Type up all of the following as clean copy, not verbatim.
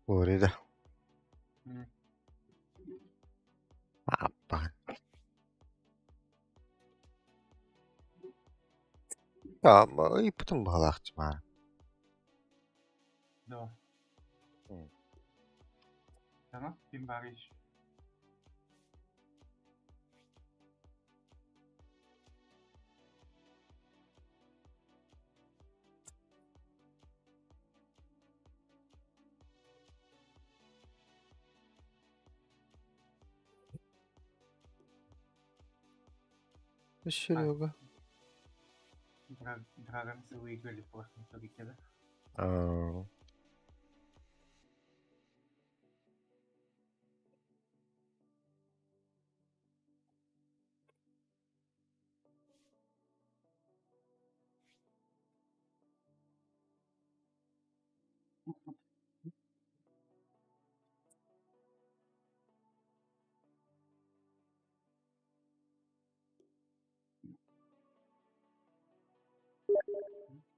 Florida. М. Apa? Ya, и потом балахтма. Да. Tamam. Bin Barış. Серега. Драгонцы выиграли в прошлом туре, да? А,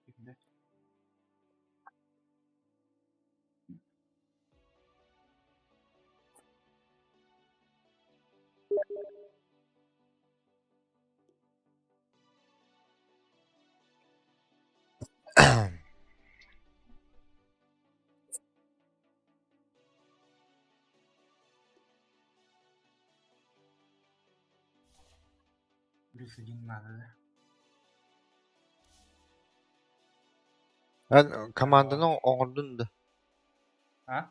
Всегда. Плюс один надо, да? Komandanın ordun da. А?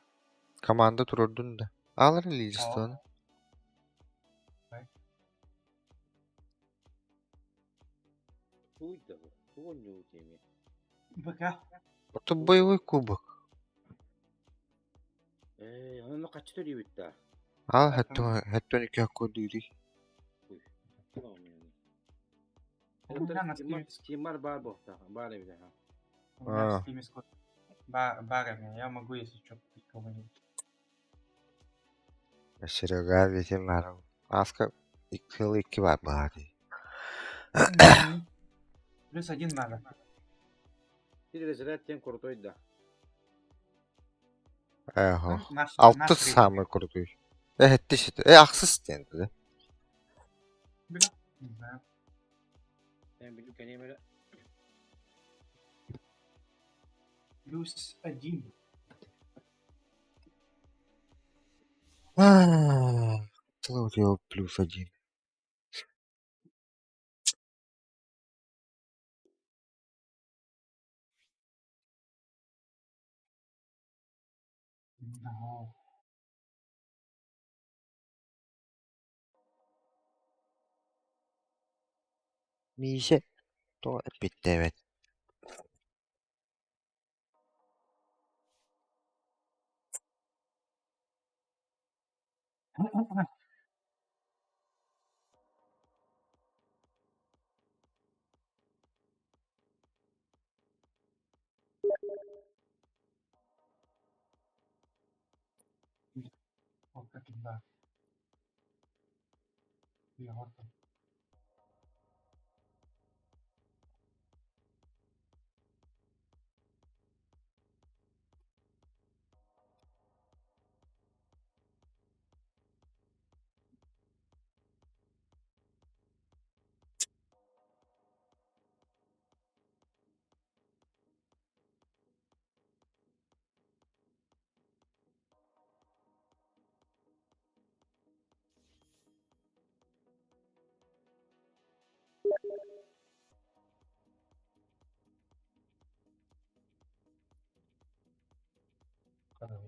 Komanda tururdun da. Alır Legis'te О, onu. так. Хуй-то, хуйню у тебя. БК. Это боевой кубок. Onu kaç tür yiğitti? Al Поэтому hatta iki hakkı değil. Tamam yani. у меня на Steam, Тимар бар бохта, бар evde ha. у меня в А. Steam сколько барами. Я могу, если что, купить кого-нибудь. Серега bizim var. Aska iki var bari. Плюс один надо. Bir de zaten kurtuydu. Eho. Наш Altı третий. самый крутой. Etti işte. Haksız dendi. Бля. Не знаю. Ben bildim kendime Плюс один. Клаудио плюс один. No. Mise. То bitti evet. Вот как да. Я готов.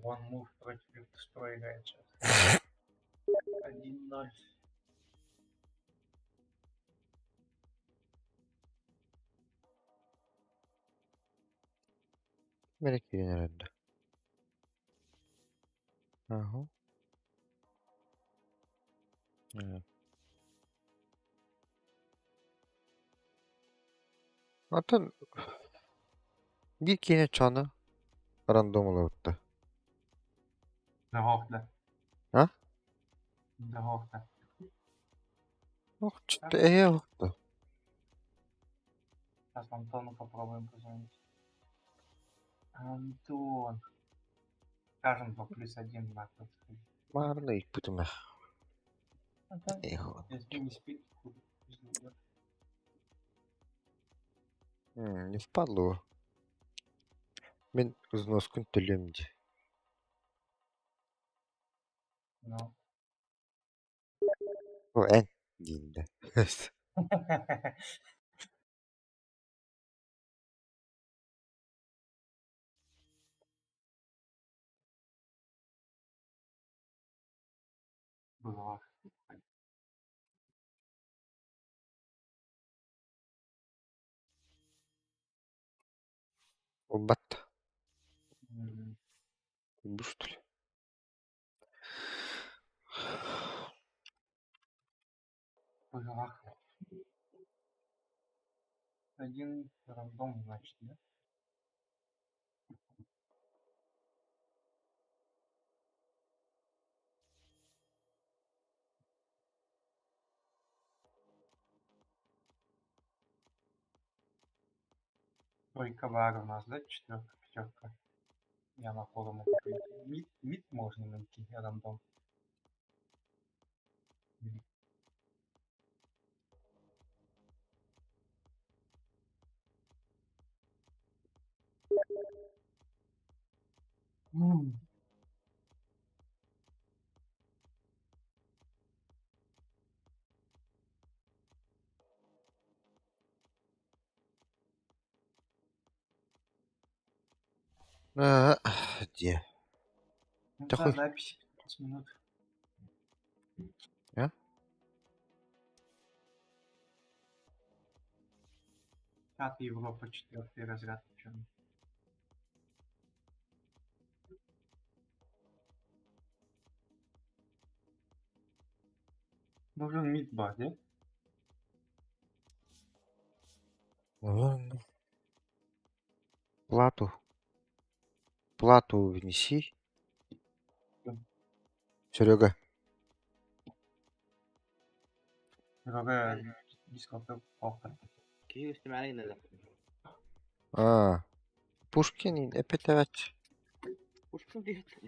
One move против Virtus.pro играет сейчас. 1-0. Belki yine herhalde. Aha. Evet. Zaten ilk yine çanı random olacaktı. Здорово, Ha? Здорово. Oh çıktı yoktu. Сейчас Антону попробуем позвонить. Антон. скажем, по +1 макро. Марный путем. А так, Эх, если не спит, хуй пиздует. не впадло. Мен узноскун төлөмдү. Ну. О, эн дейм да. Было. Обат. М, Bu что ли? Было. Один рандом, значит, да? Тройка бар у нас, да? Четверка, пятерка. Я на полу могу прийти. Мид можно найти, рандом. М, Где? Ну, Такой. запись. 15 минут. А? Пятый Европа, четвертый разряд. Чё? Нужен мидбар, да? Ладно. Плату. Плату внеси. Серега. Рога дискофер похуй. كيف يستمع علينا ده؟ Пушкин опять وش كنت يفتح؟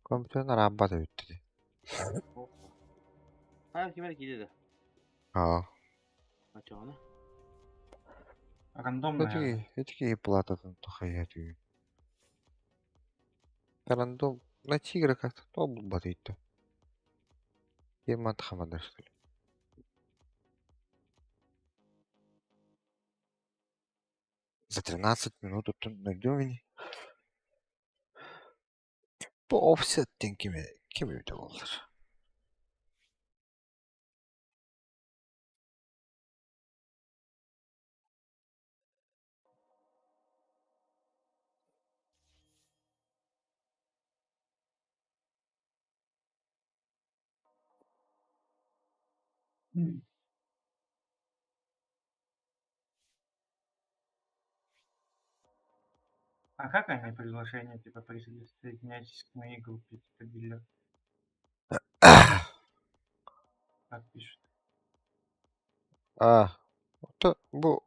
компьютер работает. ها كمان كده ده. ما تشوفنا. Рандом, наверное. Эти плата-то тухая. Рандом. На тигра как-то то работает-то. Емат хамада, что ли? За 13 минут тут найдем. По офсет кими это болдыр. М. А как они приглашение, типа, присоединяйтесь к моей группе, типа, дилер? Как пишут? То бу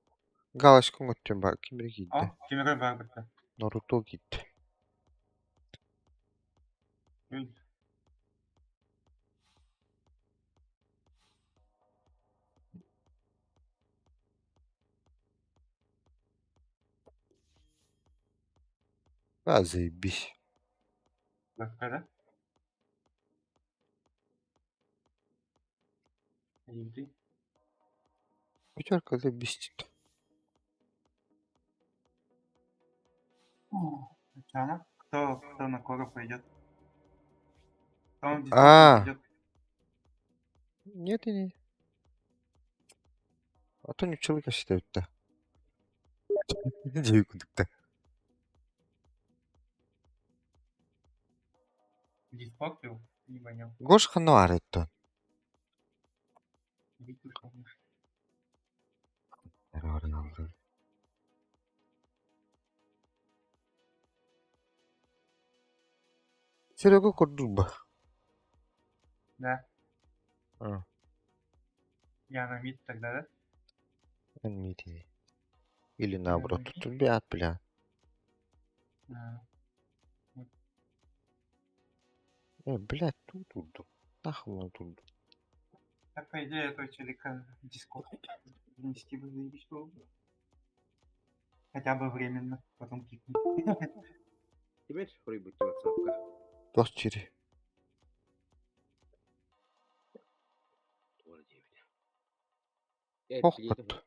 галочку өткен бар кимге О, кийди. Кимрой Барбарка. Наруто кийди. Ой, Заебись. Барбарка, да? Один ты. Пятерка заебись. Она? Кто на Кору пойдет? Кто на Дискорд не пойдет? Нет и не. А то не человека считают-то. Девикудuk-то. Дискорд его? Не понял. Гош хануар-то. Видишь, конечно. Серега Кордуба. Да. А, Я на мид тогда, да? он митинг. Или Я на наоборот. мид. Тут бля. А, Блядь, тут. Нахуй он тут. Так, по идее, это телека Дискорд внести бы заебись было бы. Хотя бы временно, потом кикнуть. Теперь прибыть WhatsApp. 24. 49. Ох, Билеты вот.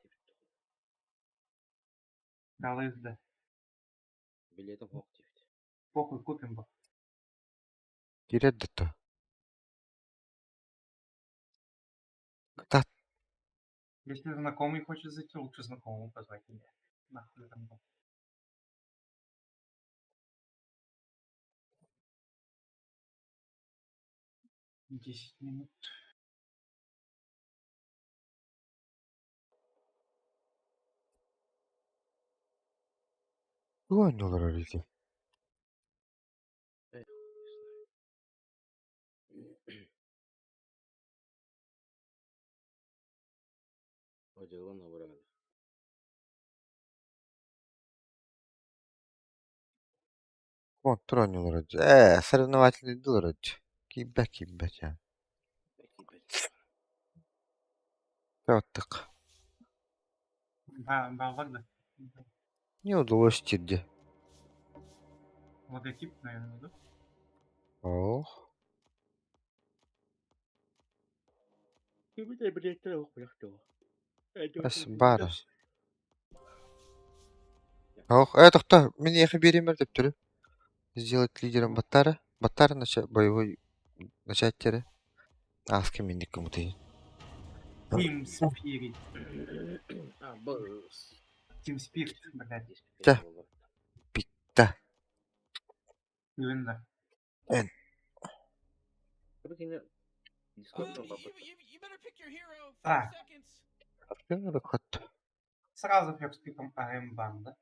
ЛСД. Билеты в Похуй, купим бы. Тиредда-то. Да, Если знакомый хочет зайти, лучше знакомому позвать меня. Нахуй там был. Десять минут. ойнулар öyle. Одела врага. Вон, тронул вроде. Соревновательный дыл вроде. Кибя ya. Вот так. Баллак, да? Не удалось где. Логотип, наверное, да? Ох. Кибите билеты в Бара. Ох, это кто? Меня их беремер деп тұр. Сделать лидером Баттара. Баттар начать боевой начать тере. А, с кем мне кому-то. Team Spirit. А, босс. Team Spirit, блядь. Да. Питта. Ивенда. А, Активный выход. сразу прям с пиком АМ-бан, да?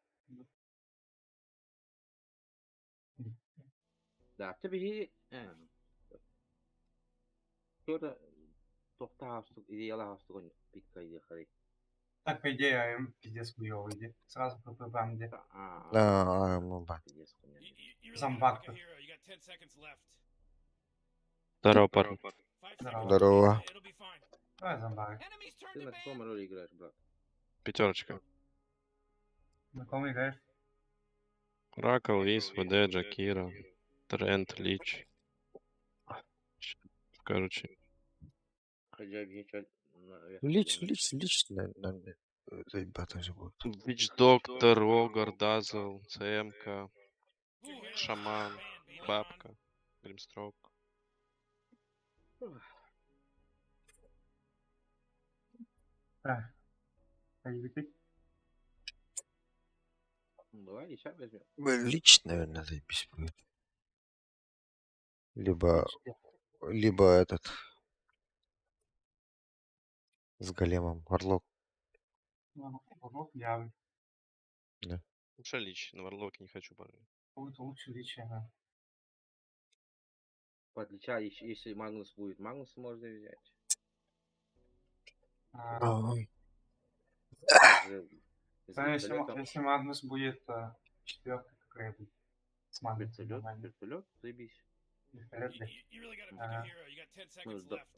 Да, tabii şurada tokta hafızlık, ideal hafızlık pikkaydı хай. Так, по идее, АМ пиздец хуёвый, иди. Сразу ПП банде. Ну ба. Пиздец, понятно. Зомбак-то. Здорово, парни. Здорово. Здорово. Давай зомбак. Ты на каком роли играешь, брат? Пятерочка. На ком играешь? Ракл, Вис, ВД, Джакира, Трент, Лич. Короче, Acayip geçer. Наверное, ребята же будут. Вич Доктор, Огар, Дазл, ЦМК, Шаман, Бабка, Гримстрок. А, поебитый. Давай лича возьмем. Лич, наверное, заебись будет. Либо этот с големом. Орлок. Вот я. Лучше Лич, на Варлоке не хочу, парни. Лучше лича, да. Под лича, если Магнус будет, Магнуса можно взять. Если Магнус будет четвертый, какой будет с Магнусом. Вертолет, заебись. Вертолет, да.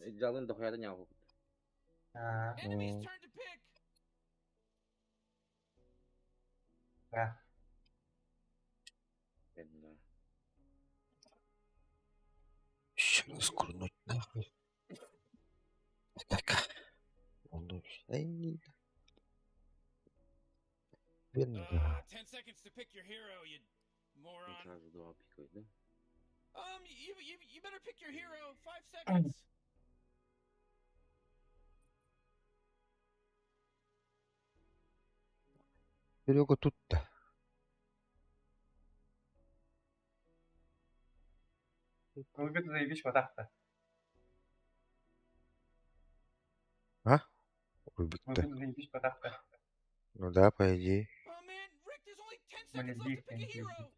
Идеалın da hayata ne yapalım? Да. Еще раз курнуть нахуй. Так. Ай. Верно. Сразу два пикают, да? You better pick your hero. 5 seconds. Серега тут-то. Ну, это заебись вода-то. А? Ну, Рубик-то. это заебись вода-то. Ну да, по идее. Oh man, Rick, there's only 10 Мне seconds left to pick a биг hero.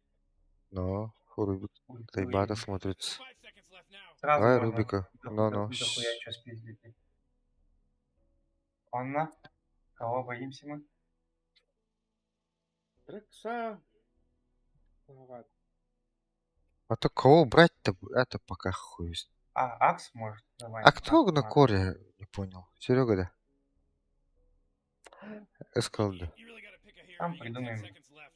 Но Рубик заебато смотрится. 5 seconds left now. Сразу Давай можно Рубика. Ну-ну. дохуя что спиздить. Анна? Кого боимся мы? Рекса. А то кого брать-то, это пока хуй. Акс может. Давай. А кто Акс на надо. коре? Не понял. Серега, да? Я сказал, да. You really gotta pick a hero. Там You got 10 придумаем. seconds left.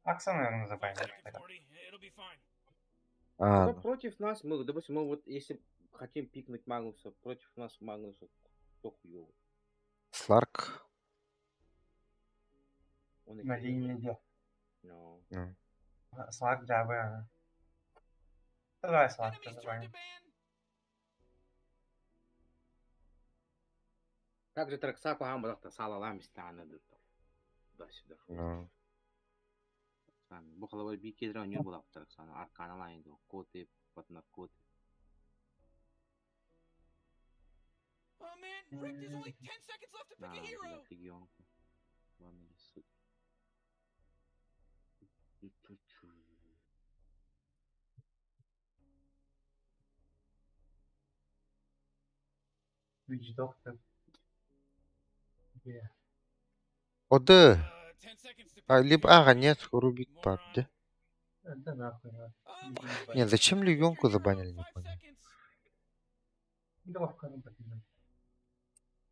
Акса, наверное, 5 забаним. seconds, Morty. It'll be fine. А, Только ну. против нас, мы, допустим, мы вот если хотим пикнуть Магнуса, против нас Магнуса, кто хуёвый? Сларк. Он и На хуёвый. линии где? Ну, Ну. Слаг Джабы. Давай Слаг Enemy's turn to забаним. ban. также Траксаку Амбрахта Салалам Станады. Да-сюда. Ну. Бухаловой бикедра не было в Траксана, Аркана Лайнду, коты, поднакоты. Oh man, Rick, there's only 10 seconds left to pick Да, a hero. блядь, легионка. Ладно, не суть. Вич Доктор. Где? Оды. 10 seconds to pick А, your либо, hero, ага, you нет, Рубик пап, moron. да? Да нахуй. Да. Нет, зачем Pick your львенку hero, забанили, не 5 понял. seconds. Давай в коробку покинем.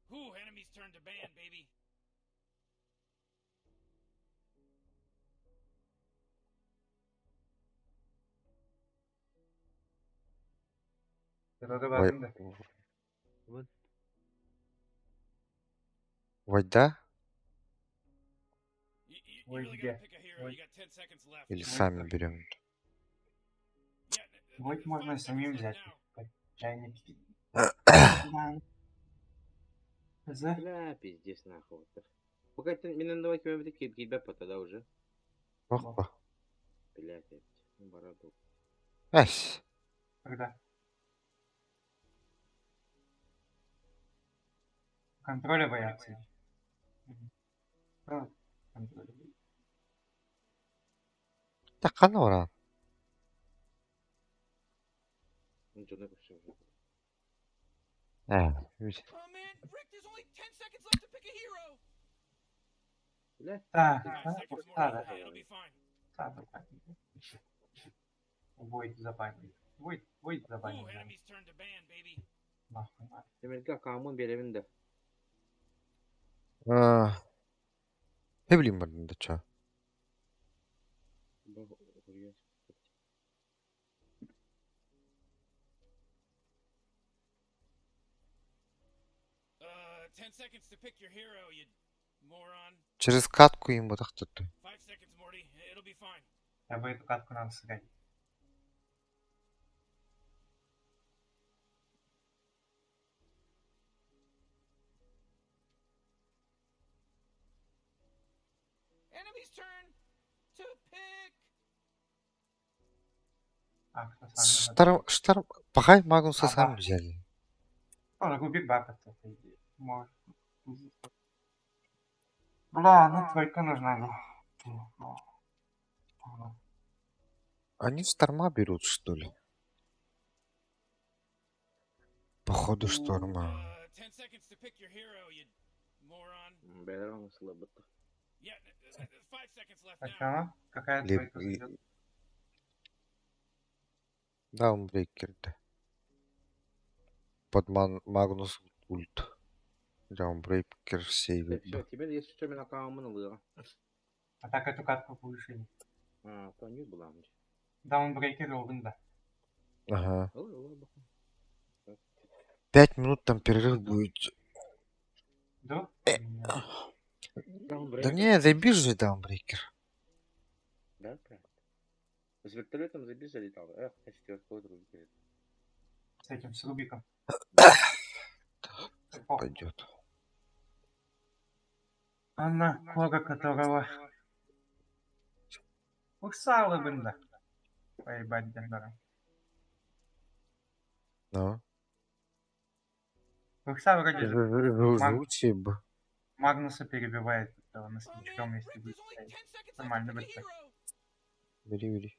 Ooh, enemy's turn to ban, baby. Это Вай... да. Вайда? You Ой, really где? gotta pick a hero. Ой. You got 10 seconds left. Или Вот сами так. берем? Yeah, Вот 5 можно и seconds самим left взять. now. Чайники. З. Бля, пиздец нахуй. Пока ты меня давай тебе в такие гибепа тогда уже. Опа. Блядь, бороду. Ась. Когда? Контроля боятся. Правда? Контроля. Так, а ну, ран. Ничего не пошел. Видишь. Oh man, Rick, there's only 10 seconds left to pick a hero. Бля, Так, 5 да, seconds, Morty. пустая. It'll be fine. Войд забанили. Войд Ooh, забанили. enemy's turn to ban, baby. Нахуй, нахуй. Демелка камон беремін de. Ne bileyim ben de ça. Uh, 10 seconds to pick your hero, you moron. Через катку ему так тут. 5 seconds, Morty. It'll be fine. Я бы эту катку надо сыграть. Enemy's turn to pick. А, кто сам? Штарм. Пахай Магнуса Ага. сами взяли. Тоже Губик Бак, это идея. Может. Бля, ну тройка нужна. Они Шторма берут, что ли? Походу Шторма. 10 seconds to pick your hero, you moron. Берем слабо. Yeah, 5 seconds left Так, now. она? Какая Либо... тройка зайдет? Даунбрейкер, да. Под Магнус ульт. Даунбрейкер сейвит. Все, тебе если что, меня камон лыра. А так эту катку будешь или? А, то не была. Даунбрейкер Олден, да. Ага. 5 минут там перерыв будет. Да? Да не, забишь же Даунбрейкер. Да, правда. С вертолетом забежь залетал. Эх, почти другие. С этим, с Рубиком. Пойдет. Она, кога которого... Уксалы бы, да. Поебать, Гендера. Ну. Укса вроде же Звучи бы. Магнуса перебивает этого Oh носовичком, man, если Rick, будет there's only стоять. 10 seconds left Нормально to pick a будет. hero. Бери.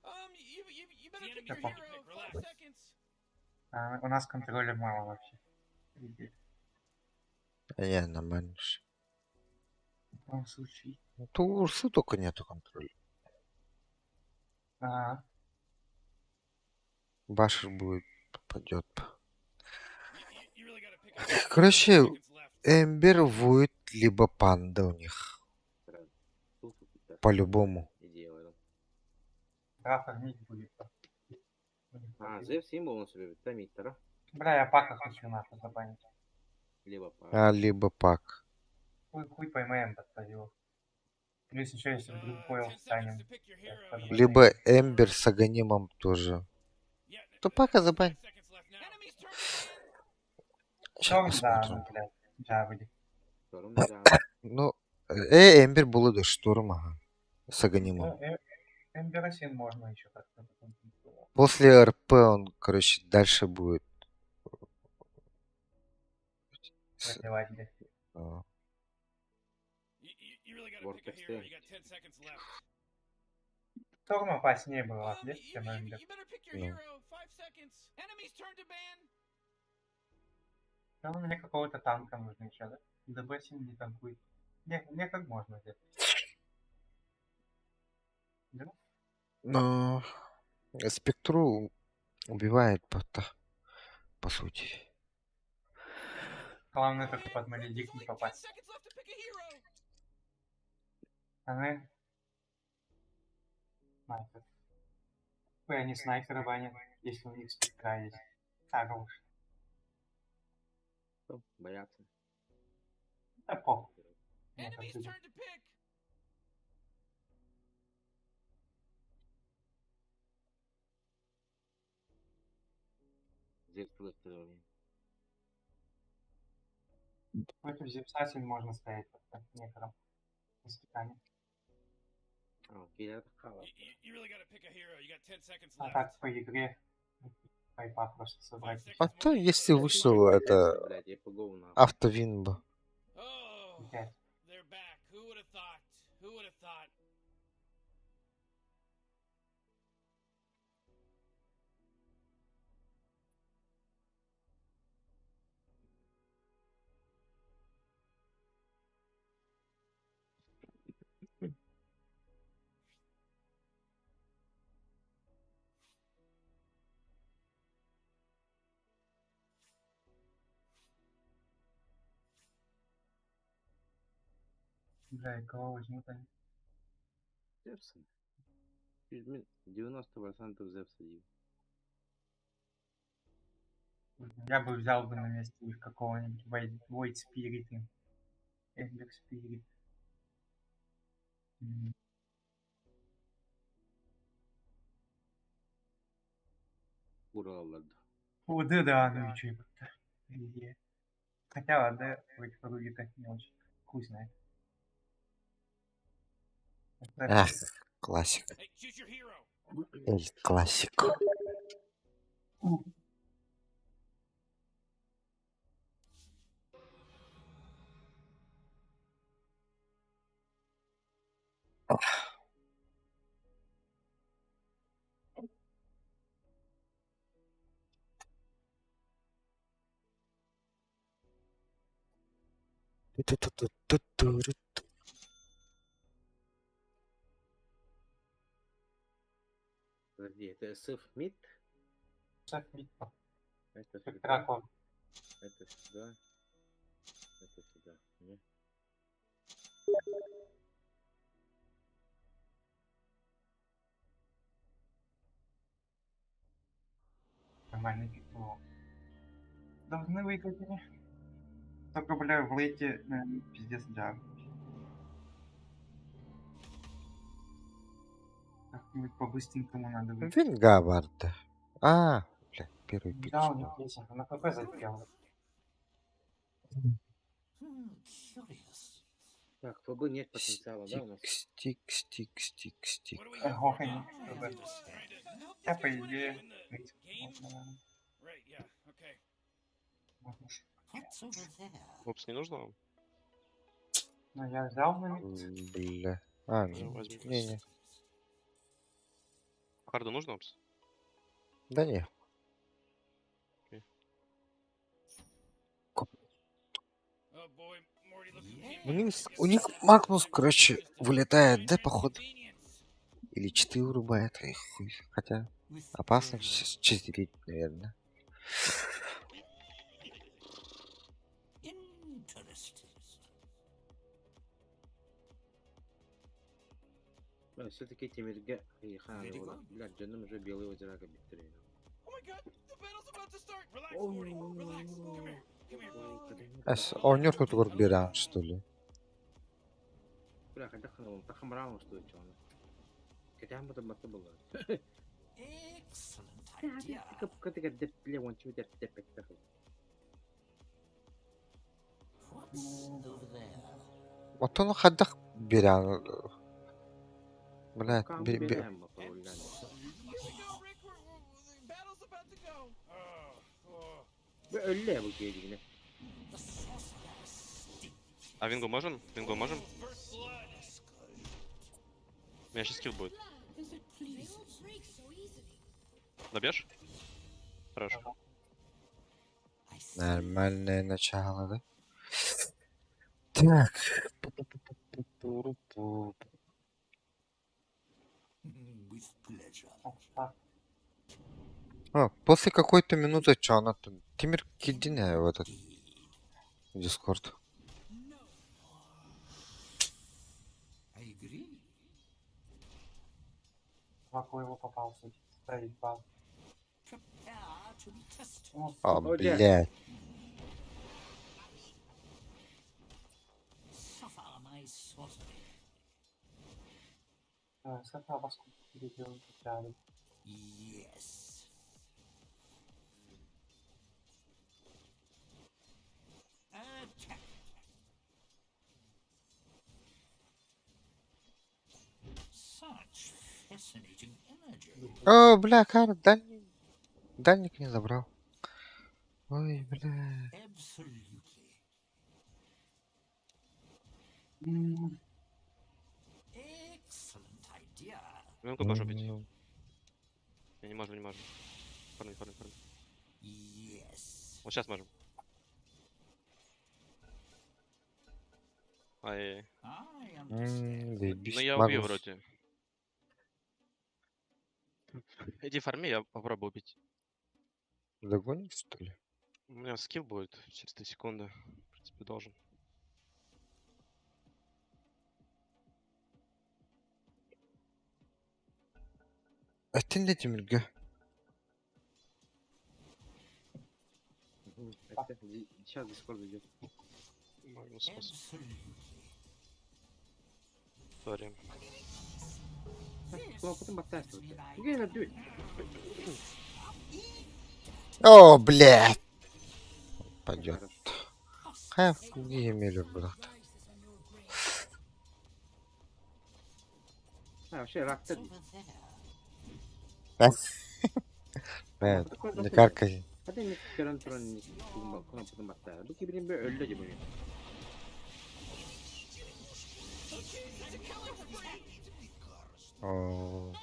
You better pick Да your похуй. hero. 5 seconds. А, у нас контроля мало вообще. А я нормально. В том случае. То у Урсы только нету контроля. Ага. Башер будет, попадет. You really gotta pick a hero. Короче, 10 seconds left. Эмбер, Вуит, либо Панда у них. Сразу. Тут какие-то По-любому. идеи в этом. Да, фармить будет. А, Зевс символ он себе томит, да? Бля, я пака хочу нахуй забанить. Либо по... Либо Пак. Хуй поймаем подставил. Плюс еще если вдруг 10 поел seconds станем. to pick your так, hero. подумай. Либо Эмбер с Аганимом тоже. Yeah, То Пака забань. 5 seconds left now. Enemy's turn to ban. Сейчас Шторм, да, посмотрим. ну, блядь. Джаводи. Втором, да. Ну, Эмбер было до штурма с Аганимом. Эмберасин можно еще как-то потом. После РП он, короче, дальше будет. Продлевать, блядь. а, You really gotta Work pick a hero. extend. You got 10 seconds left. Шторм опаснее было, да, чем You Эмбер. better pick your No. hero. 5 seconds. Enemy's turn to ban. Да, мне какого-то танка нужно еще, да? ДБ-7 не танкует. Мне как можно взять. Да? Но Спектру убивает по сути. Главное только под Маледик не Only 10 попасть. seconds left to pick a hero. Они... Снайпер. Ой, они снайперы банят, если у них спектра есть. Хорош. Что? Боятся. Да похуй. Мне Enemy's как-то- turn to pick. Зевс просто... Против Зевсасин можно стоять как некоторым испытанием. А, окей, это хава. You really gotta pick a hero. You got 10 seconds А left. так по игре пайпа просто 5 собрать. seconds А то more. если вышел это Блядь, я погоу нахуй. автовинба. Oh, Опять. they're back. Who would have thought? Who would have thought? Бля, и кого возьмут они? Зевса. 90% Зевса есть. Я бы взял бы на месте их какого-нибудь Void Spirit. Ember Spirit. Уралад. О, да, ну и чё как-то. Идея. Хотя ладно, против Ругита не очень. Хуй знает. Ах, классик. Hey, choose your hero. Классик. Подожди, это СФ мид? Битва. Это Как сюда. дракон. Это сюда. Это сюда. Не? Нормальный битву. Должны выиграть они. Только, бля, в лейте пиздец джар. Как-нибудь по-быстренькому надо выиграть. Вингавард. Бля, первый пик. Да, у них есть, на ПП запел. Так, ФБ нет потенциала, да, у нас? Стик. What do we have Ого, for они. now? ПП. Just trying to help Я, these по guys идее, win the game. Right, yeah, okay. Опс, не нужно вам? Ну, я взял на мид. Бля. Ну, возьми. Не. Харду нужно, опс? Да не. Oh boy, Morty looking У них Магнус, короче, вылетает, да, походу. Или читы вырубает, и хуй. Хотя опасно сейчас читерить, наверное. Все-таки Тимирге и Хан было. Блядь, Дженном уже белый озеро биттерин. Oh my god, the battle's about to start. Relax, Morty. Relax. Come here. Он тут вырубираем, что ли? Бля, когда Хан тахамрал, что это он. Хотя мы там это было. Excellent idea. Ketika dia want to that that What's over there? Вот он ходах беря. Блядь, Here we go, Rick. The battle's about to go. Ve öyle bu geydiğine. The sorcerer stinks. А вингу можем? Вингу можем? У меня сейчас скилл будет. If it pleases Добьешь? Хорош. I see. Нормальное начало, да? Так. With pleasure. Так, После какой-то минуты что она тут? Тимир, иди на в этот Дискорд. I agree. Ваку его попался. Стоит бал. Prepare to be tested. Ну, А, О, блядь. Suffer my sorcery. сколько вас переделать рядом. Yes. Attack. Such fascinating energy. О, бля, кар, дальник не забрал. Ой, бля. Absolutely. Excellent idea. Вингу можу бить. Ну, Я не можу. Парни. Yes. Вот сейчас можем. Ай, I understand. заебись. ну я убью Магнус. вроде. Иди фарми, я попробую убить. Догонишь, что ли? У меня скилл будет через 3 секунды. В принципе, должен. А ты на Тимирга. Сейчас Discord идет. Магнус спас. Absolutely. Сори. Ну, а потом батайся. Где на дверь? О, блядь. Пойдет. Хай не имели, брат. А, вообще рак-то. Блядь, не каркай. Hadi ne kıran turan ne kuna потом батая. Bu kibirin bir öyle gibi. О,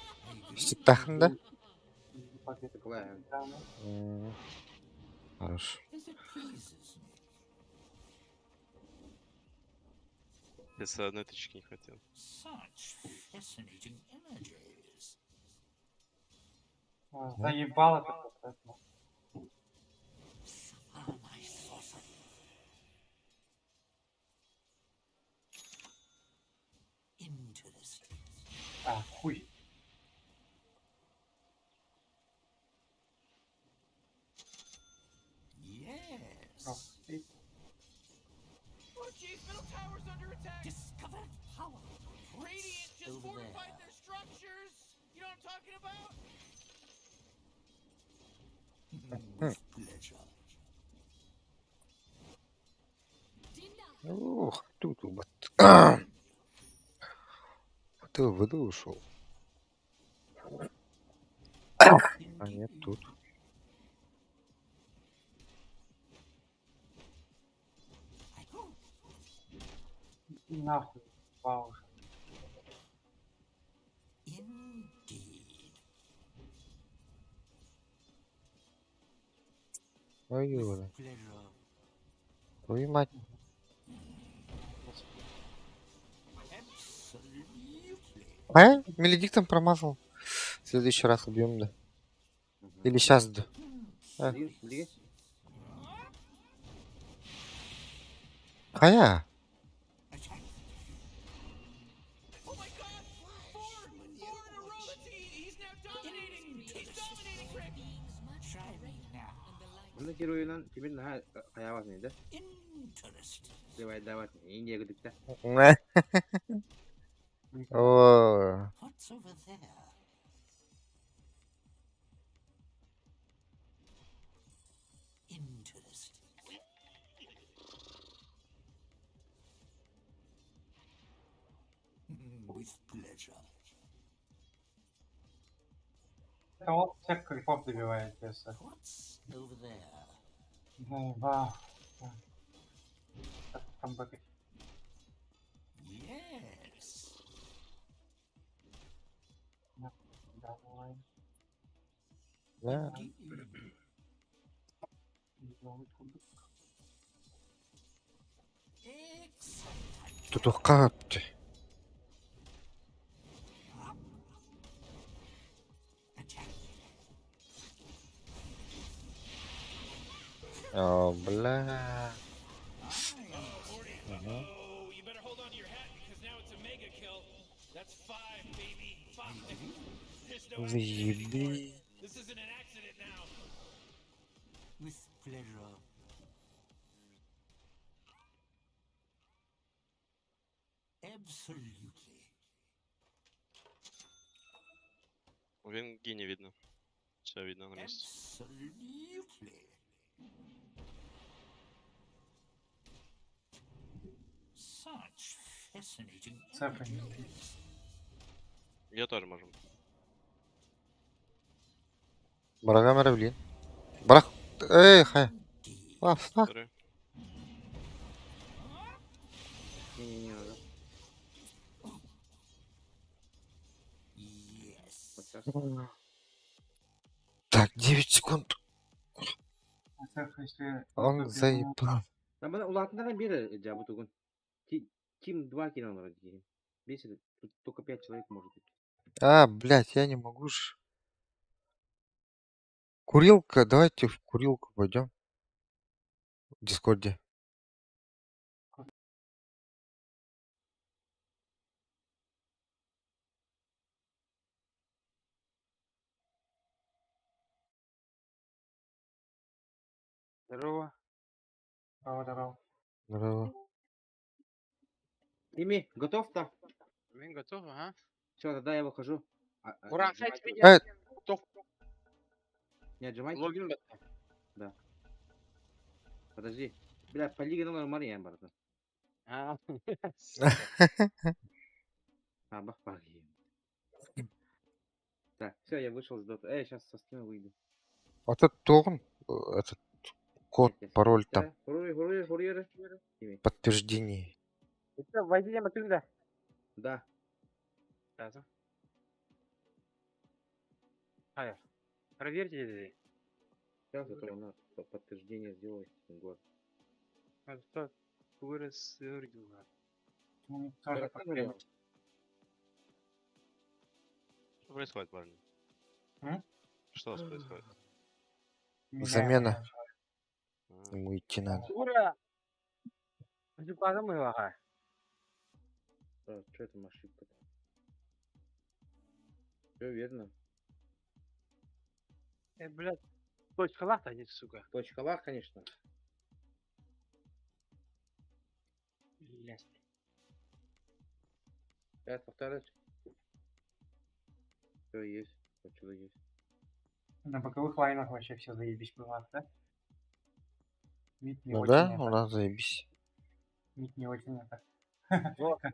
Стихтахында? Такая. Хорош. If it pleases me. Если одной тычки не хватило. Such fascinating energies. Заебало это. Suffer my sorcery. Into the streets. Хуй. Yes. Oh jeez, middle tower's under attack. Discovered power. Radiant just over fortified there? their structures. You know what I'm talking about? With pleasure. Ух, тут вот. Ты в воду ушел. А нет, тут. Нахуй. Вау. Indeed. Ой, Юра. Pleasure. Твою мать. Меледиктом промазал. В следующий раз убьем, да. Мгм. Или сейчас, да. Блин, блин. Хая. Oh my god! Four in a row. He's now dominating. He's dominating Rick. Try me now. Bunda hero'yla kimin daha ayağı var neydi? Interesting. Давай. Индия gıdıkta. О, What's over there? Interesting. With pleasure. Это он всех крипов добивает, если. What's over there? Ну, да. Как там бегать? Yes. Давай. да. Сделай кубик. Excellent. Тут как ты? Attack. О, бля. Oh, you better hold on to your hat because now it's a mega kill. That's 5, baby. 5. There's no accident anymore. Заеби. This isn't an accident now. With pleasure. Absolutely. Венги не видно. Все видно на месте. Absolutely. Such fascinating Цифры. images. Я тоже можем. Барага Маравлин. Барах. Эй, хая. А, фак. Sorry. Не надо. Yes. Вот сейчас. Так, 9 секунд. Цифры, если... Он заебал. Lan bana ulatlardan biri Cabut Ugun. Тим 2 кинул вроде. Бесит. Тут только 5 человек может быть. А, блядь, я не могу ж. Курилка, давайте в курилку пойдем. В Дискорде. Здорово. Здорово. Здорово. Тими, готов-то? Мен готов, ага. Все, тогда я выхожу. Буран, отжимайте кстати, вот. Э, Не отжимайте. Логин бетте. Подожди. Бля, по лиге номер Мария, братан. А, А, бах, Так, все, я вышел с дота. Сейчас со стрима выйду. вот этот Торн, этот код, Нет, пароль там, Хуруй. Тими. подтверждение. это войди Матильда. Да. Сейчас. Хайер. Проверьте здесь. Сейчас это у нас подтверждение сделать. Год. А что? Вырос Рюга. Ну, тоже проблема. Что происходит, парни? М? Что у вас происходит? Меняем Замена. начало. А, Ему идти надо. Ура! Жукада мы вага. Что это ошибка-то? Все верно. Блядь. Точка лахта здесь, сука. Точка лах, конечно. Блядь. Сейчас повторять. Все есть. Что есть. На боковых лайнах вообще все заебись было, да? Мид не Ну очень да, это. у нас заебись. Мид не очень это.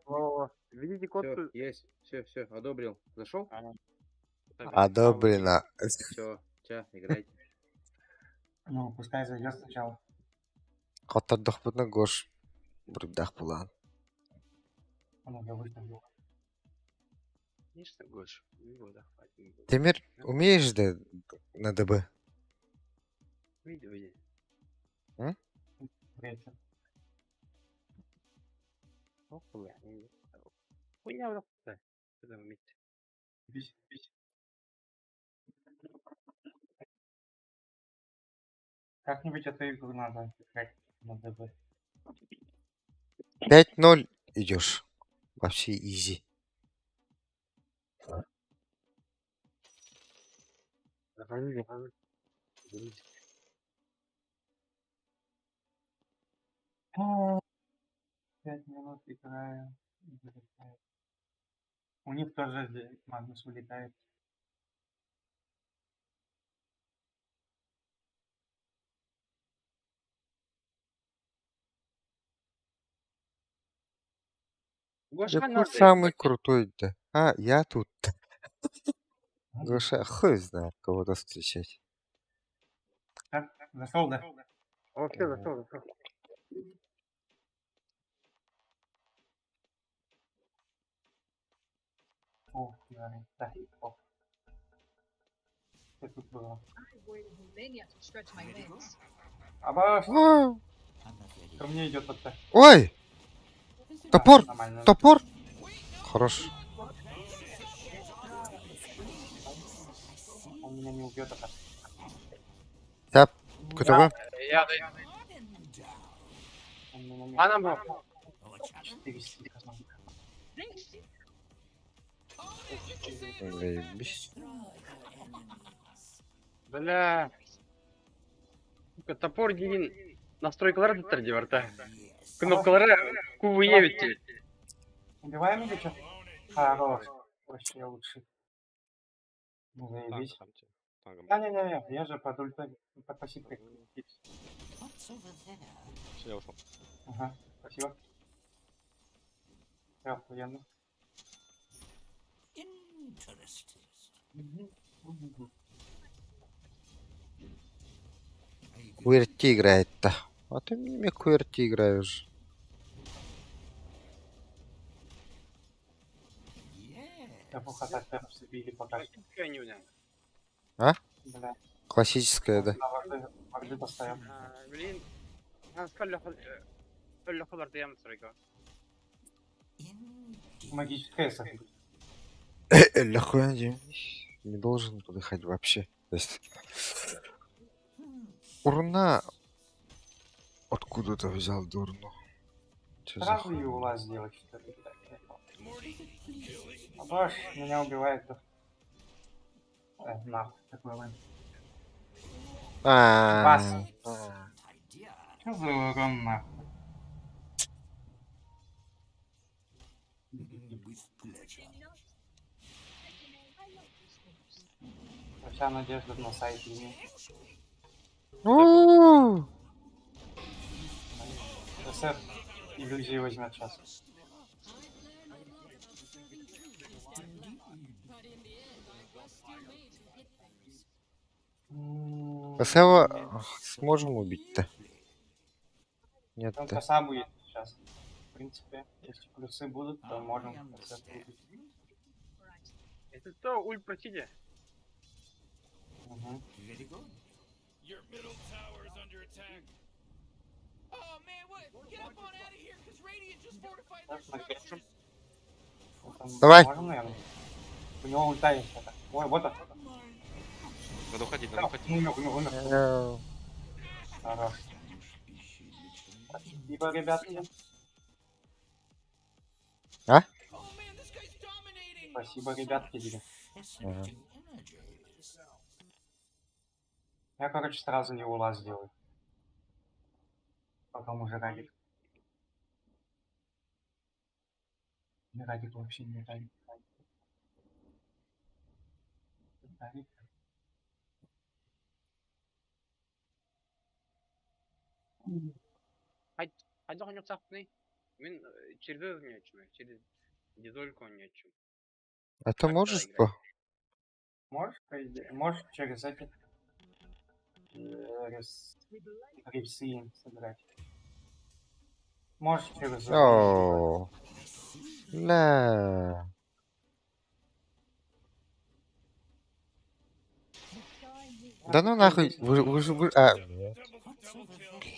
Во. Видите код? Все, есть. Все, одобрил. Зашел? Одобрено. Все, играйте. Ну, пускай зайдет сначала. Каттардық бұны гош. Бұрдақ бұлан. Он уже выставил. Конечно, Гош. Года хватит. Темир, умеешь да на ДБ? Видео есть. Вряд-ли. Хуйня вот так. там вместе. Бись, бись. Как-нибудь эту игру надо играть на ДБ. 5-0 идешь. Вообще изи. Заходи, заходи. Заходи. 5 минут играю. и вылетаю. У них тоже Магнус вылетает. Гоша Какой надо самый играть. крутой-то? А, я тут. Гоша, хуй знает, кого-то встречать. Так, зашел, да? О, все, зашел. О, да. О. Что тут было? Абаш, А, I'm not ready. ко мне идет вот так. Ой, топор, Нормально. топор. Хорош. Он меня не убьет, а Я, КТВ. Я он меня не Она был. Watch out. 400 казнул. Заебись. Бля. Сука, топор деген настройкалар тұр деп арта. Кнопкалары кубы ебет. Убиваем или что? Хорош. Вообще лучше. Ну, Танк заебись. там тебе. Танком. Не-не-не, я же под ультой. Под пассивкой. What's over there? Всё, я ушел. Ага, спасибо. Я охуенно. Interesting. Куэрти играет-то. А ты мне Куэрти играешь. Я похотать прям забили пока что. Я не уверен. Бля. Классическая, да. На варды поставим. Блин. Өлі қолар деям сұрайға. Магическая эсса. Лохуя не должен подыхать вообще. То есть урна откуда-то взял дурну. Чё за Сразу хуйня? и ула сделать, что ли? Абаш, меня убивает. Нахуй, такой лайн. Бас. Что за урон нахуй? With pleasure. Вся надежда на сайт имеет. У-у-у. СФ иллюзии возьмет сейчас. Косева сможем убить-то? Нет, Там да. коса будет сейчас. В принципе, если плюсы будут, то можем СФ убить. Это то уль просите. Угу. Very good. Your middle tower is under attack. Oh man, what? Get up on out of here, because Radiant just fortified their structures. Давай. Можем, наверное? У него ульта есть это. Ой, вот он. Надо уходить, надо уходить. Умер. Э, Хорош. Спасибо, ребятки. Oh man, this guy's dominating. Спасибо, ребятки. Диля. Fascinating energies. Я, короче, сразу не ула сделаю. Потом уже Радик. Не Радик вообще не Радик. Радик. Hadi oynuyor saklı. Ben через oynuyorum. Через дизольку oynuyorum. А ты Как можешь тогда по... Можешь, по идее, можешь через эти рельсы собирать. Можешь через О, ля. Да ну нахуй, А, нет, What's over there?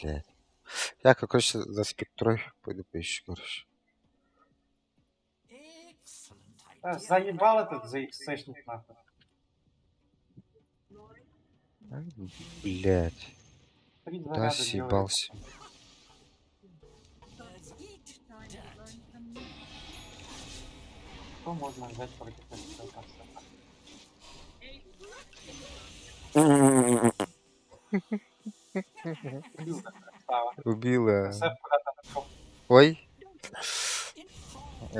блядь. Я, короче, за спектрой пойду поищу, короче. Excellent Заебал этот ZXC-шник нахуй. Блять. 3 Да заряда делает. съебался. Что можно взять против этого конца? Убил, как красава. Убила. СФ куда-то пошел. Ой.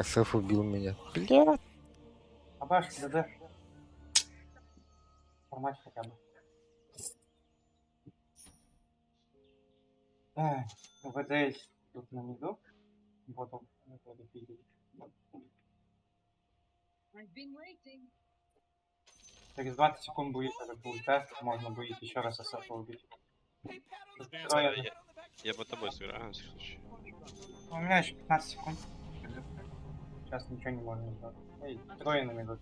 СФ убил меня. Блядь. Абаш, ДД. Формать хотя бы. Эх, ВД тут на миду. Вот он. Это видели. Через 20 секунд будет этот ульта. Можно будет еще раз СФ убить. Тут трое. Я по тобой сыграю, на всякий случай. У меня еще 15 секунд. Сейчас ничего не можно сделать. Эй, трое на миду.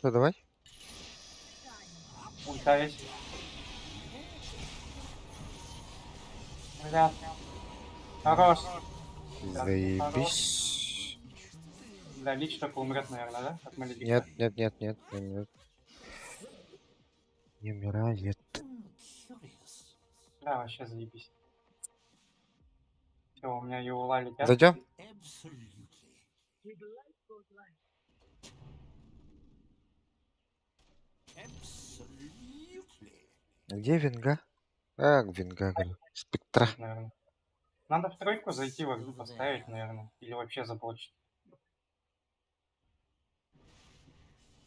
Ну давай. Ульта есть. Бля. Хорош. Заебись. Да, Лич только умрет, наверное, да? От Маледика? Нет, нет, нет, нет, нет, нет. Не умирает. Curious. Да, вообще заебись. Все, у меня Юла летят. Зайдем? Absolutely. Absolutely. Где Винга? Винга, говорю. Спектра. Наверное. Надо в тройку зайти, в игру поставить, наверное. Или вообще заблочить.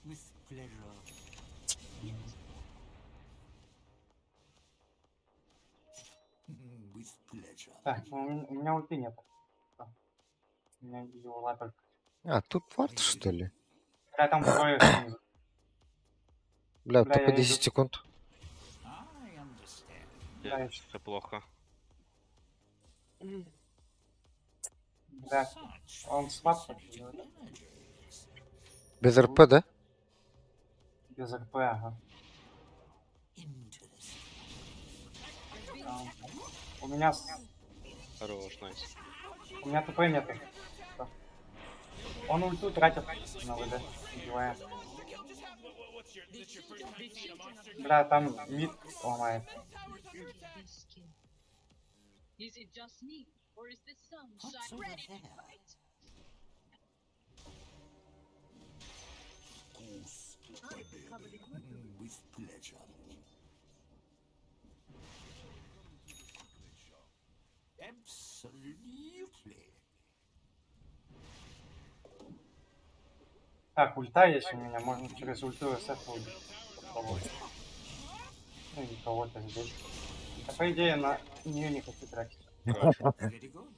With pleasure. With pleasure. Так, ну, у меня ульты нет. У меня Юла только. А, тут вард, что ли? Бля, там трое снизу. Бля, Бля, только я 10 иду. секунд. I understand. Да, Это плохо. Да, Such он спад perceptive energies. Без РП, да? без РП, ага. Interesting. У меня, Хорош, найс. у меня ТП нету. Всё. Он ульту тратит на ВД. Убивает. Бля, там мид ломает. Is it just me, or is the What's sunshine over ready to there? fight? With pleasure. Absolutely. Так, ульта есть у меня, можно через ульту СФ убить. Попробовать. Ну и кого-то здесь. А по идее на нее не хочу тратить. Very good.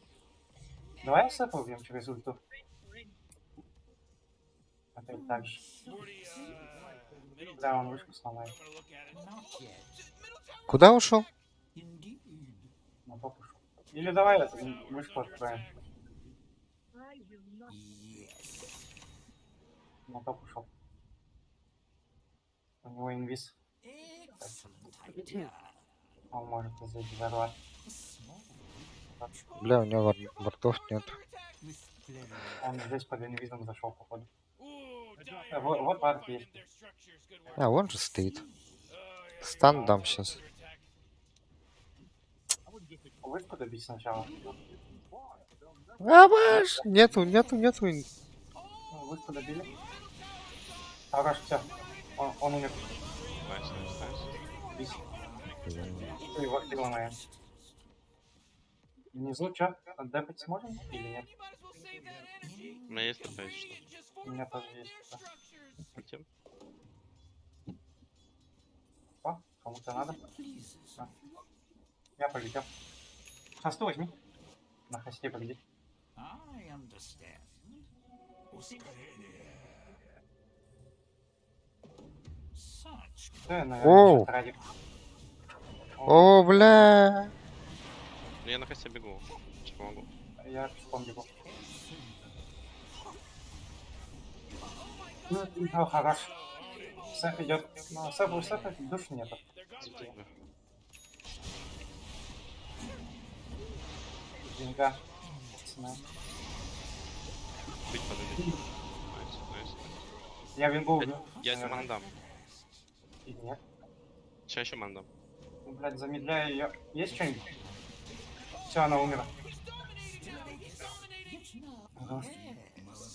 Давай СФ убьем через ульту. Опять так же. Да, он вышку сломает. Not yet. Куда ушел? Indeed. На топ ушел. Или давай это вышку откроем. Yes. На топ ушел. У него инвиз. Excellent idea. Он может здесь взорвать. Бля, у него вартов нет. With pleasure. Он здесь под инвизом зашел, походу. Вот вард есть. А, вон же стоит. Стан дам сейчас. Вышку добить сначала. Абаш! Нету. Ну, вышку добили. Хорош, все. Он умер. Найс, найс, найс. И вард ломаем. Внизу что? Отдепать сможем или нет? У меня есть такая что. У меня тоже есть. Да. Хотим? О, кому-то надо. Please. Я полетел. Хосту возьми. На хосте погоди. I understand. Such Да, наверное, Оу. ещё тратик. О, бля! Ну, я на хосте бегу. Сейчас помогу. Я пешком бегу. Ну, хорош. Сэф идет. Ну, Сэфа душ нету. Ага. Пацаны. Быть подожди. Найс, найс. Я вингу убил. Я тебе мандам. Или нет? Сейчас еще мандам. Ну, блядь, замедляю ее. Есть что-нибудь? Все, она умерла. Ага.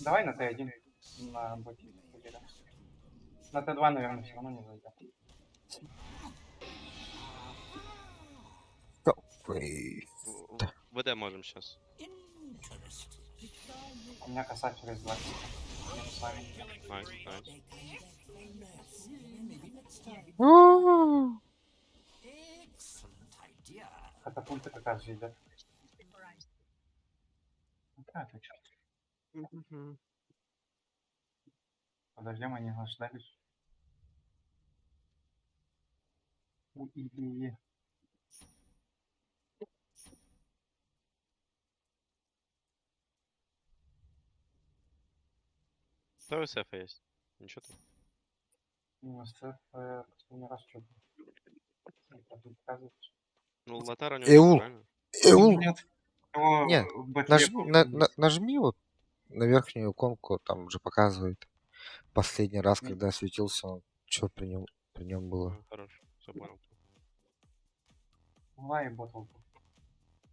Давай на Т1. На боте. На Т2, наверное, все равно не зайдет. Ой. ВД можем сейчас. Interesting. У меня коса через 20. Найс, найс. У-у-у. Excellent idea. Катапульта как раз же идет. Да, ты чё? Подождем, они нас ждали. Уи. Что у СФ есть? Ничего там. Последний раз что показывать. Ну, Лотар у него есть, Эу. правильно? Эу. Нет. Его Не, в батле Нажми вот на верхнюю иконку, там уже показывает. Последний раз, когда светился, он что при нем было. Хорош. Все понял. лай ботл.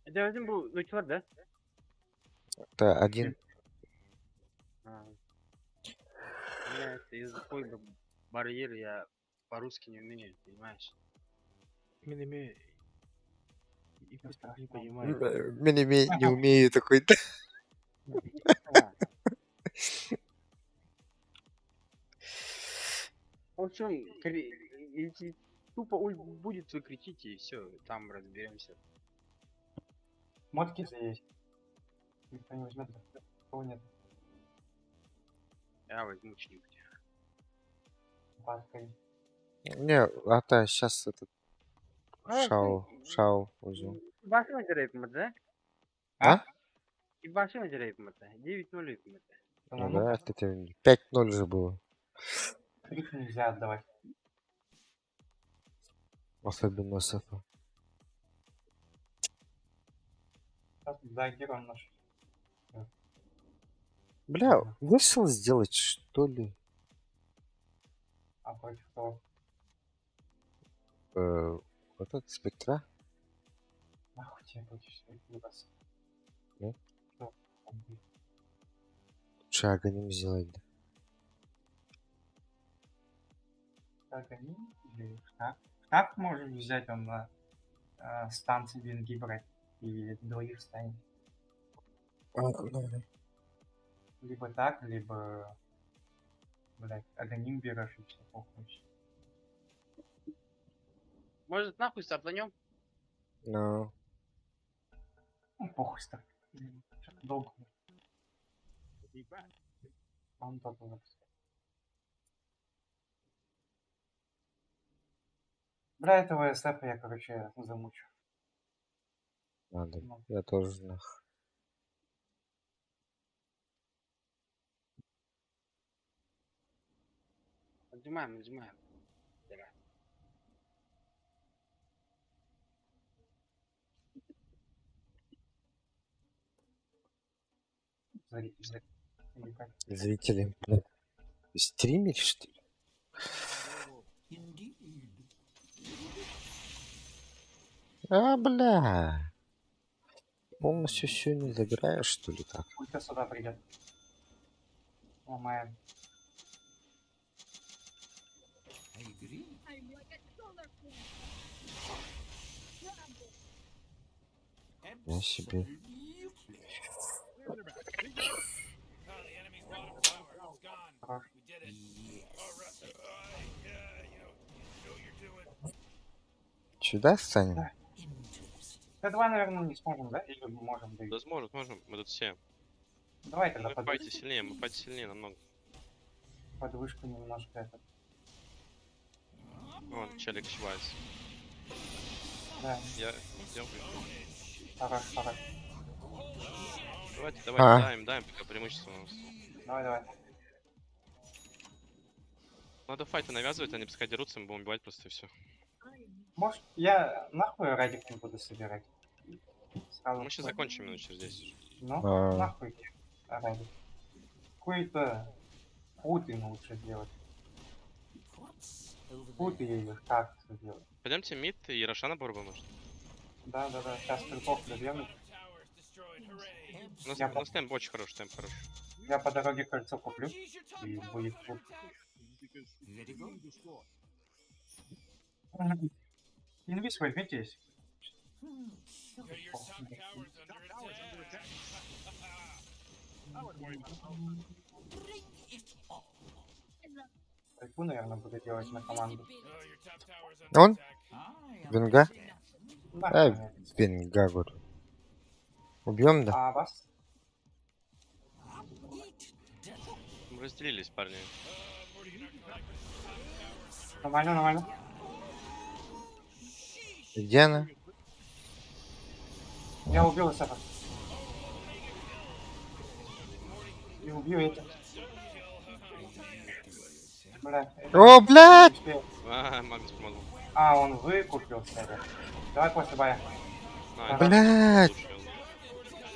Это один был ночевать, да? Это один. Бля, это из-за такой барьер я по-русски не умею, понимаешь? Не Не понимаю. Миними не умею такой-то. В общем, если тупо ульт будет, вы кричите и все, там разберемся. Мотки есть. Никто не возьмет. Кого нет. Я возьму что-нибудь. Паской. Не, а то сейчас этот Шау возьму. Başıma göre hükümete. А? И başıma göre hükümete. 9-0 hükümete. Ну да, это 5-0 же было. Крик нельзя отдавать. Особенно СФ. Да, герой наш. Бля, вышел сделать, что ли? А против кого? Вот этот спектра? Нахуй тебе против своих выбросов. Ну? Что? Лучше агоним сделать, да. Так, они или штаб? Штаб можешь взять, он на станции винги брать и двоих станет. Либо так, либо, блядь, агоним берешь и все похуй. Может, нахуй стартанем? Ну, Ну, похуй старт. Что-то долго. Он только запускает. Бля, этого СФ я, короче, замучу. надо. Ну. Я тоже нах. Отжимаем, отжимаем. Зритель. Или как? Зрители. Ну, стримить, что ли? Indeed. А, бля. Полностью все не забираешь, что ли, так? Ульта сюда придет. Ломаем. I agree. I'm like a solar flare. Я себе. Absolutely. Oh, the enemy's bottom tower. It's gone. Хорош. We did it. Yes. All right. Yeah, you know what you're doing. Сюда станем? Да. Interesting. Т2, наверное, не сможем, да? Или можем Да доить? можем. Мы тут все. Давай тогда Мы в файте сильнее намного. под вышку немножко этот. Вон, челик шивается. Да, Я... Идем. хорош. Давайте, даем, пока преимущество у нас. Давай. Надо файты навязывать, они пускай дерутся, мы будем убивать просто и все. Может, я нахуй радик не буду собирать? Мы сейчас закончим минут через 10. Ну, А. нахуй. Ради. Какой-то путы лучше сделать. What's over Путы there? или как это сделать. Пойдемте мид и Рошана попробуем, может. Да, сейчас крюков добьем. Towers destroyed. Hooray. Absolutely. У нас темп очень хороший, темп хороший. Я по дороге кольцо куплю. Jeez, your top И tower будет is тут. Let it go. Инвиз возьмите есть. Hmm. Your top tower's under attack. Bring it on. Тайфу, наверное, буду делать на команду. Oh, your top tower's under Он? attack. I Венга? understand. Нахуй мне. Венга, говорю. Убьем, да? А вас? Мы разделились, парни. Нормально, нормально. Где она? Я убил Исафа. И убью это. Блядь. О, блядь! Не успел. Магнус помогал. А, он выкупил себе. Давай после боя. Блядь! Блядь!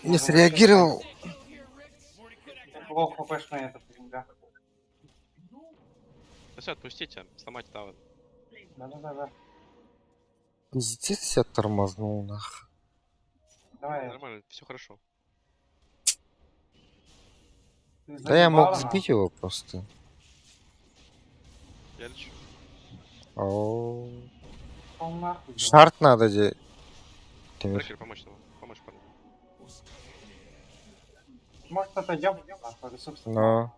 Не среагировал. Плохо пэшный этот ринга. Да все, отпустите, сломайте тавер. Да. Пиздец, я тормознул, нах. Давай. Нормально, все хорошо. Ты Да я мог заебала, сбить его просто. Я лечу. О, пошёл нахуй, блядь. шарт надо делать. Брекер, помочь нам. Помочь парню. Может отойдем? Нахуй, ресурсы. Но.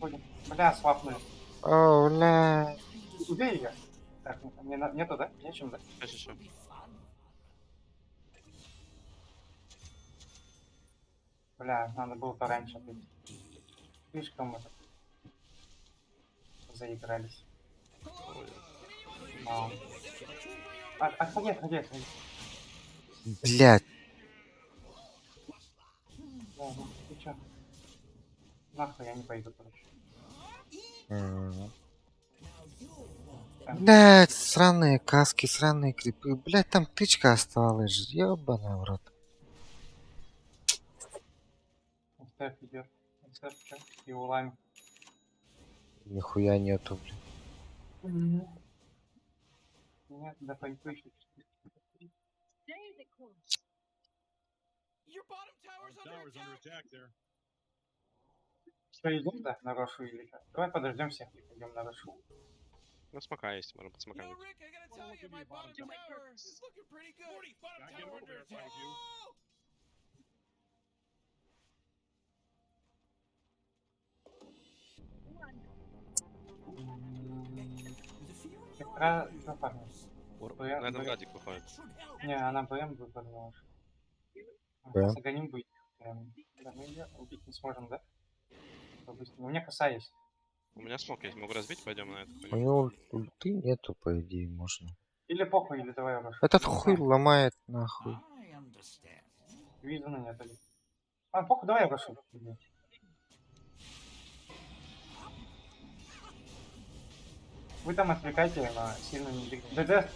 Ходим. Бля, свапнули. О, бля. Убей ее. Так, мне нету, да? Нечем, да? Сейчас. Бля, надо было пораньше быть. Слишком мы заигрались. А. Отходи. Блядь. Да, ну ты чё? Нахуй я не пойду, короче. Блядь, сраные каски, сраные крипы. Блядь, там тычка осталась же. Ёбаный в рот. СТФ идет. СТФ чё? И улами. Нихуя нету, блядь. Нет, да пойду еще. Stay the course. Your bottom tower's under attack. Что, идем, да, на Рошу или что? Давай подождем всех и пойдем на Рошу. Ну, смока есть, можно под Yo, смоками. Rick, I gotta tell you, my bottom tower is looking pretty good. 40, bottom tower under attack. Oh! Петра запарнил. На этом гадик выходит. Не, она БМ выпадала. БМ? Загоним будет. Да, мы ее убить не сможем, да? У меня коса есть. У меня смок есть, могу разбить, пойдем на это. У него ульты нету, по идее, можно. Или похуй, или давай Рошу. Этот хуй ломает, нахуй. I understand. Визана нет. А, похуй, давай Рошу. Вы там отвлекайте на сильно не ДД,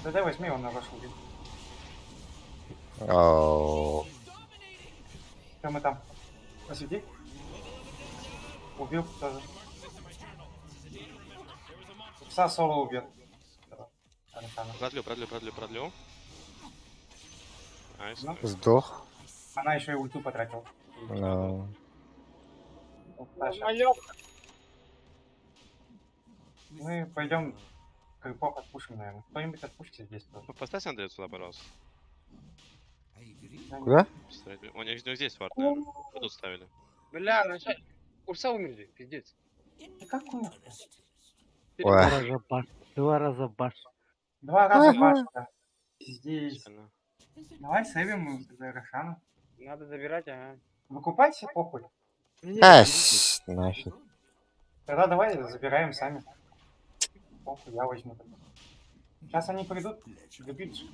ДД возьми, он на Рошу убит. Ау. Что мы там? Посвети. Убил тоже. Пса соло убил. Продлю. Найс. Ну. Сдох. Она еще и ульту потратила. Но. Мы пойдем крипов отпушим, наверное. Кто-нибудь отпушите здесь тоже. Поставь Андрея сюда, пожалуйста. I agree. Куда? У них здесь фарт, наверное. Вы тут ставили. Бля, начать. Курса умерли, пиздец. И какую? Ой. Два раза баш. 2 раза Ага. башка. Здесь. Спокойно. Давай сейвим за Рошана. Надо забирать, ага. Выкупайся, похуй. Нафиг. Тогда давай забираем сами. Похуй, я возьму. Сейчас они придут, добить.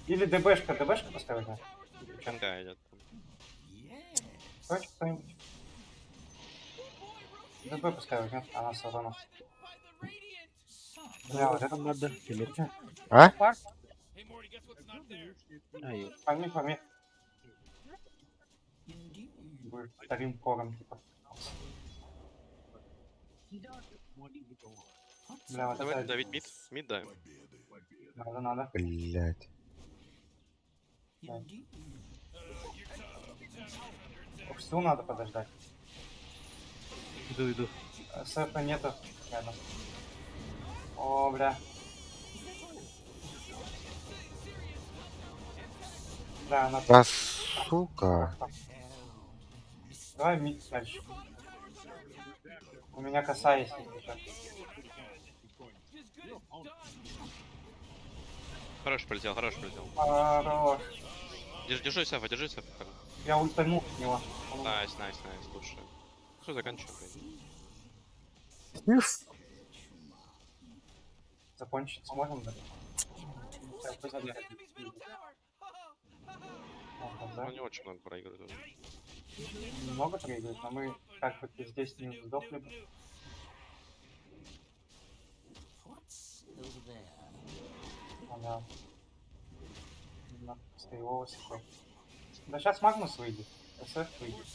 Или ДБшка поставить. Да? Чанга идет. Хочешь кто-нибудь? ДБ пускай возьмет, она с уроном. Бля, вот это надо. Телек. А? Парк? Hey, Morty, guess what's not there? Ай, Пойми. Будешь вторым кором, типа. Бля, вот Давай это давить мид. Мид даем. надо. Блять. Что надо подождать? иду. СФ нету рядом. О, бля. Да, она... Да сука. Давай мид дальше. У меня коса есть, если что. Хорош полетел, хорош полетел. Хорош. Держи сефа, держи сефа. Я ультанул в него. Найс, лучше. Все, заканчиваем. Закончить сможем, да? Сейчас, позади. Вот, да? Ну, не очень много проигрывает уже. Немного прыгает, но мы как бы здесь не сдохли бы. What's over there? Она... Стоевого секой. Да сейчас Магнус выйдет. СФ выйдет.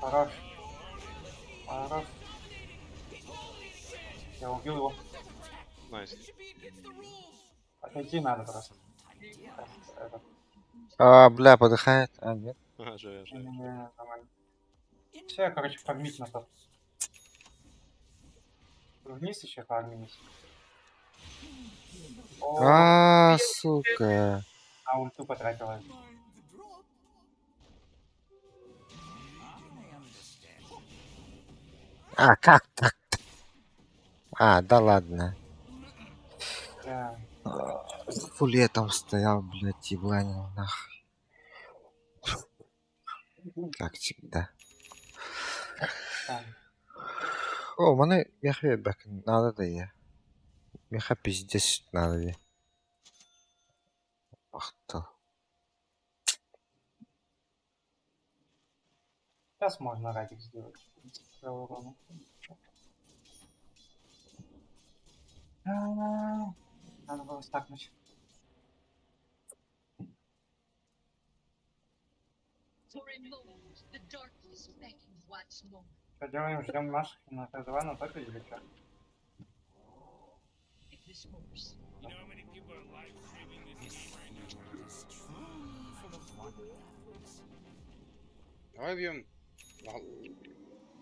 Хорош. Я убил его. Найс. Отойти надо просто. Это, Бля, подыхает. А, нет. Ага, живя. нормально. Все, короче, фармить на топ. Вниз еще фармились. О, Сука. а ульту потратила. Как так? Да ладно. Да. За фулетом стоял, блядь, ебланил нахуй. Как всегда. Да. О, мене меха бак надо да я. Меха пиздец надо я. Ах ты. Сейчас можно радик сделать. Целый урон. Надо было стакнуть. For a moment, the darkness beckons once more. Что делаем? Ждем наших на Т2 на топе или что? If this moves. You know how many people are live streaming this game right now? Is true full of wonders. Давай бьем.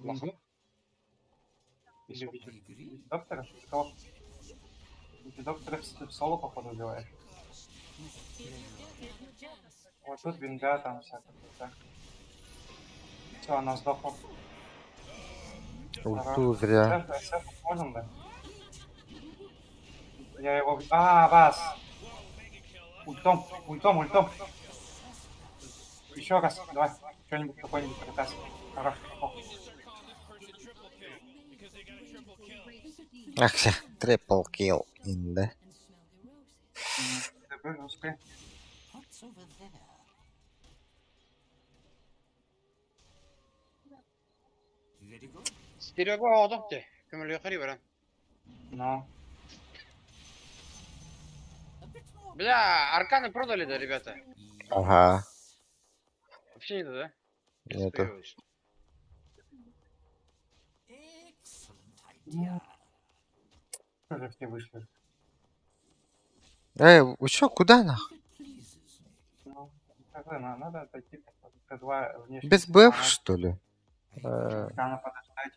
Лоху? Или видишь доктора? Кого? Ты доктора в соло походу убиваешь. Вот тут винга там всякая. Все, она сдохла. Ульту зря. СФ можем, да? Я его... Вас! Ультом. Еще раз, давай. Что-нибудь, какой-нибудь приказ. Хорош. Ах, трипл килл инда. Успей. What's over there? Very good. Стерега одохте. Көмөлгө карый бара. Ну. A bit more. Бля, арканы продали, да, ребята? Ага. Вообще нету, да? Нету. Появилось. Excellent idea. Что же все вышли? Вы чё, куда нахуй? It pleases me. Ну, надо отойти Т2 внешне. Без БФ, что ли? Надо подождать.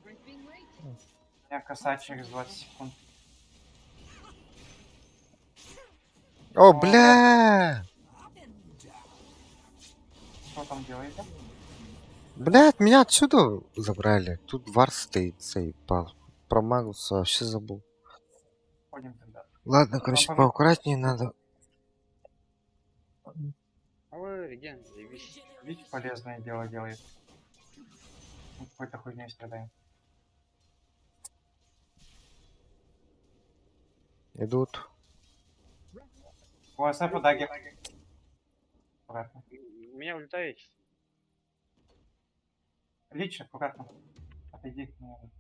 We're being raided. У меня коса через 20 секунд. О, бля! Что там делаете? Блядь, меня отсюда забрали. Тут вар стоит, заебал. Про Магнуса вообще забыл. Ходим тогда. Ладно, короче, Погнали. поаккуратнее надо. А вы, реген, заебись. Видите, полезное дело делает. Мы какой-то хуйней страдаем. Идут. У СФ дагер. Аккуратно. Меня улетаете. Лич, аккуратно. Отойди. наверное.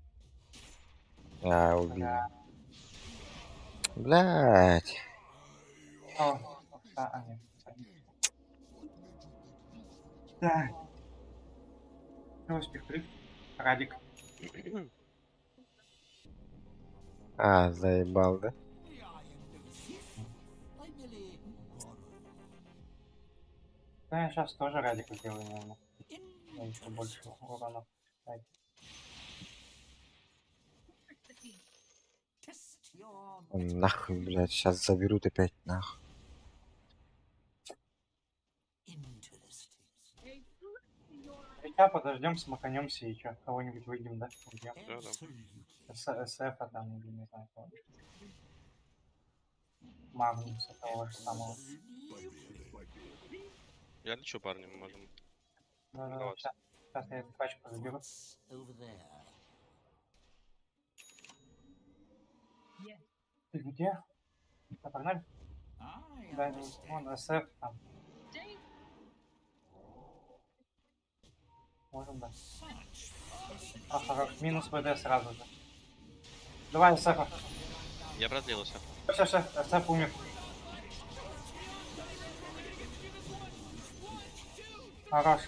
А, убили. Бля. Блять. О, нет. Да. Кто успех прыг? Радик. А, заебал, да? I merely borrow. Да, я сейчас тоже Радика сделаю, наверное. Я еще больше урона. Дайте. Test your Нахуй, блядь, сейчас заберут опять, нахуй. interesting. Хотя подождем, смаканемся и что, кого-нибудь выйдем, да? Убьем. Да. Absolutely. СФ там, или не знаю кого. Магнуса того же самого. Я лечу, парни, мы можем. Да, Давай. сейчас я эту пачку заберу. Over there. Ты где? Да, погнали? I Да, understand. вон СФ там. Можем, да. Such А, хорош. Минус ВД сразу же. Давай, СФ. Я продлился. Все, СФ умер. Хорош.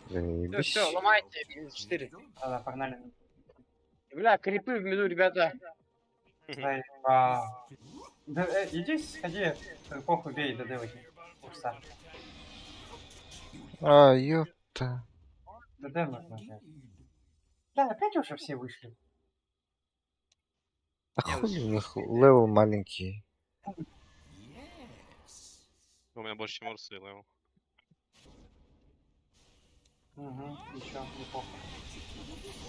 Заебись. Все, ломайте, минус 4. Да, погнали. Бля, крипы в миду, ребята. Заебал. Да, иди, сходи, похуй бей, ДД возьми. Урса. А, ёпта. ДД нужно взять. Да, опять уже все вышли. А хуй у них левел маленький. yes. У меня больше, чем Урсы левел. Угу, ничего, не похуй.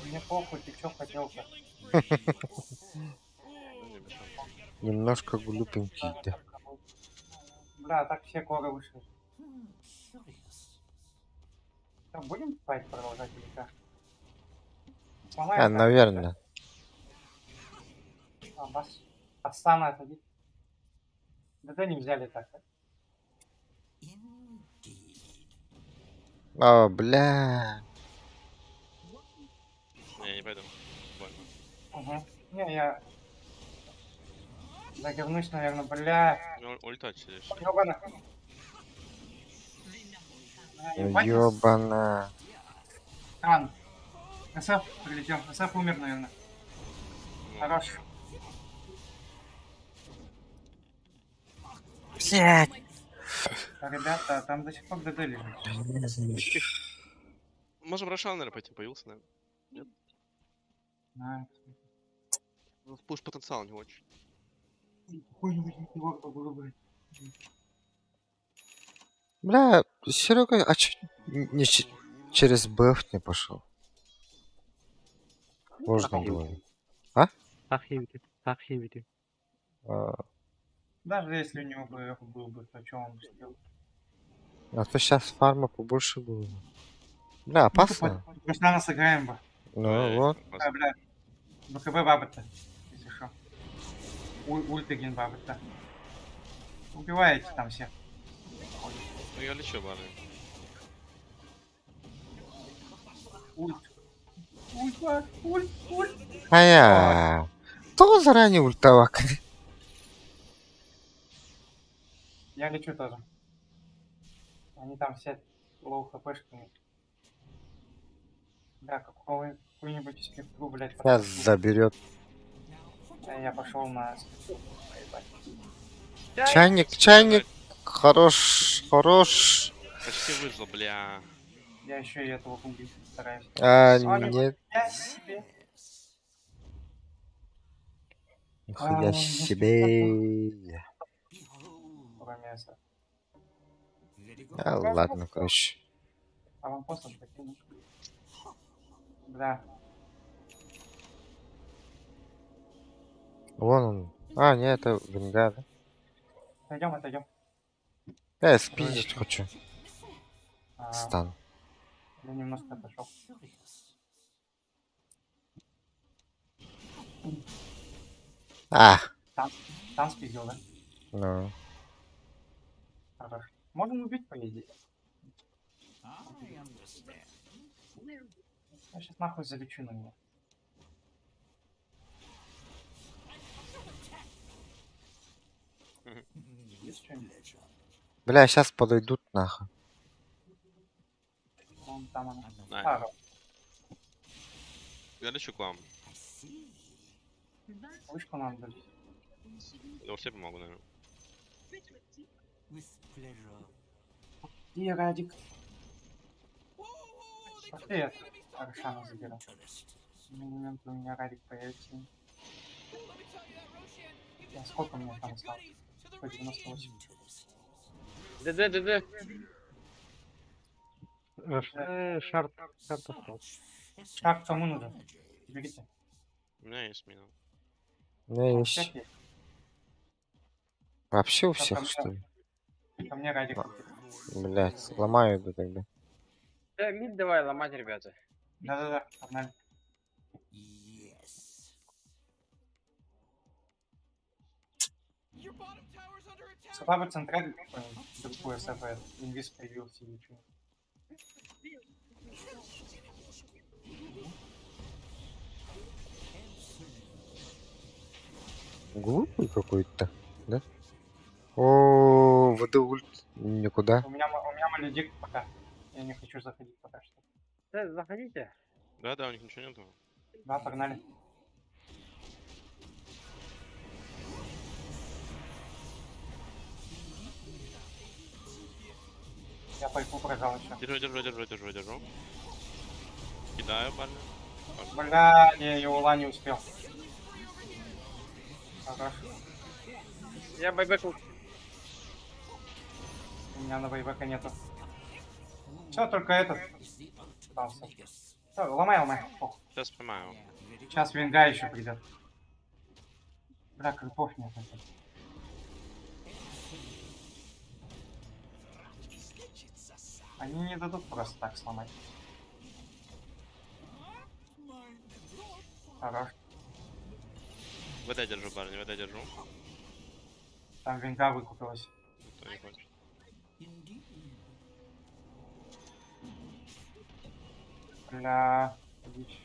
Мне похуй, ты чё хотел-то? Ну, не мешал. Немножко глупенький, да. Бля, так все горы вышли. Curious. Что, будем файт продолжать или как? А, Сломаем, да? наверное. А, бас. Отстана отойди. ДД не взяли так, да? Indeed. О, бля. Не, я не пойду. Больно. Угу. Не, я... Загернусь, наверное, бля. Ну, ультать сидишь. Ёбана. Ебать, Ёбана. Ан. СФ прилетел. СФ умер, наверное. Ну, Хорош. Блядь. Ребята, там до сих пор ДД лежит. можем Рошан, наверное, пойти. Появился, наверное. На. Ну, пуш потенциал не очень. Какой-нибудь метеор было бы. Бля, Серега, а чё не через БФ не пошел? Можно было. Архивите. Даже если у него бы был бы, то что он бы сделал? А то сейчас фарма побольше было. Бля, опасно. Просто нас сыграем бы. Ну вот. А, бля. БКБ бабы-то, если что. Ультеген бабы-то. Убиваете там всех. Ну, я лечу, парни. Ульт. Ульт. А я... То заранее ультовак. Я лечу тоже. Они там все лоу хпшками. Да, какую-нибудь спектру, блядь, Сейчас подхожу. заберет. Я пошел на... Чайник. Хорош. Почти выжил, бля. Я еще и этого убить стараюсь. А, нет. Я себе. Нихуя себе. Кроме СФ. А, ладно, короче. А вам после покину. Да. Вон он. А, нет, это Венга, да? Отойдем. Я спиздить хочу. А, Стан. я немножко отошел. А, Там спиздил, да? ну. Хорошо. Можно убить, по идее. I understand. Я сейчас нахуй залечу на него. Есть что-нибудь? Бля, сейчас подойдут нахуй. Вон там она. На, А, я лечу к вам. вышку надо дать. Я все помогу, наверное. With pleasure. И Радик. Whoa, whoa, whoa, they Пошли это. enemies top Аршана tower. заберу. Interested. На момент у меня Радик появится. Let me tell you that Roshan, he Я was сколько у меня delivering там your осталось? goodies to the По Radiant. 98. Interested. ДД. Шарт остался. Шаг кому нужен? Берите. У меня есть мина. У меня У есть. всех есть. Вообще у Только всех, мне- что ли? Ко мне Радик. А. Блять, ломаю да тогда. Да, мид давай ломать, ребята. Да-да-да, погнали. Yes. Your bottom tower's under attack. Слабый централь, другую СФ, инвиз появился или что. Глупый какой-то, да? О, ВД ульт. Никуда. У меня малюдик пока. Я не хочу заходить пока что. Да, заходите. Да, у них ничего нету. Да, погнали. Я пайку прожал еще. Держу. Кидаю, парня. Бля, я его не успел. Хорош. Я байбеку. У меня на байбека нету. Все, только этот остался. Всё, ломай. Пох. Сейчас поймаю. Сейчас Винга еще придет. Бля, крипов нет. опять. Они не дадут просто так сломать. Хорош. ВД держу, парни, ВД держу. Там Винга выкупилась. Никто не хочет. Indeed. Бля. дичь.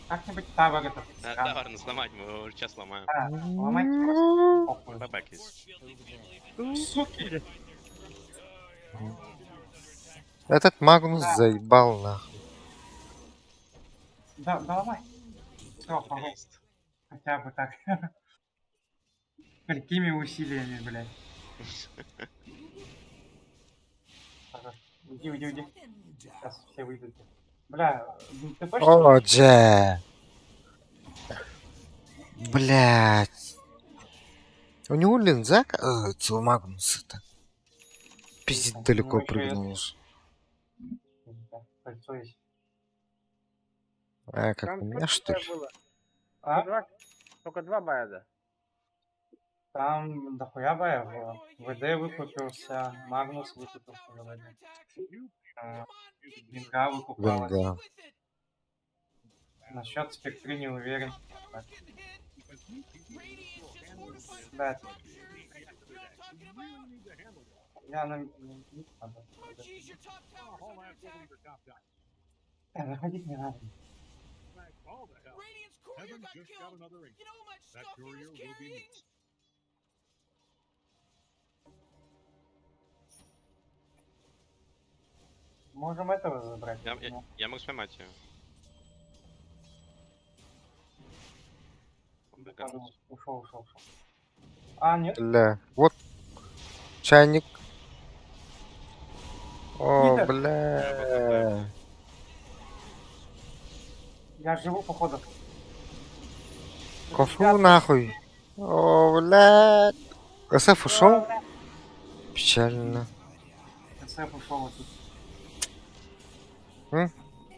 Как-нибудь тавер этот. Да, странный. ладно, сломать, мы его сейчас сломаем. А, ломайте просто. Похуй. Бэбэк есть. Суки. Этот Магнус Да. заебал нахуй. Да, ломай. Все, помог. Есть. Хотя бы так. Какими усилиями, блядь. Хорош. Уйди. Сейчас все выйдут. Бля, ты хочешь? О, Дже. Блять. У него линза, у Магнуса-то. Пиздец, У далеко него ещё прыгнул. Да, кольцо есть. А, как Там у меня, что ли? было. А? Только два бая, да. Там дохуя бая было. ВД выкупился, Магнус выкупился на ВД. Винга выкупалась. Винга. Насчет спектры не уверен. Так. Да, я на... не надо. Jeez, your top tower's under attack. Заходить не надо. Radiant's courier got killed. You know how much stuff he was carrying? Можем этого забрать. но- Я могу поймать ее. Ушел. А, нет? Бля. Вот. Чайник. О, Питер. бля. Я живу, походу. Кофу нахуй. О, бля. СФ ушел? Печально. СФ ушел вот тут.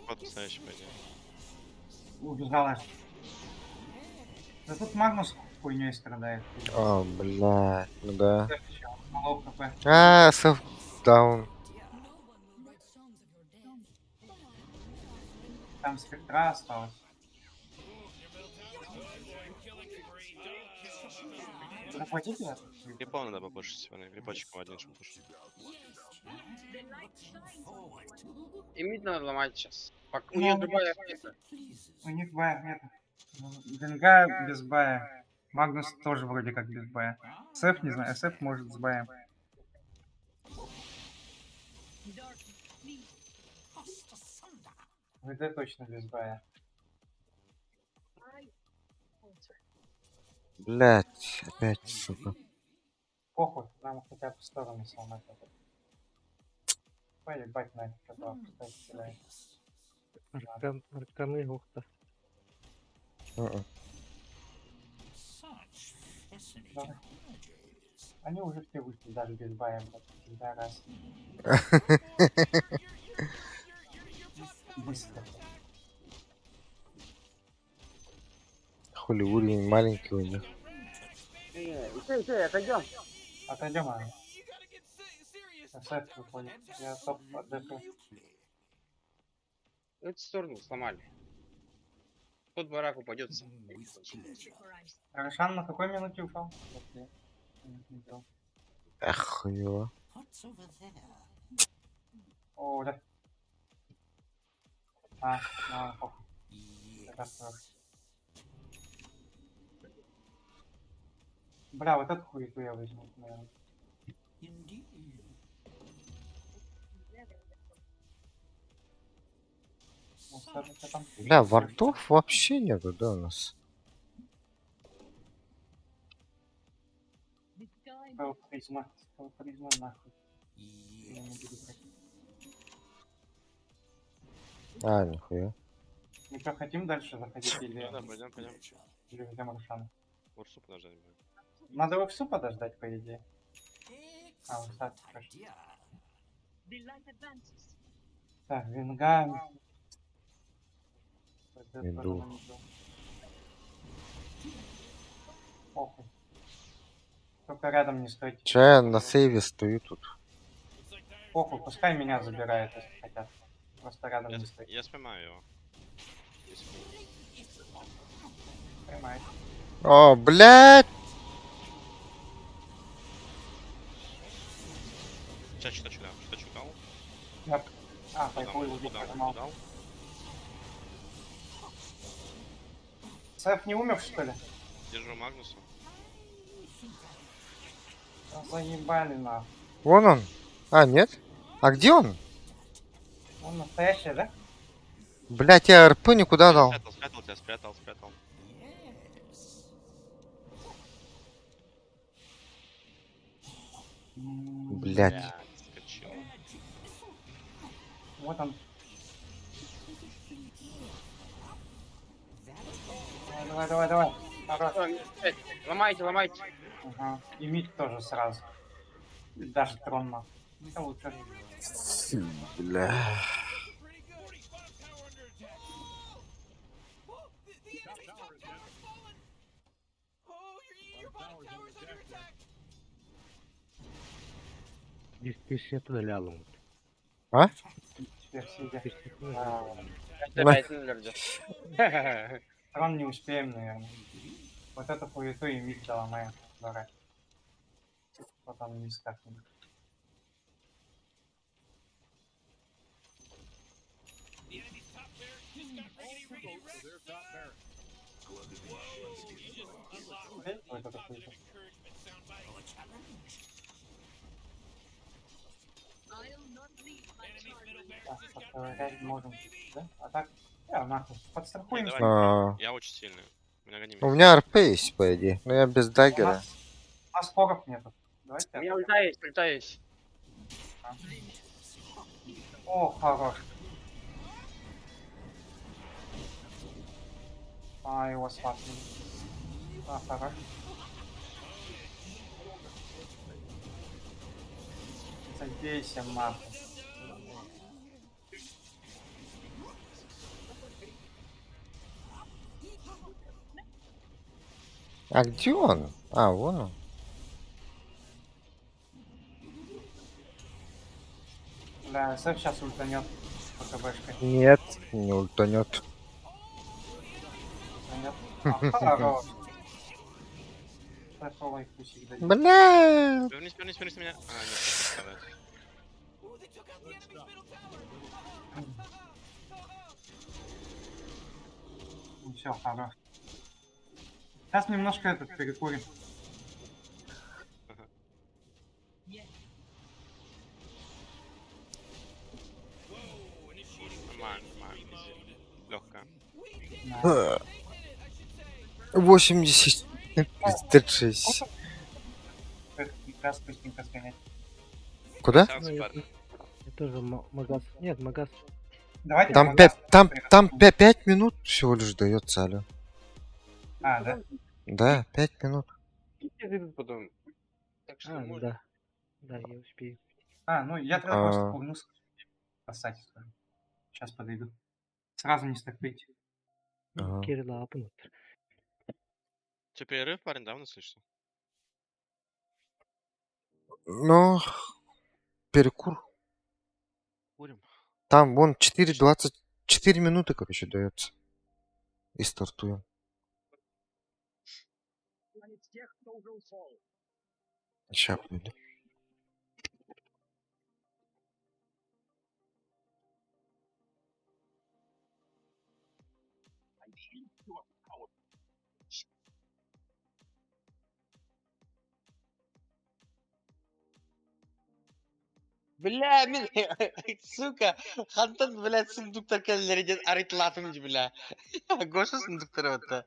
Вот настоящий пойдет. Убежала. Да тут Магнус хуйней страдает. О, бля. Ну да. СФ еще, мало ХП. А, СФ даун. Там спектра осталось. Захватите? Крипов надо попушить сегодня. Крипочек один, чтобы пушить. И мид надо ломать сейчас. У Ну, нее у другая них- это. У них бая нет. Венга без бая. Магнус тоже вроде как без бая. СФ не знаю, СФ может с баем. ВД точно без бая. Блять, опять, сука. Похуй, нам хотя бы в сторону сломать. этот. Поебать на это, что кстати, кидает. Арканы гухта. Мгм. Such fascinating Да. images. Они уже все вышли даже без бая, блядь. Да, раз. Быстро. Хули уровень маленький у них. Отойдем. Отойдем, а. СФ выходит. Я топ отдыхаю. Эту сторону сломали. Тот барак упадет. Рошан на какой минуте упал? Окей. Не видел. Эх, хуево. What's over there? О, да. Похуй. Это хорошо. Бля, вот эту хуету я возьму, наверное. Indeed. Ну, кстати, там... Бля, вардов вообще нету, да, у нас? Призма нахуй. Я не буду брать. А, нихуя. Мы что, хотим дальше заходить или Да, пойдем. ждем Рошана? Урсу подождать будет. Надо его всю подождать, по идее. А, вот так, хорошо. Так, Венга. Иду. Похуй. Только рядом не стойте. Че я на сейве стою тут? Похуй, пускай меня забирают, если хотят. Просто рядом не стойте. Я споймаю его. Поймай. О, блядь! Что читал? Я... А, пайпой убить поймал. Сэф не умер, что ли? Держу Магнуса. Да заебали нахуй. Вон он. А, нет? А где он? Он настоящий, да? Блять, я РП никуда дал. Спрятал. Блять. Скачал. Вот он. Давай. Хорош. Ломайте. Ага. И мид тоже сразу. И даже трон нахуй. Это лучше. Бля. Дискуссия туда лялом. А? Теперь сидя. Опять Миллер идет. Трон не успеем, наверное. Вот эту хуету и мид доломаем. Давай. Потом не скакнем. Окей, вот эту хуету. Так, подковырять можем. Да? А так, нахуй. Подстрахуемся. А, Я очень сильный. Меня гони. у меня РП есть, по идее. Но я без У даггера. нас споров нету. У Давайте. меня ульта есть. О, хорош. А, его сватнули. А, хорош. Забейся, нахуй. А где он? А, вон он. Да, СФ сейчас ультанет ПКБшкой. Нет, не ультанет. Ультанет. А, хорош. Тяжелый кусик дает. Бля! Вернись, вернись, вернись на меня. А, нет, просто вставать. Все, хорош. Сейчас немножко этот перекурим. Нормально, нормально, изи. Легко. Да. 80, 36. Сейчас быстренько сгонять. Куда? Сеансы, парни. Я тоже магаз. Нет, магаз. Давайте Там магаз 5, там, приготовим. там 5 минут всего лишь дается, алё. А, да? Да, 5 минут. Я зайду потом. Так что можно. Да. Да, я успею. А, ну я тогда просто А. курну. Поставьте. Сейчас подойду. Сразу не стартуйте. Ага. Кирилл апнут. Че, перерыв, парень, да, у нас слышно? Ну, перекур. Курим. Там вон 4:24 минуты, короче, дается. И стартуем. Сейчас приду. Бля, мен, сука, хантан, блядь, сундуктар келлериден арытлатым, бля. Гоша сундуктар отта.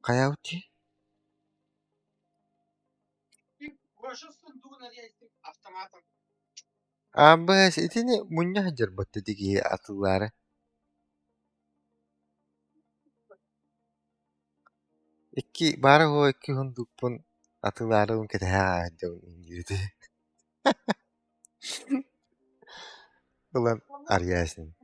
Каяути? Гоша сундугунар яйстик автоматом. Абас, итини мунья жарбатты диги атылары. Икки бары го 2 хундукпун атылары он кете ха жау индирди. Улан арьясин.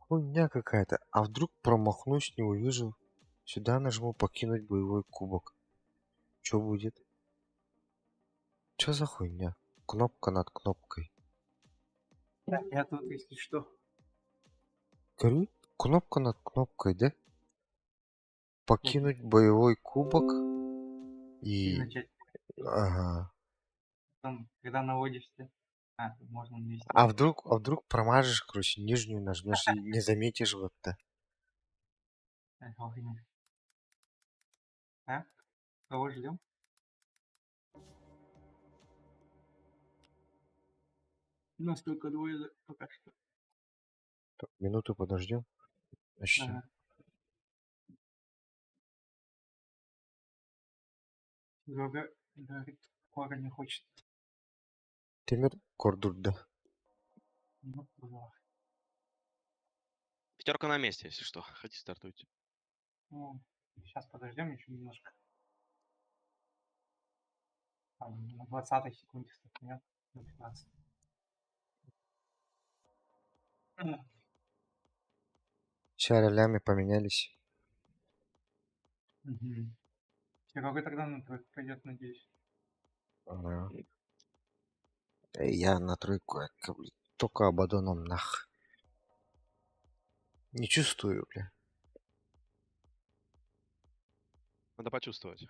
Хуйня какая-то. А вдруг промахнусь, не увижу. Сюда нажму покинуть боевой кубок. Что будет? Что за хуйня? Кнопка над кнопкой. Я тут, если что. Говорю, кнопка над кнопкой, да? Покинуть боевой кубок. И И... начать. Ага. Потом, когда наводишься. А, тут можно навести. А вдруг промажешь, короче, нижнюю нажмешь и не заметишь вот-то. Охренеть. А? Кого ждем? У нас только двое пока что. Так, минуту подождем. Начнем. Ага. Гога говорит, Кора не хочет. Темир Кордурда. Ну, было. Пятерка на месте, если что. Хотите, стартуйте. Ну, сейчас подождем еще немножко. Там, на 20-й секунде стартанет. На 15. Сейчас ролями поменялись. Серега тогда на тройку пойдет, надеюсь. Ага. Я на тройку, только Абадоном нах. Не чувствую, бля. Надо почувствовать.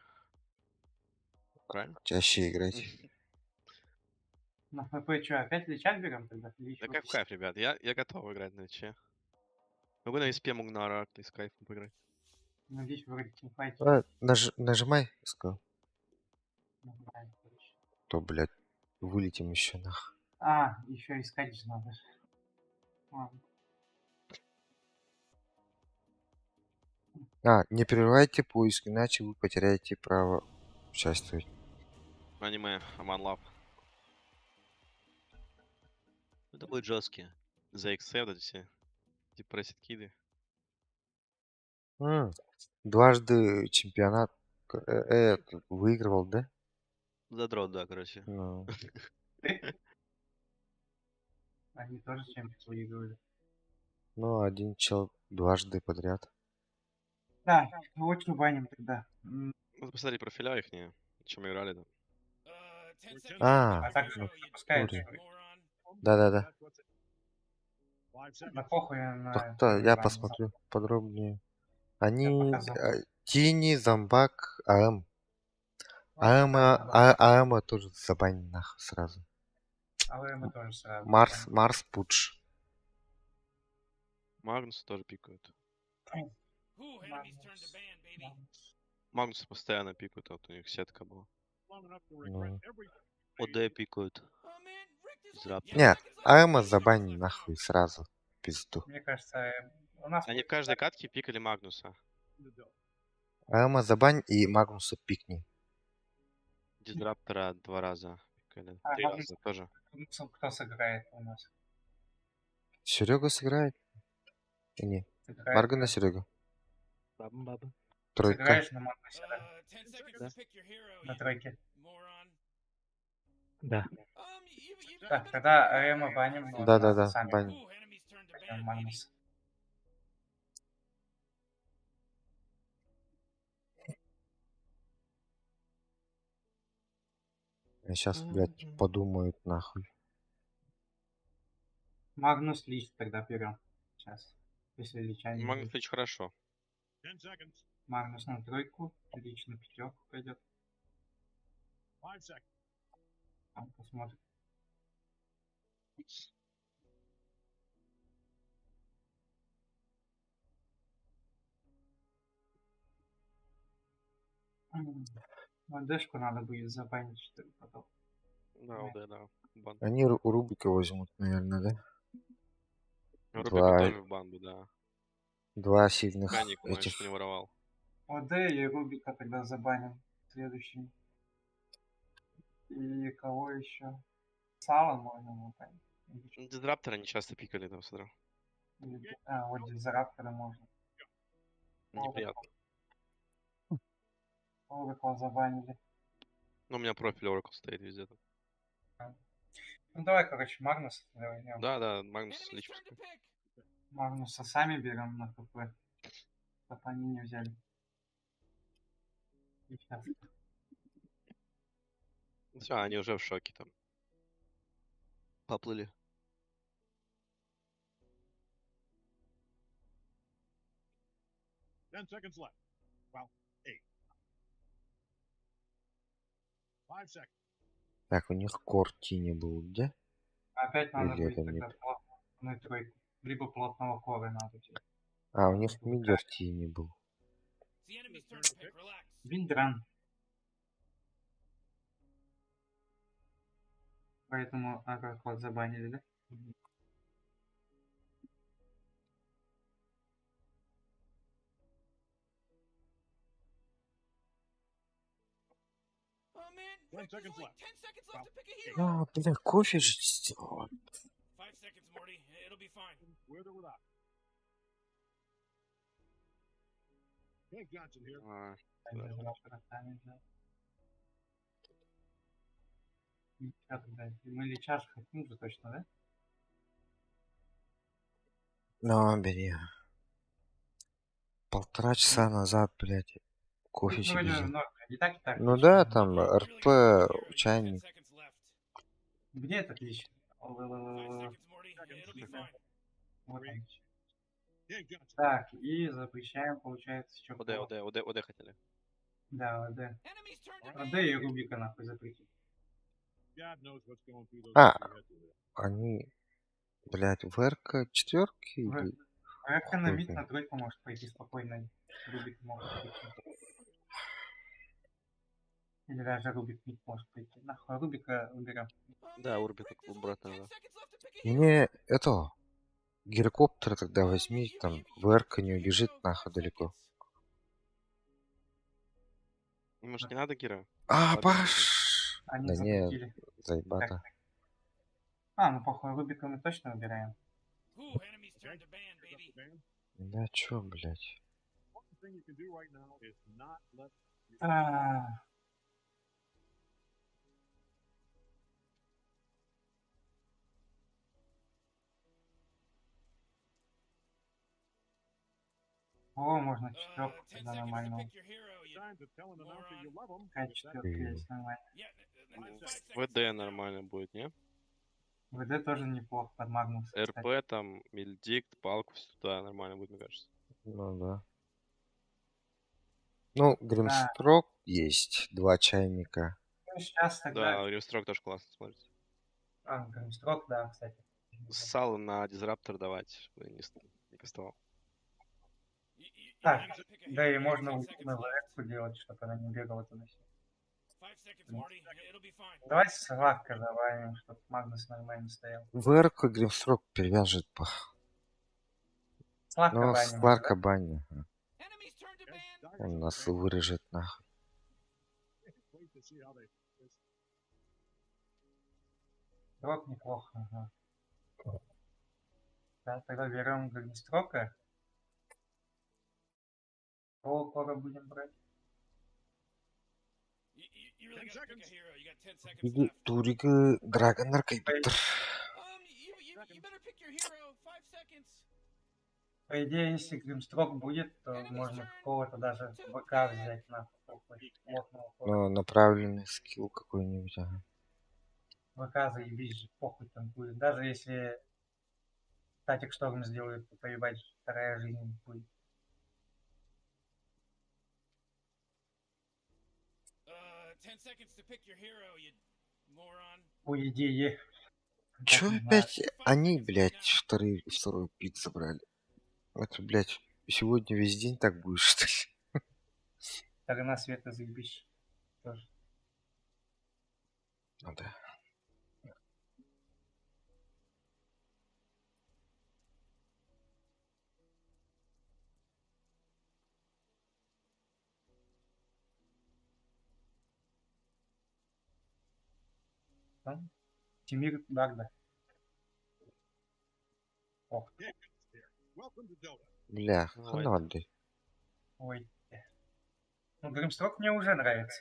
Правильно? Чаще играть. На ФП что, опять лечать берем тогда? Лич Да вот кайф, кайф, ребят. Я готов играть на че. Могу на СП, могу на Аракте с кайфом поиграть. Ну, лич вроде тимфайт. Нажимай, сказал. Нажимаем, короче. То, блядь, вылетим еще нах. А, еще искать же надо. Ладно. Не прерывайте поиск, иначе вы потеряете право участвовать. Аниме, Аман Лав. Это будет жесткие. За XC вот эти все. Типа киды. Дважды чемпионат выигрывал, да? Задрот, да, короче. Ну, Они тоже чем-то выигрывали. один чел дважды подряд. Да, вот что баним тогда. Ну, посмотри профиля их, не. Чем играли там. 10 seconds. А, А так же ну, запускает. sorry. Moron. Да-да-да. На похуй на... Так-то я посмотрю подробнее. Они показал. Тини, Зомбак, АМ. АМа тоже забанен нахуй сразу. А вы мы тоже сразу. Марс Пудж. Магнуса тоже пикают. Ooh, enemies turned to ban, baby. Магнуса постоянно пикают, а вот у них сетка была. Ну. ОД пикают. Oh man, Rick, there's Зря. only 10 Нет, seconds left. АМа забанен нахуй сразу. Пизду. Мне кажется, у нас... Они в каждой катке пикали Магнуса. АМа забань и Магнуса пикни. Дизраптора 2 раза пикали. А, 3 Магнус- раза тоже. Кто сыграет у нас? Серега сыграет? Не, Сыграет, Марга на Серега. Баба. Тройка. Сыграешь на Магнусе, да? 10 seconds Да. to pick your hero, На you тройке. moron. Да. You Так, тогда Рема баним. вот Да-да-да, нас сами. баним. Ooh, enemies turned to Пойдем ban, baby. Магнус. Сейчас, блядь, подумают нахуй. Магнус Лич тогда берем. Сейчас. Если Лича не Магнус будет. Лич хорошо. Магнус на тройку. Лич на пятерку пойдет. Там посмотрим. ОДшку надо будет забанить, что ли, потом. Да, ОД, да. Бан. Они Рубика возьмут, наверное, да? Рубик Два. тоже в банду, да. Два сильных Механик, но этих. еще не воровал. ОД и Рубика тогда забаним. Следующий. И кого еще? Сало можно мутать. Дизраптора не часто пикали, там, смотрю. А, вот Дизраптора можно. Неприятно. Oracle забанили. Ну, у меня профиль Oracle стоит везде там. Ну давай, короче, Магнус. Давай, Да, да, Магнус Enemies Лич turn to пускай. pick. Магнуса сами берем на КП. Чтоб они не взяли. И сейчас. Все, они уже в шоке там. Поплыли. Так, у них кор Тини был где? Опять надо Или будет это тогда мид? плотную тройку. Либо плотного кора надо тебе. А, у них мидер Тини был. The enemy's turn to pick. Relax. Виндран. Поэтому Oracle забанили, да? Oh man, Rick, there's only 10 seconds left to pick a hero. А, бля, кофе же сделал. 5 seconds, Morty. It'll be fine. А, Дизраптора сами взял. Лича тогда. Мы Лича же хотим же точно, да? Ну, бери. Полтора часа назад, блядь, кофе Тут себе вроде взял. норм. И так, и так. Ну Лич да, норм. там Really РП, good hero, you got 10 чайник. seconds left. Где этот Лич? 5 seconds, Morty. It'll be fine. Вот он. Так, и запрещаем, получается, что ОД хотели. Да, ОД. Enemies turn to ОД ban. и Рубика нахуй запретить. А, они, блядь, ВРК четверки или Рэка на хуй мид знает. на тройку может пойти спокойно. Рубик может пойти. Или даже Рубик мид может пойти. Нахуй Рубика уберем. Да, Урбика обратно надо. Мне это гирокоптер тогда возьми, там ВРК не убежит нахуй далеко. Может, не надо Гира? А, Ладно, баш! Они Да не, запретили. Так. заебато. Ну похуй, Рубика мы точно убираем. Ooh, enemies turn to ban, baby. Да чё, блядь. А, О, можно четверку 10 тогда seconds to нормально. pick your hero, you moron. Какая четверка есть нормально. Yeah, 5 seconds. ВД left now. нормально будет, не? ВД тоже неплохо под Магнус. РП там, Мильдикт, палку, все туда нормально будет, мне кажется. Ну да. Ну, Гримстрок есть, 2 чайника. Ну, сейчас тогда... Да, Римстрок тоже классно смотрится. Гримстрок, да, кстати. Сало на дизраптор давать, не кастовал. You Так, gotta pick a да и hero. можно 10 seconds на left. ВР делать, чтобы она не бегала туда. 5 seconds, Morty. It'll be fine. Давайте Славка добавим, чтобы Магнус нормально стоял. ВРК Гримстрок привяжет по... Славка Ну, баним. Сларка баня. Enemies turn to ban. Он нас вырежет нахуй. Строк неплохо, ага. Да, тогда берем Гримстрока. Кого скоро будем брать? You really gotta pick a hero. You got 10 seconds Или left. Турика Драгонар Кайбитер. You better pick your hero. 5 seconds. По идее, если Гримстрок будет, то можно какого-то даже ВК взять на плотного хода. Ну, направленный скилл какой-нибудь, ага. ВК заебись же, похуй там будет. Даже если Статик Шторм сделает, то поебать, вторая жизнь будет. 10 seconds to pick your hero, you moron. По идее. Чё не знаю. опять они, блядь, второй пик забрали? Это, блядь, сегодня весь день так будет, что ли? Сторона света заебись. Тоже. Ну да. Там? Тимир Дарда. Ох, Бля, Давай. ну отдай. ой. Ну, Гримстрок мне уже нравится.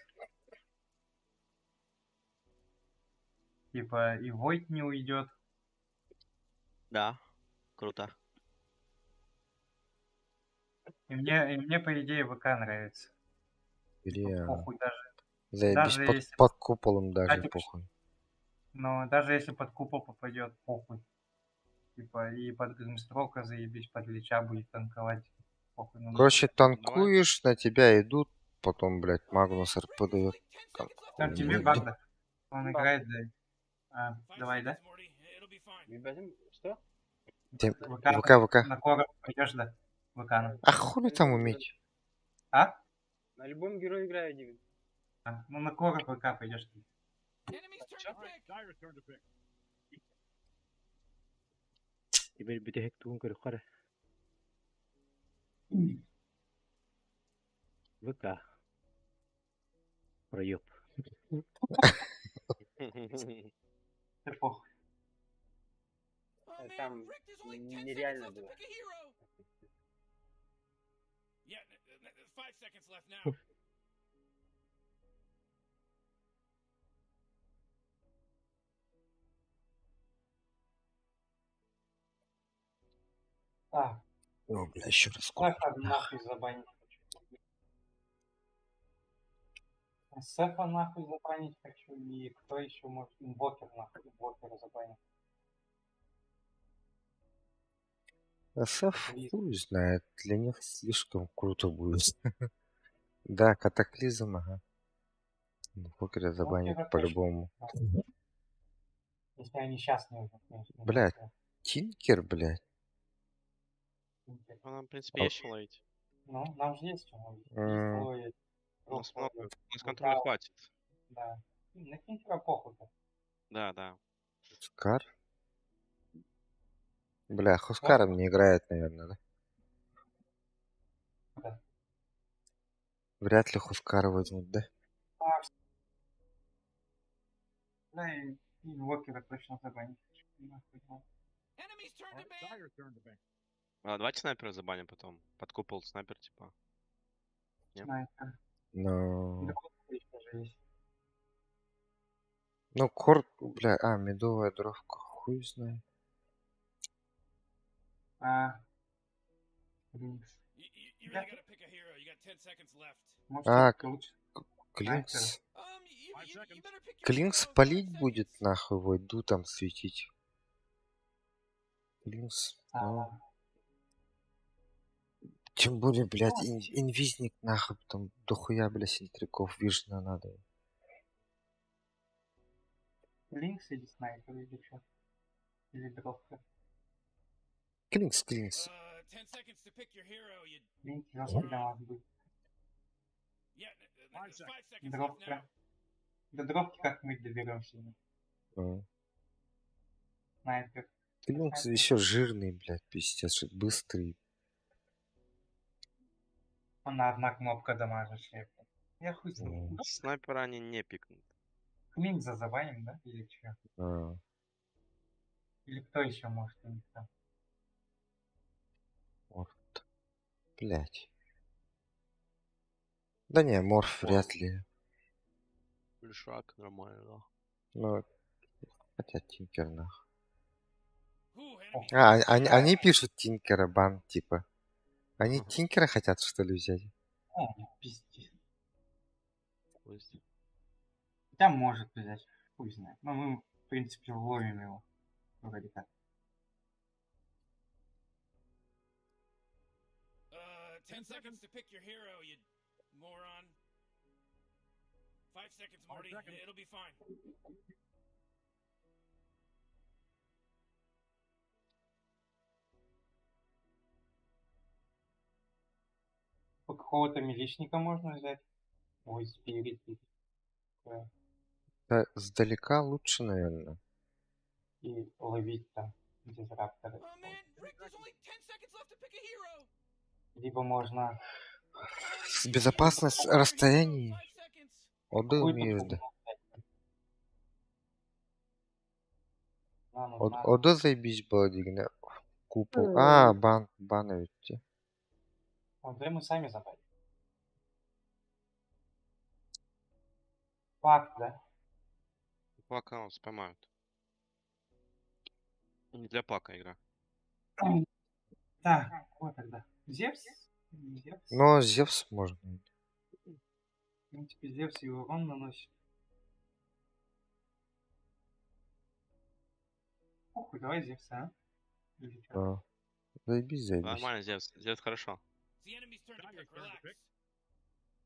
Типа, и Войт не уйдет. Да, круто. И мне по идее, ВК нравится. Бля, Похуй даже. заебись даже под, если- под куполом даже Кстати, похуй. Но даже если под купол попадет, похуй. Типа, и под Гримстрока заебись, под Лича будет танковать. Похуй. Ну, Короче, танкуешь, на тебя идут, потом, блядь, Магнус РП дает. Там, там хуй Тимир не Барда. Он играет, да. 5 Давай, да? seconds, Morty. It'll be fine. Возьмем, что? Тем- ВК, ВК. На Кора пойдешь, да? ВК. А хули там уметь? А? На любом герое играю, Дивин. Ну, на Кора ВК пойдешь. Enemies turn to pick. Теперь битехек тугун көрүп кара. ВК. Проеб. Ты похуй. Oh, man, Там Rick, there's only 10 нереально seconds left to было. pick a hero. Yeah, 5 seconds left now. Так, О, бля, еще раз Сефа нахуй забанить хочу. Сефа нахуй забанить хочу. И кто еще может? Инвокер нахуй. Инвокера забанить. СФ хуй знает, для них слишком круто будет. Да, катаклизм, ага. Покер забанит Покера по-любому. точно. Если они сейчас не уже, конечно. Блядь. Тинкер, блядь. Ну, нам, в принципе, есть что ловить. Ну, нам же есть что ловить. Есть М. ловить. У нас Просто много. У нас вот контроля так, хватит. да. На Тинкера похуй-то. Да, да. Хускар? Бля, Хускаром не играет, наверное, да? Да. Вряд ли Хускара возьмут, да? Да, и Инвокера точно забанить. Нахуй, ну. Enemy's turn to ban. А, давайте снайпера забаним потом. Под купол снайпер, типа. Нет? Снайпер. Но... Дротка еще же есть. Ну, корт, бля, медовая дровка, хуй знает. Линкс. You really gotta pick a hero. You got 10 seconds left. Может, А, всё-таки лучше Клинкс. You better pick your Клинкс hero in 5 палить будет, seconds. нахуй, войду там светить. Клинкс, ну... снайпер. Тем более, блядь, инвизник, нахуй, там дохуя, бля, синтриков, вижно надо. Линкс или снайпер, или что? Или дропка. Клинкс. 10 seconds to pick your hero. You Линкс жестко для вас будет. yeah. 5 seconds left now. Дропка. До дропки как мы доберемся. Снайпер. Клинкс еще жирный, блядь, пиздец, быстрый. Она одна кнопка дамажа шлепнет. Я хуй знаю. Снайпера они не пикнут. Клинкса забаним, да? Или что? Или кто еще может у них там? Морф. Блядь. Да не, морф вряд ли. Шаг нормально, да. Ну, хотя Тинкер, нахуй. Ooh, enemy. Они пишут Тинкера бан, типа. Они Тинкера хотят, что ли, взять? О, пиздец. Пусть. Хотя может взять. Хуй знает. Но мы, в принципе, ловим его. Вроде как. 10 seconds to pick your hero, you moron. 5 seconds, Marty. It'll be fine. Какого-то миличника можно взять. Ой, спирит. Да, сдалека лучше, наверное. И ловить там дизраптора. Oh man, Rick, there's only 10 seconds left to pick a hero. Либо можно С безопасность расстояний. 5 seconds. Оды какую-то умеют, да. Нам Оды заебись было, дигна. Купол. Бана ведь. Вот, да мы сами забрали. Факт, да? Пака спамают. Не для пака игра. Так, вот тогда. Зевс? Зевс? Но Зевс можно. В принципе, Зевс и урон наносит. Похуй, давай Зевса, а? Или чё? Да. Заебись. Нормально, Зевс хорошо. It's the enemy's turn to pick.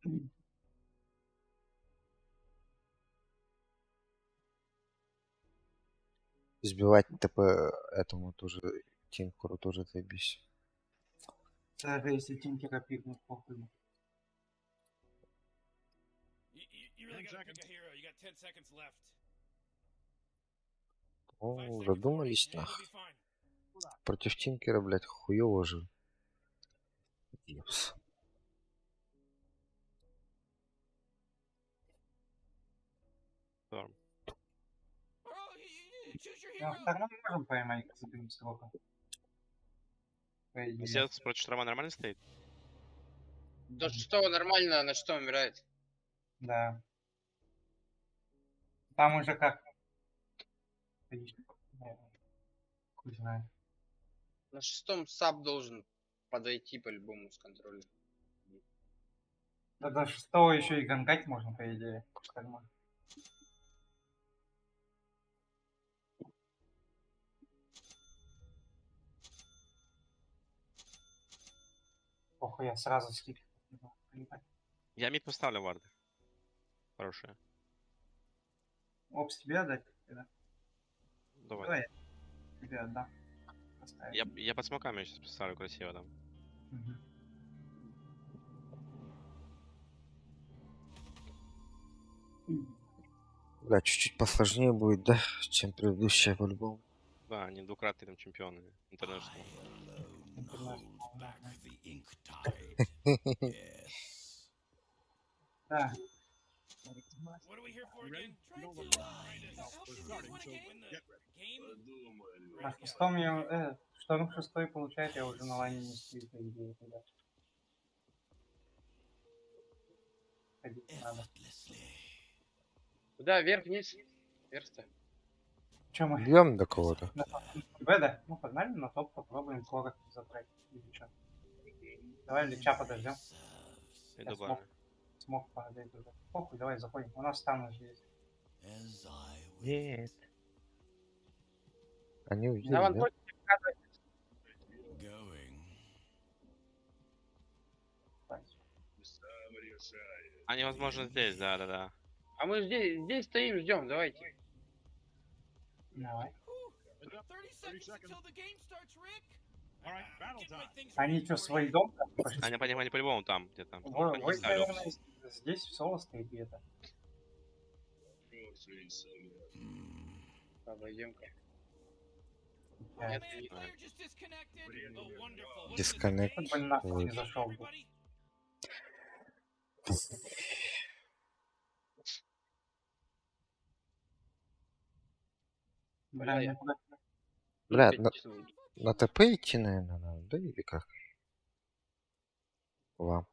Relax. Сбивать ТП этому тоже, Тинкуру тоже заебись. Даже если Тинкера пикнут, похуй. You really gotta pick a hero. You got 10 seconds left. 5 О, seconds, задумались, Marty. It'll нах. be fine. Против Тинкера, блядь, хуёво же. Зевс. Норм. Oh, choose your Ну, hero. втором можем поймать с этим сроком. По идее. Зевс против Шторма нормально стоит? До шестого нормально, на что умирает. Да. Там уже как? Хуй знает. На шестом саб должен подойти по-любому с контроля. Да до шестого еще и гангать можно, по идее. Шторма. Ох, я сразу скип. Я мид поставлю варды. Хорошие. Опс тебе отдать? Да. Давай. Давай, я тебе отдам. Поставь. Я под смоками сейчас поставлю красиво там. Мгм. Бля, чуть-чуть посложнее будет, да, чем предыдущая по-любому. Да, они двукратные там чемпионы. Интернешнл. Интернешнл, да. Back the ink tide. Yes. Да. What are we here for again? Trying to help you guys win a game. Game. На шестом я... Шторм шестой получает, я уже на лайне не стою, по идее, тогда. Ходить надо. Effortlessly. Куда? Вверх, вниз? Вверх-то. Чё мы? Бьем до кого-то. На топ Б, да? Ну, погнали на топ, попробуем форок забрать. Или чё? Давай Лича подождем. Иду смог. бами. Смог падает уже. Похуй, давай заходим. У нас там уже есть. As I will. Нет. Они увидели, На да? вантоне показывает. Going. Они, возможно, здесь, да. А мы здесь стоим, ждем, давайте. Давай. 30 seconds until the game starts, Rick. All right, battle time. Они что, свой дом там пошли? Они по-любому там где-то. Войс, Не ставлю. наверное, здесь в соло стоит где-то. Обойдем-ка. Да. Player just disconnected. Oh, wonderful. Дисконнект. Тут бы нахуй не Ой. зашел бы. Бля, я- мне куда- Бля, Пять на, часов. на ТП идти, наверное, надо, да, или как? Вам.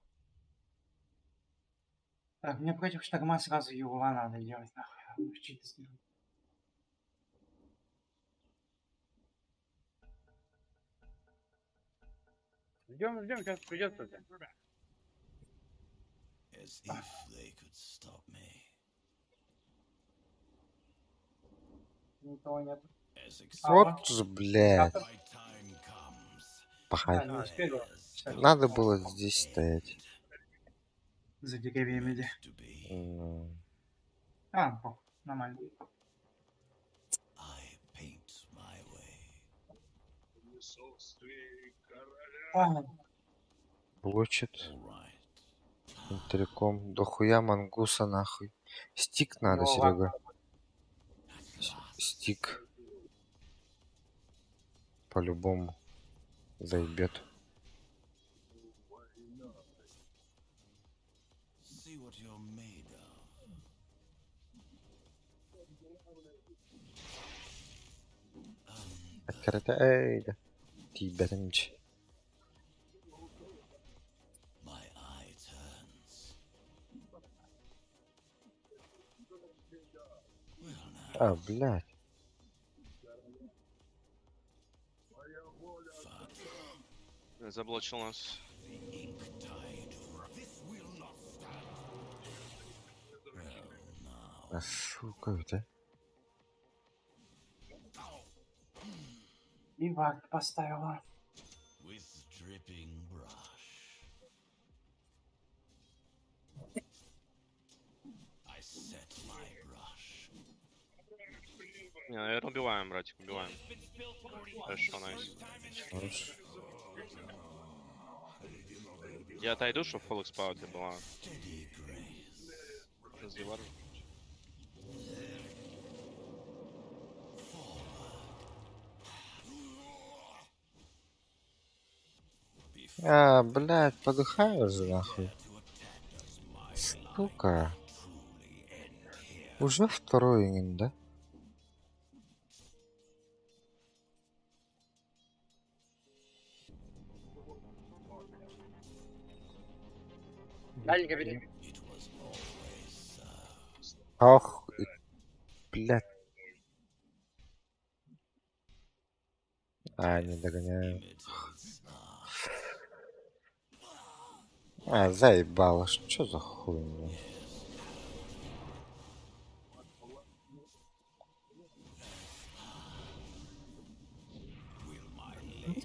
Так, мне против шторма сразу Юла надо делать, нахуй. Учить сделать. Ждем, сейчас придет кто-то. As if they could stop me. Никого нет. As Вот же, блядь. my time comes. Пахай. А, не успели. Всё, Надо было здесь стоять. за деревьями где. To be. Ну, А, похуй, нормально. I paint my way. Ладно, Блочит. All right. Интерком. Дохуя мангуса, нахуй. Стик надо, Ну, Серега. At last. Стик. По-любому. Заебет. See what you're made of. Аккаратайда. Тибернч. My eye turns. Well now. А, блядь. Заблочил нас. Ink tide. This will not stand. Well now. А, сука, это. и вард поставила. With dripping brush. I set my brush. Не, наверное, убиваем, братик, убиваем. Хорошо, найс. Хорош. Я отойду, чтобы фолл экспауте была. Steady grace. Развивар. А, блядь, подыхаю же, нахуй. Сука. Уже второй инин, да? Дальненько бери. It was always so. Ах, блядь. А, не догоняю. А, заебало. Что за хуйня?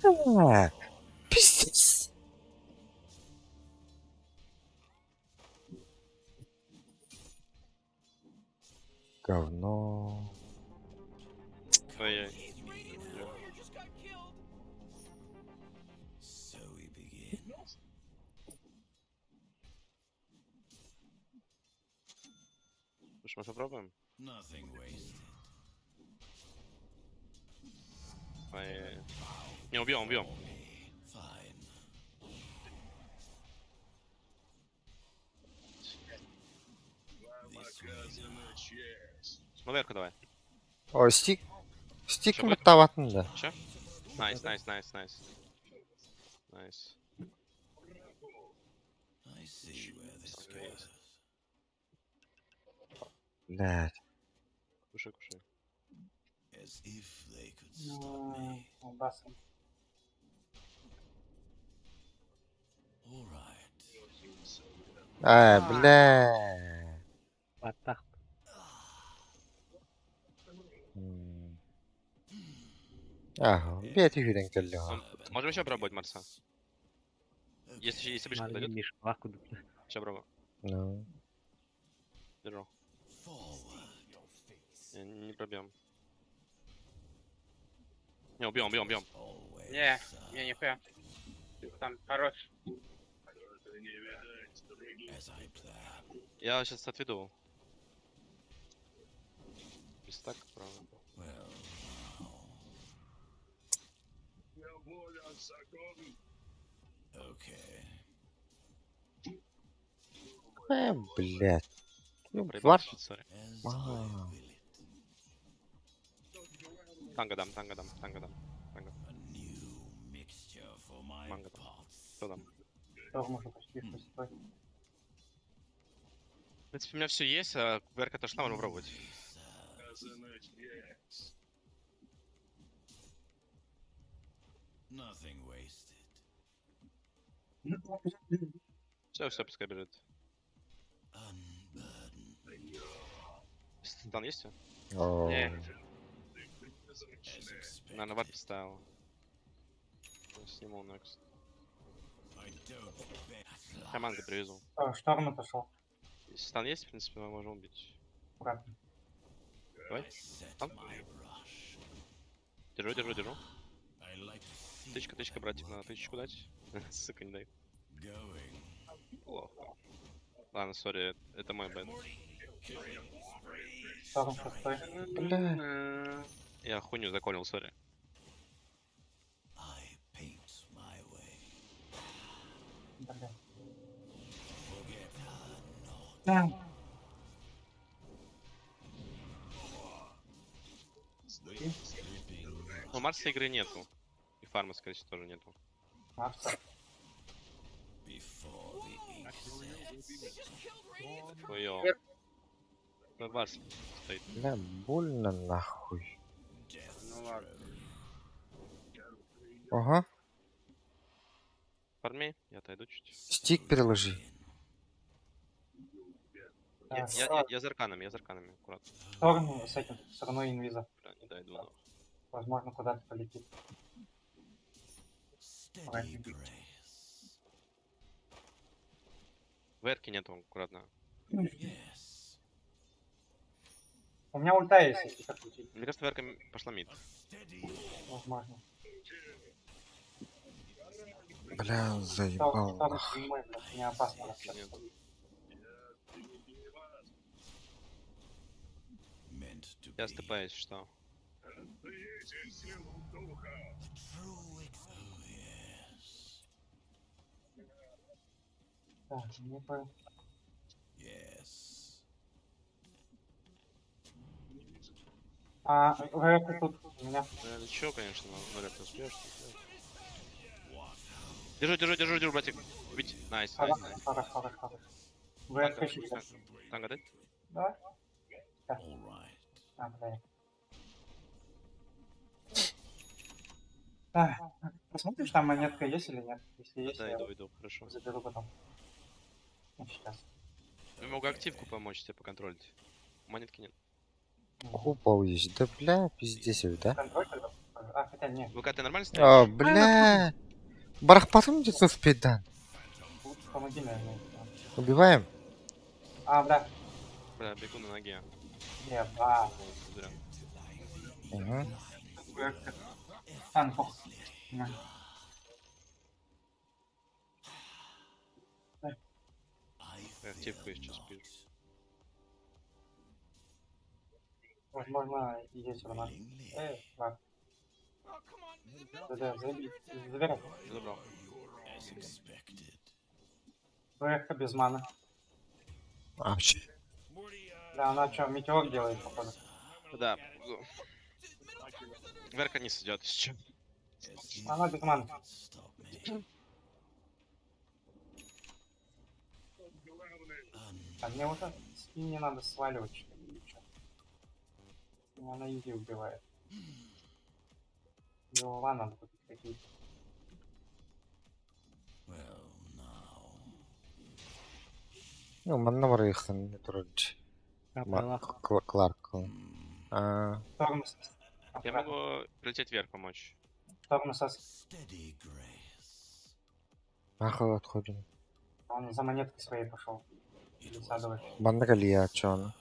Да, пиздец. Говно. Ой-ой. You just got killed. So we begin. Слушай, может попробуем? Nothing wasted. Ой-ой-ой. Не, убьем, убьем. Fine. Ну, верку давай. О, стик. Стик Чё, мыттап атында. Че? Найс, найс, найс, найс. Найс. I see where this Окей. goes. Блядь. Кушай, кушай. As if they could stop me. Басом. All right. Бля. Атақ. Бет үйрен келді. Можем еще пробовать, Марса? Если ближе подойдет, Миш, лаху дупля. еще пробуем. Ну. Держу. Forward. Не пробьем. Не, убьем, убьем, убьем. Always. Не, нихуя. Там хорош. As I plan. Я сейчас отведу. Без так, правда. Well, okay. Блядь. Ну, Проебался, вар. сори. As А. I will it. Танго дам, танго дам, танго дам. Танго. A new mixture for my Манго. pots. Что там? Тоже можно почти шестой. В принципе, у меня все есть, а верка тоже можно пробовать. Nothing wasted. Все, пускай бежит. Unburden. Стан есть? О. Не. As expected. Наверное, варп ставил. Сниму next. I don't bet. Я манго привезу. Шторм отошел. Если стан есть, в принципе, мы можем убить. Аккуратно. Давай. Set Там. my brush. Держу, держу, держу. I like to Тычка, тычка, братик, надо тычечку дать. Сука, не дай. going. Плохо. Ладно, сори, это мой бэд. Шторм шестой. Бля. Я хуйню заколил, сори. I paint my way. Бля. Forget her not. Да. Dripping. Ну, Марса игры нету. И фарма, скорее всего, тоже нету. Марса. Before the ink set. Хуё. Ну, Марс стоит. Бля, больно нахуй. Ну ладно. Ага. Фарми, я отойду чуть. Стик переложи. Я за арканами, аккуратно. Шторм с этим, с руной инвиза. Бля, не дойду, но. Возможно, куда-то полетит. Steady grace. Верки нету, аккуратно. Yes. У меня ульта есть, если как включить. Мне кажется, верка пошла мид. Возможно. Бля, заебал Шторм нахуй. прямой, блядь, не опасно вообще. Нет. Meant to Я be. стыпаюсь, что. True ex- oh, yes. Так, не по... Yes. ВР тут у меня. Ничего, конечно, но верк не успеешь. Держу, братик. Убить. Найс, найс, найс. Хорош. ВР кричит. Танго дать? Давай. All right. Блядь. Так, посмотришь, там монетка есть или нет? Если есть, Да, я иду, хорошо. заберу потом. Ну, сейчас. Я могу активку помочь тебе поконтролить. Монетки нет. Упал есть. Да бля, пиздец, да? Контроль тогда? Хотя нет. ВК ты нормально О, стоишь? бля. Барахпатым где-то в педан. Помоги, наверное. Убиваем? Бля. Бля, бегу на ноге. Еба. Зря. Угу. Ладно, похуй. Нормально. Я типа сейчас пишу. Возможно, и есть враг. Враг. Да, забирай. Забрал. Проекта без маны. А, Да, она что, метеор делает, походу. Да. Верка не идет еще. Она без маны. А мне уже скин не надо сваливать, что ли, или чё? Меня на изи убивает. Его надо купить какие-то. ну, маневри їх не трудять. Кларк. А, Тормоз. Я могу прилететь вверх помочь. Тормоз. нахуй отходим. Он за монеткой своей пошел. Садовый. Бандралия, чё она?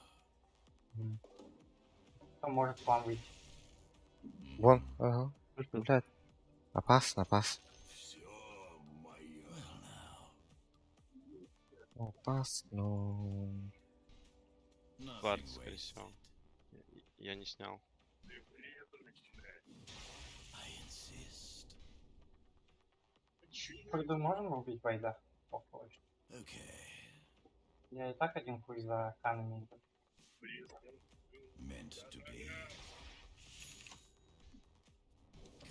Кто может к вам выйти? Вон, ага. Блядь. Опасно. Опасно. Кварц, скорее всего. Я не снял. Когда можем убить Вайда? Попозже. Я и так один хуй за канами.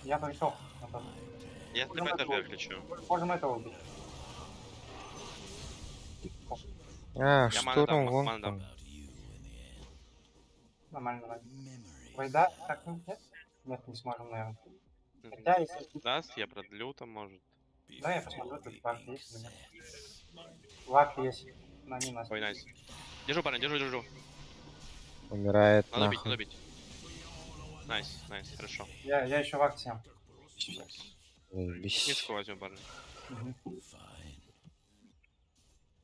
Я пришел. Я на это вверх лечу. Можем этого убить. А, Я ману дам, штурм вон ману дам. там. Нормально. Вайда? Так, нет? Нет, не сможем, наверное. Хотя, если... Даст, я продлю там, может. Да, я посмотрю, тут вак есть или нет. Вак есть. На не нас. Ой, найс. Держу, парень, держу. Умирает Надо нахуй. бить. Найс, хорошо. Я еще вак всем. Заебись. Миску возьмем, парень.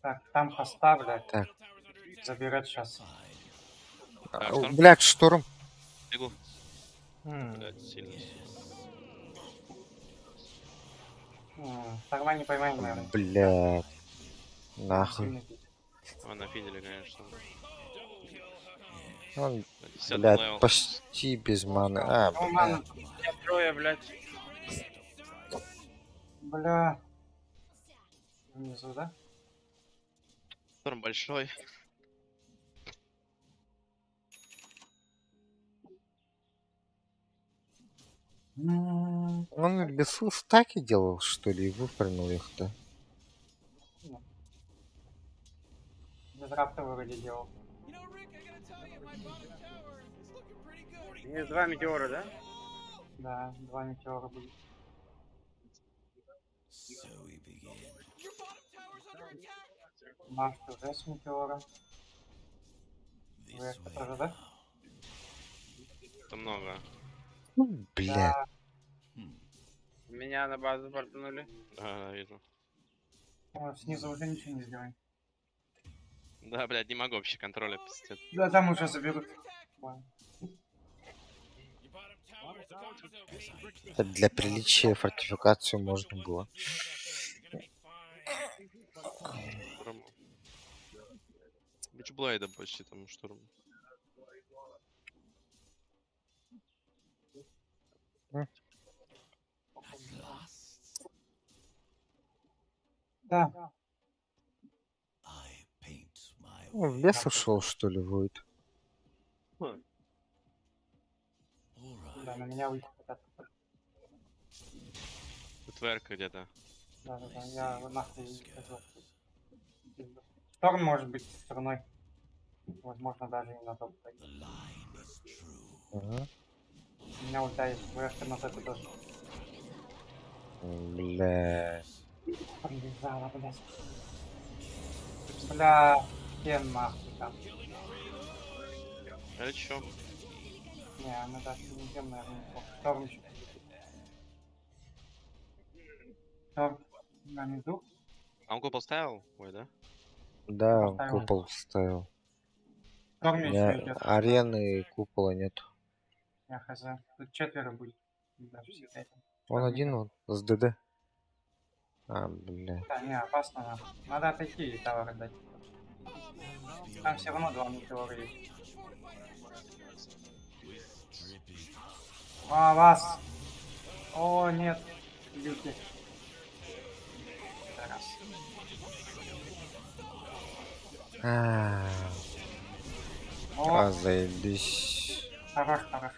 Так, там поставлю. Так. Забирать сейчас. Так, шторм? Блядь, шторм. Бегу. Блядь, сильно. Сорвай не поймай, наверное. Блядь. Нахуй. Сильный пик. А, нафидели, конечно. Он, 10 блядь, левел. почти без маны. А, Ну, блядь. мана. Я трое, блядь. Бля. Внизу, да? Шторм большой. Он лесу стаки делал, что ли, и выпрыгнул их-то. Без рапта вроде делал. Есть 2 метеора, да? Да, 2 метеора будет. Наш уже с метеора. Вверх тоже, да? Это много. Ну, блядь. Меня на базу портанули. Да, вижу. О, снизу уже ничего не сделаем. Да, блядь, не могу вообще контроля, пиздец. Да, там уже заберут. Ладно. Это для приличия фортификацию можно было. Штурм. Бичблейда почти там штурм. Да. Ну, в лес ушел, что ли, будет. Да, на меня выйти хотят. Тут верка где-то. Да, я нахуй иду. Шторм может быть стороной. Возможно, даже и на топ. Ага. У меня ульта есть. Вверх на топ тоже. Бля. Привязала, блядь. Бля, хен нахуй там. А чё? Не, мы даже не идем, наверное, неплохо. Шторм еще. Шторм на низу. А он купол ставил? Ой, да? Да, он Поставил. купол ставил. Шторм У еще меня идет. арены и купола нет. Я хз. Тут четверо будет. Даже все пятеро. Он один, он с ДД. А, бля. Да, не, опасно нам. Надо отойти и тавер отдать. Там все равно два метеора есть. А, вас! О, нет. Люки. Раз. А, О, заебись. хорош, хорош.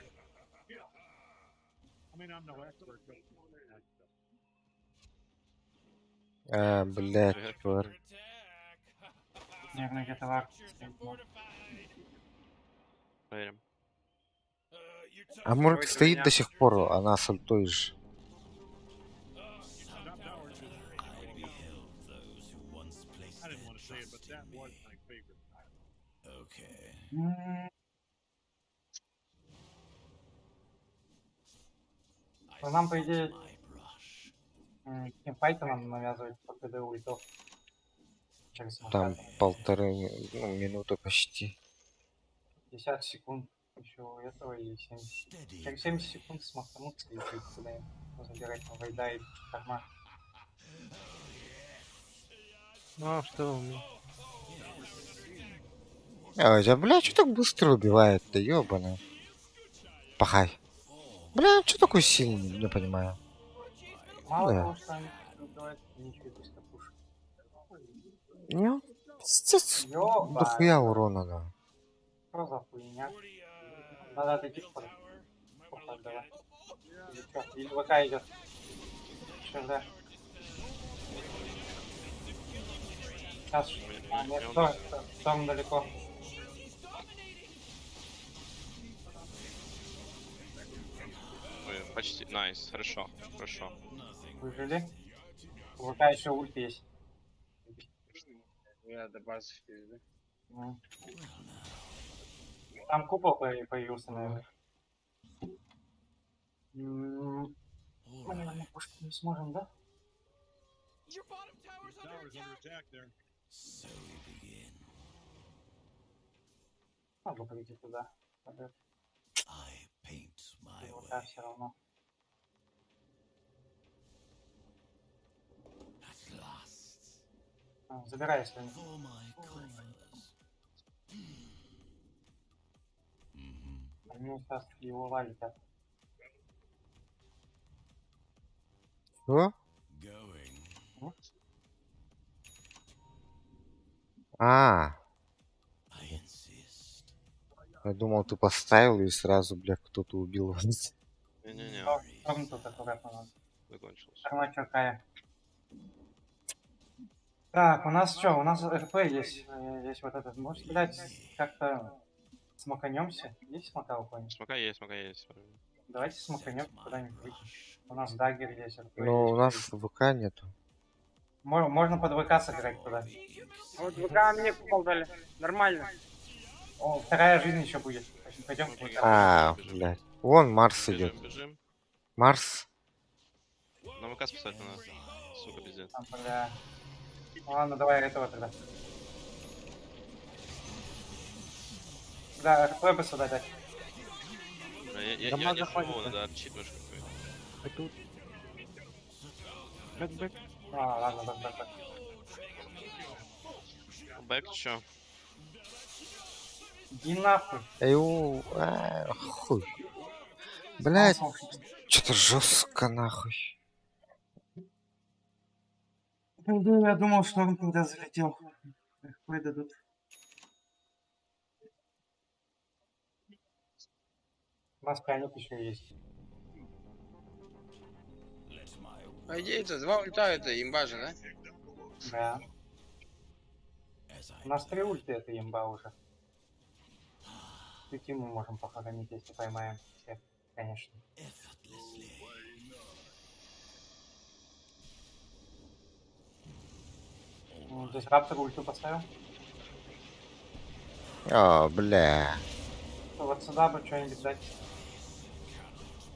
А, блядь, тварь. Нервный где-то вар. Проверим. А Мурк Давайте стоит меня. до сих пор, она с ультой же. М, Ну, нам, по идее, тимфайты нам навязывать по КДУ и то. Через Там смоката. минуты почти. 50 секунд еще у этого и 70. Через 70 секунд смахнуться и прийти сюда. Забирать на вайда и карма. Ну, а что у меня? Ой, а бля, что так быстро убивает-то, ёбаный. Пахай. Бля, что такой сильный, не понимаю. Мало Да. того, что они убивают, ничего быстро пушат. Ну, пиздец, Ёба, дохуя урона, да. что за хуйня? Надо отойти в порт. Давай. Или чё? Или ВК идет. Сейчас, да. Сейчас. А, нет, Сторм далеко. Ой, почти. Найс, хорошо, хорошо. Выжили. У ВК еще ульт есть. Я до базы пизды. М. Там купол появился, наверное. Мы, наверное, пушить не сможем, да? Надо пойти туда. ВК все равно. Забирай, если они сейчас его ловят. Что? А, я думал, ты поставил и сразу, бля, кто-то убил вас. Не-не-не, Сторм тут аккуратно надо. закончился. Сторма какая. Так, у нас что? У нас РП есть. Есть вот этот. Может, блядь, как-то смоканемся? Есть смока у кого-нибудь? Смока есть, смока есть. Давайте смоканем куда-нибудь выйдем. У нас даггер есть, РП Но есть. у нас всё есть. ВК нету. Можно под ВК сыграть туда. Вот ВК мне купол дали. Нормально. О, вторая жизнь еще будет. Пойдем в ВК. А, блядь. Вон Марс идет. Бежим, бежим. Марс. На ВК спасать надо. Сука, пиздец. Там, бля. Ладно, давай этого тогда. Да, РП бы сюда дать. Бля, Я Дома не заходят, живу, да. надо отчитываешь какой. А тут. Бэк-бэк. А, ладно, так. Бэк чё? Иди нахуй. Хуй. Блядь, Сон. что-то жестко нахуй. Я думал, что он когда залетел. РП дадут. У нас пряник еще есть. По идее, это два ульта, это имба же, да? Да. У нас 3 ульты, это имба уже. Пяти мы можем похоронить, если поймаем всех, конечно. Здесь раптор ульту поставил. О, бля. Вот сюда бы что-нибудь дать.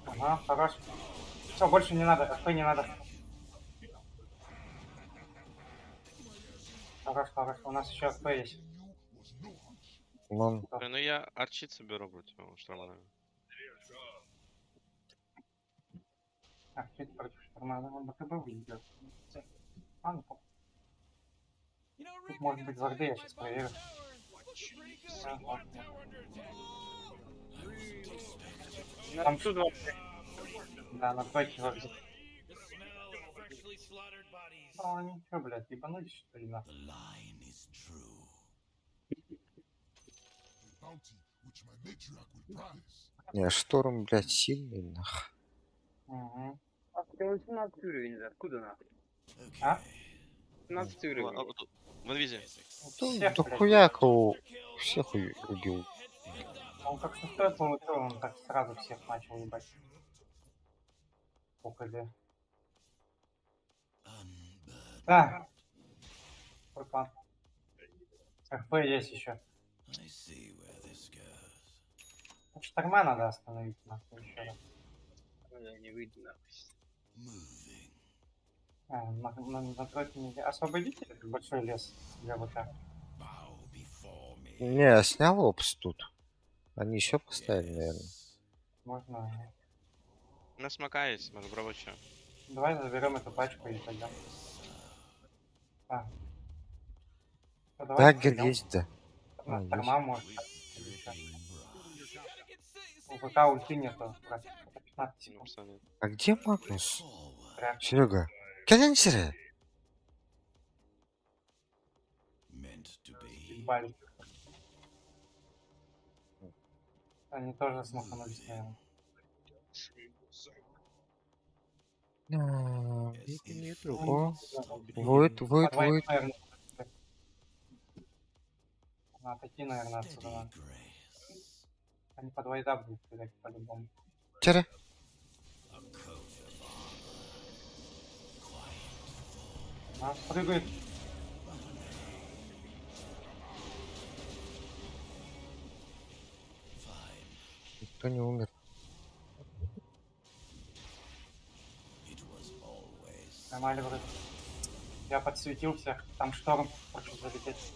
Ага, хорош. Все, больше не надо, РП не надо. Хорош. У нас еще РП есть. Вон. Бля, ну я арчит соберу против него, что нормально. Так, чуть против шторма, он БКБ выйдет. А, ну, You know, тут Rick, I может gotta быть tell you, варды, я my сейчас bottom проверю. tower looking pretty good. Да, Bottom ладно. tower under attack. На Там 120. Да, на тройке варды. The smell of freshly slaughtered bodies. Ну, они чё, блядь, ебанулись, что ли, нахуй? The line is true. Не, шторм, блядь, сильный, нах. Угу. А ты 17 уровень, откуда нахуй? А? 17 А, уровень. вот тут, в инвизе. Всех, Да блядь. хуя кого всех убил. Он как что стоит получил, он так сразу всех начал ебать. ОКД. Да. Опа. РП есть еще. I see where this goes. Шторма надо остановить, нахуй, еще раз. Не выйду нахуй. Moving. На тройке нельзя. Освободите этот большой лес для ВК. Bow before me. Не, снял опс тут. Они еще поставили, наверное. Можно. У нас смока есть, может пробовать что. Давай заберем эту пачку и пойдем. А. Ну, давай Даггер пойдем. есть, да. На есть. шторма может. или чё. У ВК ульты нету. брат. Это 15 Ну, секунд. пацаны. А где Магнус? Forward. Прям. Серега. Калянсеры! Meant to be. Ебали. Они тоже смаханулись, наверное. О, Войд, Войд, Подвоить, Войд. наверное. На такие, наверное, отсюда Steady надо. grace. Они под войда будут кидать по-любому. Тире. A coat of А, прыгает. Никто не умер. it was always. Нормально вроде. Я подсветил всех. Там шторм хочет залететь.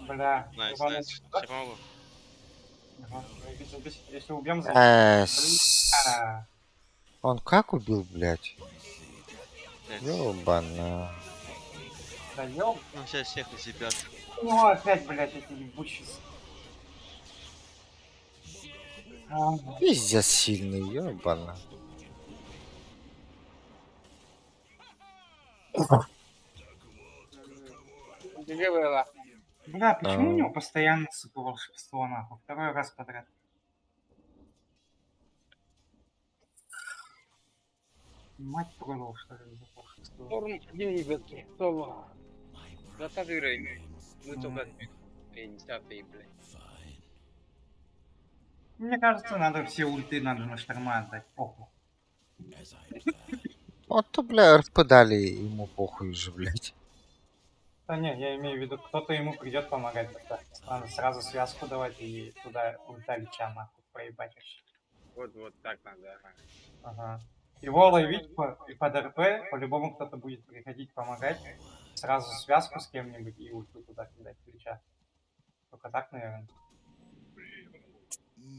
Бля. Найс, ебаный найс. чувак. Я помогу. Ага. Если убьем за... А, Он как убил, блядь? Блядь. Ёбана. да ёб. Ну, сейчас всех на себя. Ну, опять, блядь, эти ебучие. А, Пиздец сильный, ёбана. Где было? бля, почему у А. него постоянно, сука, волшебство, нахуй? Второй раз подряд. Мать продал, что ли, за волшебство. Торм, один, ребятки. Сова. 20 уровень. Мы только 10-й, блядь. Fine. Мне кажется, надо все ульты надо на шторма отдать. Похуй. As I planned. Вот то, бля, РП дали ему похуй же, блядь. Да не, я имею в виду, кто-то ему придет помогать. тогда. Надо сразу связку давать и туда ульта леча нахуй проебать вообще. Вот так надо. Ага. Ага. Его ловить и под РП, по-любому кто-то будет приходить помогать. Сразу связку с кем-нибудь и ульту туда кидать ключа. Только так, наверное.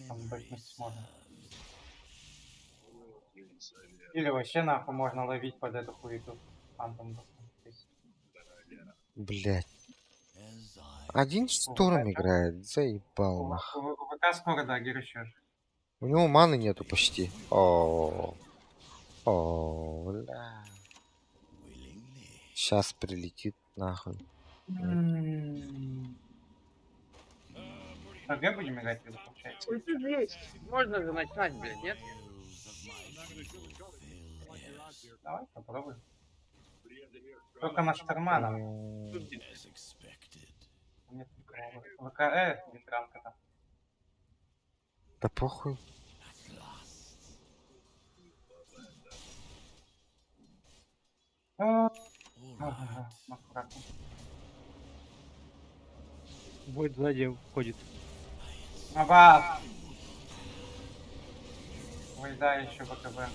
Там Memory бэкнуть можно. serves. Или вообще нахуй можно ловить под эту хуету. Фантом. Блядь. As I. Один шторм играет, заебал нах. У ВК скоро дагер еще. У него маны нету почти. О, бля. Willingly. Сейчас прилетит нахуй. ТГ будем играть, или получается? Ульты есть. Можно же начинать, блядь, нет? Давай попробуем. Только на шторма нам. As expected. Нет никого. ВК, ветранка там. Да похуй. А, All ага, right. аккуратно. Войд сзади входит. Абат! Ой, да, еще БКБ.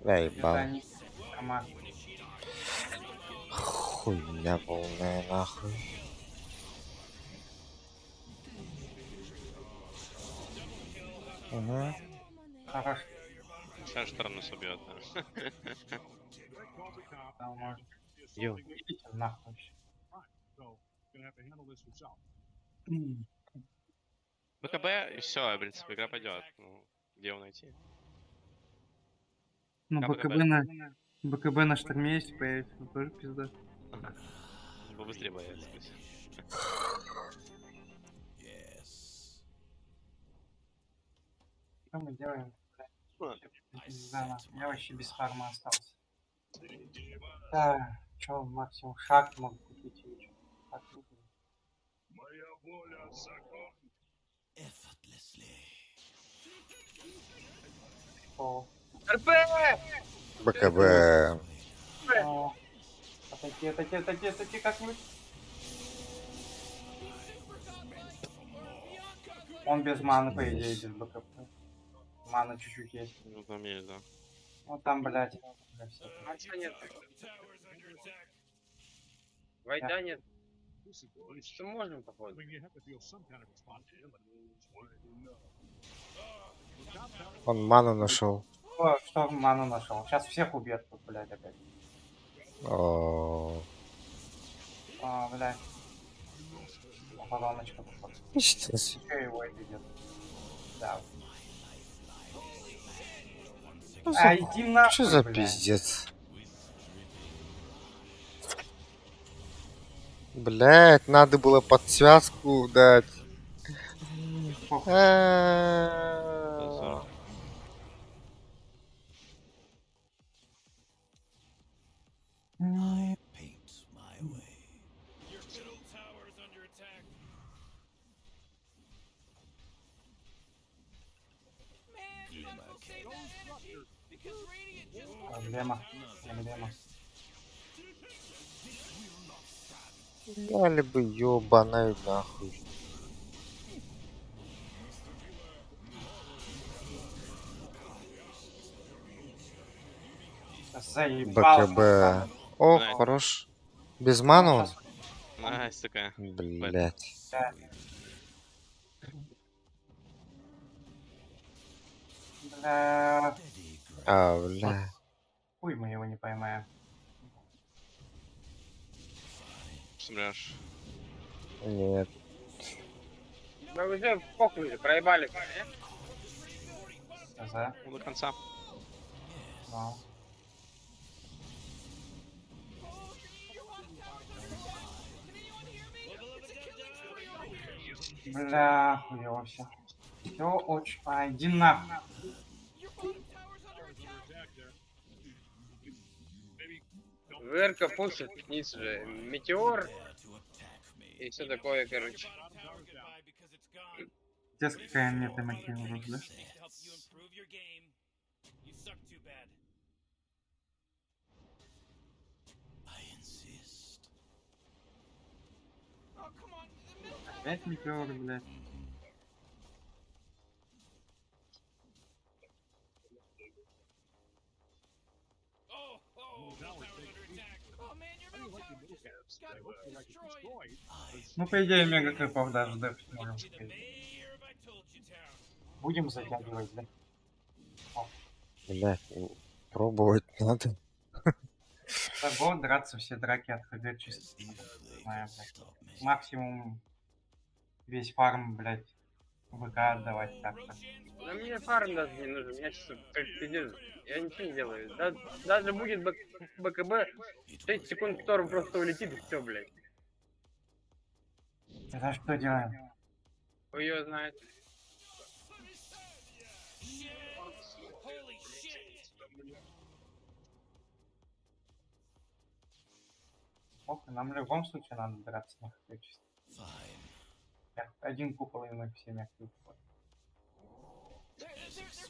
Заебал. Это не шторма. Хуйня полная нахуй. Угу. Хорош. Сейчас Штормус убьет, да. Да, может. Йо. Идите нахуй вообще. БКБ и все, в принципе, игра пойдет. Ну, где его найти? Ну, БКБ на шторме если появится, ну, тоже пизда. Побыстрее боятся. Yes. Что мы делаем? Не знаю, я вообще без фарма остался. Да, чё, максимум шаг могу купить или чё? Так, Effortlessly. о, РП! БКБ. о. Отойти как-нибудь. Он без маны, по идее, без БКП. Мана чуть-чуть есть. Ну, там есть, да. Вот там, блядь. бля, всё. Марса нет. Вайда нет. Что можем, походу? Он ману нашел. О, что ману нашел? Сейчас всех убьет тут, блядь, опять. О, А, блядь. Вороночка, походу. сейчас. Ещё его идет. Да. Что А, иди нахуй, Что за блядь. пиздец? Блять, надо было подсвязку дать. Похуй. А-а-а. I paint my way. Your middle tower is under attack. Man, you might as well save that energy because Radiant just Проблема. Проблема. Дали бы ёбаной нахуй. Заебал. БКБ. О, Блядь. хорош. Без ману он? Найс такая. Блять. Бля. А, бля. Хуй мы его не поймаем. Смрешь. Нет. Мы уже похуй, проебали. Не? ТЗ. Ну, до конца. Ну. Бля, хуёво всё. Всё очень... А, иди нахуй. ВРК пушит вниз же. Метеор и все такое, короче. Здесь какая мета-макин уже, да? I insist. Опять метеор, блядь. Ну, по идее, мега крипов даже дефить можем сказать. Будем затягивать, да? Блять, пробовать надо. Того драться все драки от ХГ чисто. Знаю, блядь. Максимум весь фарм, блядь, ВК отдавать так-то. Да мне фарм даже не нужен, я сейчас пиздец. Я ничего не делаю. Даже будет БКБ, 6 секунд втором просто улетит и все, блядь. Это что делаем? Хуй его знает. Ох, нам в любом случае надо драться на ХГ чисто. Fine. Один купол и мы все мягкие куполы.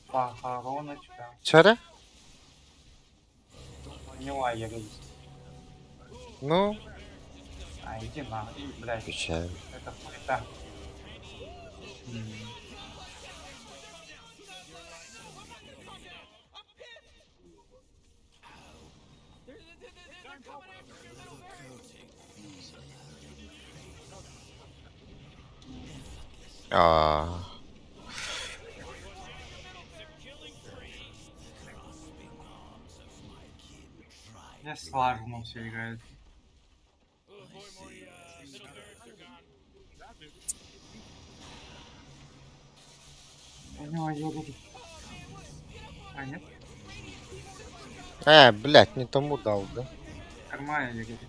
Похороночка. Чара? У него я есть. Ну, А, иди на, блядь. печаль. Это хуета. А, слаженно все играет. Oh boy, Morty, middle barracks are gone. У него ягоды. А, нет? Блядь, не тому дал, да? Кармая ягоды.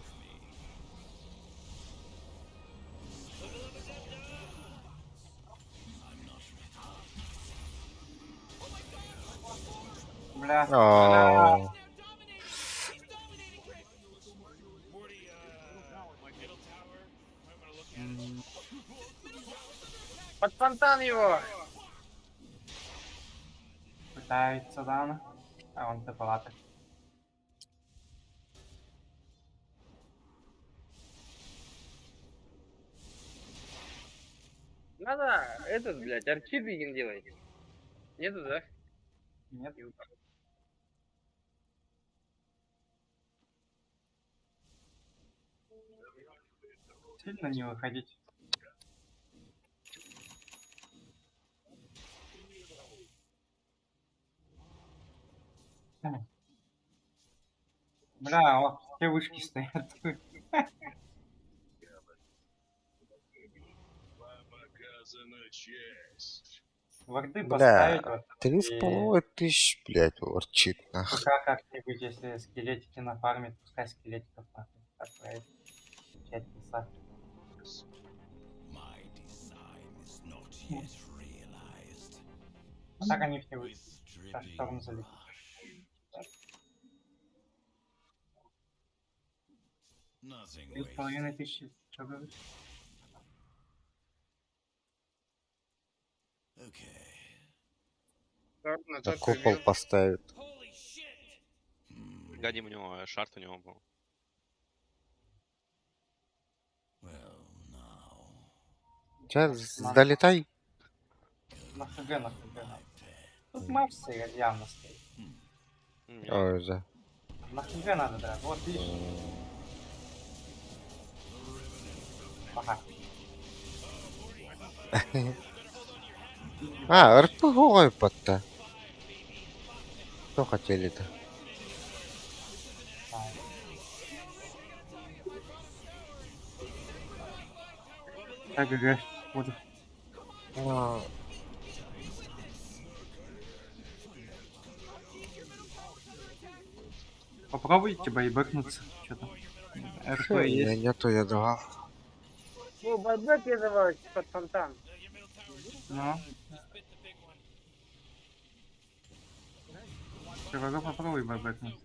Бля. О, Morty, middle tower. Might want to look at it. М, Под фонтан его! Пытается, да? А он палаты. Надо этот, блядь, арчидвиген делать. Нету, да? Нет. Сильно не выходить. Бля, вот все вышки стоят. Варды бля, поставить вот. 3500, блядь, ворчит нахуй. Пока как-нибудь, если скелетики нафармит, пускай скелетиков нахуй отправит. Пять часа. My design is not yet realized. А так они все With в сторону залетят. nothing 3500, что говоришь? Okay. На Да тот купол убил. поставит. Holy shit! Гадим у него, шарт у него был. Well, now. Сейчас залетай. На ХГ, на ХГ. Тут Макс явно стоит. Ой, да. На ХГ надо, да. Вот, видишь. Ага. РПГ под-то. Что хотели-то? ХГ. Буду. А, Попробуйте байбекнуться. Что-то. РП у меня есть. нету ядра. Ну, байбек я давай под фонтан. Ну. РПГ попробуй байбекнуться.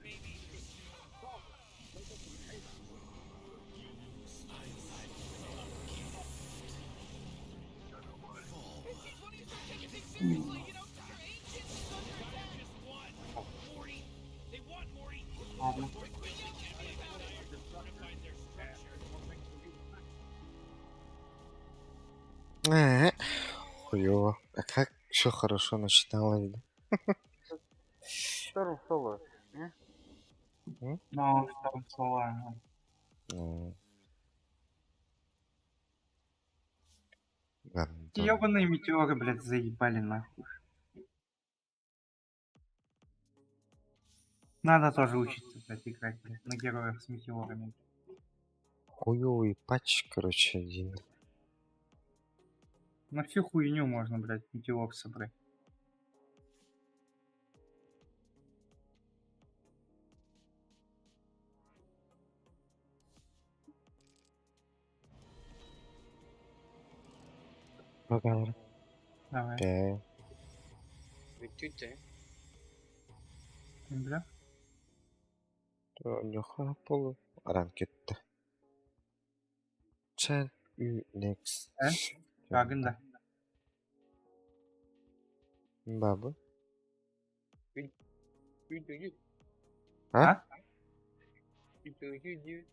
Ладно. Хуёво. А как все хорошо начиналось, да? Шторм соло. Ну, что слова. Ну. Гандон. Ёбаные метеоры, блядь, заебали нахуй. Надо тоже учиться, блядь, играть, блядь, на героях с метеорами. Хуёвый патч, короче, один. На всю хуйню можно, блядь, метеор собрать. Поговор. Давай. Витюте. Бля. Нюха полу. Ранкетта. Чен ü next. Кагында. Бабы. Витюте. А? Витюте.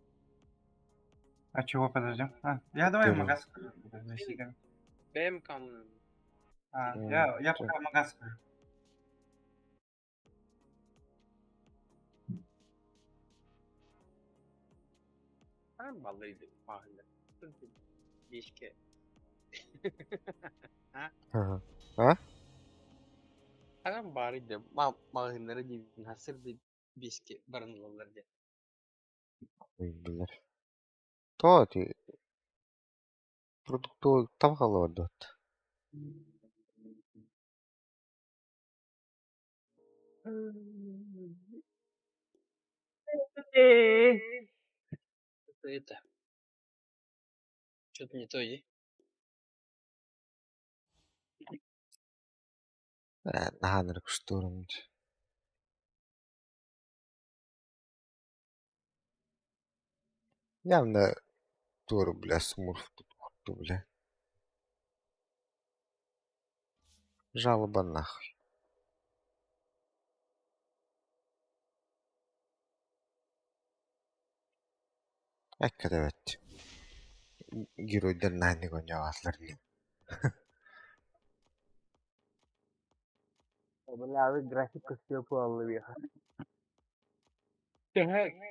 А чего, подождем? Я давай Первый. магаз скажу. подожди, сигами. Бэм кам. Я пока магаз скажу. Баллайды. Мағында. Бешке. Ага. А? Ағам бар еді. Мағындары дейін. Насыр дейін. Бешке. Барын олар де. Bildiler. Toati продуктовый табакалы бар дот. Это. Что-то не то, и. Наганыр күштөрүмд. Явно тур, бля, смурф тут курту, бля. Жалоба нахуй. Hakikaten. Геройдер нааник онёгаалар нэг. Бля, вы графика все веха.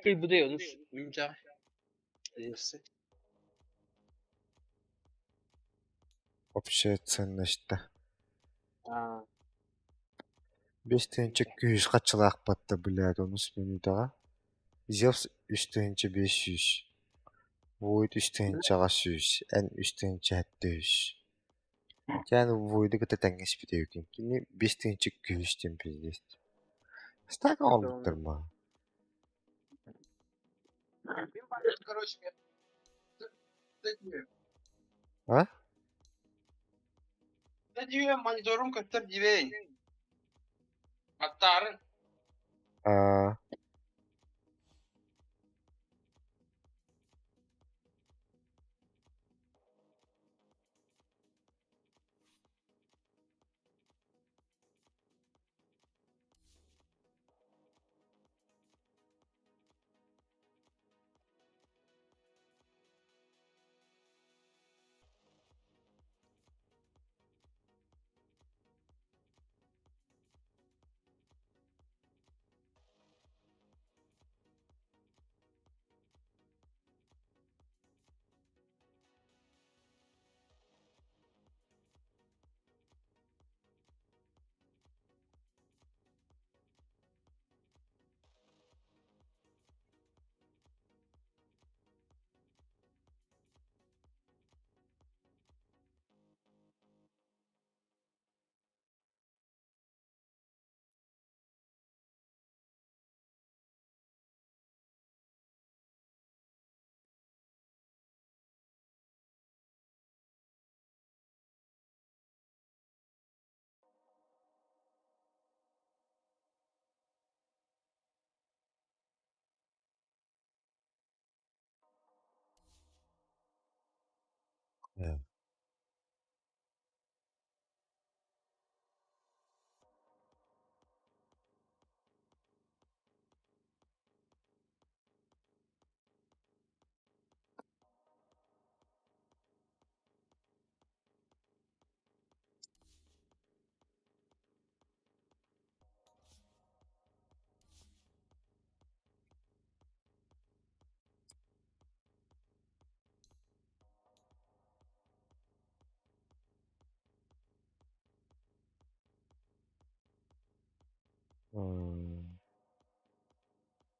Кей буде юнус. Минча. Если. Общая ценность та. 5 тыгынча 200 качылаак батта, блядь, онус минутага. Зевс 3 тыгынча 500. Void 3 тыгынчага 100. N 3 тыгынча 700. Yani Void'u gıta tengesi bir de yok. Kini 5 tıgынча 200 тем пиздец. Стак албыттыр ма? Короче, А? я монитором как-то дивень. Аттарын. Evet.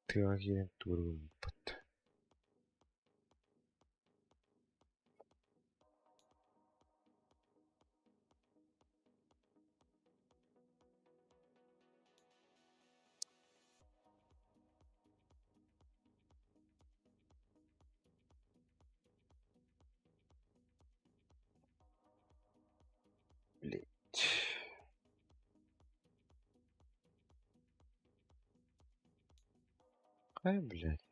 Тыгагирен тургум бат. Блять. Ай, блядь.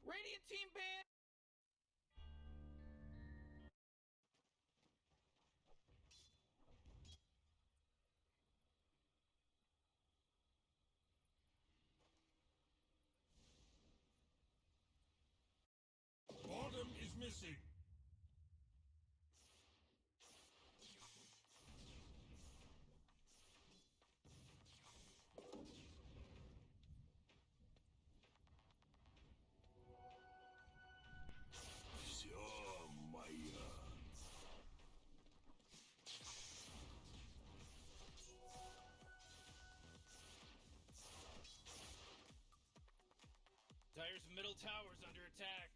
Radiant team ban. Bottom is missing. middle tower's under attack.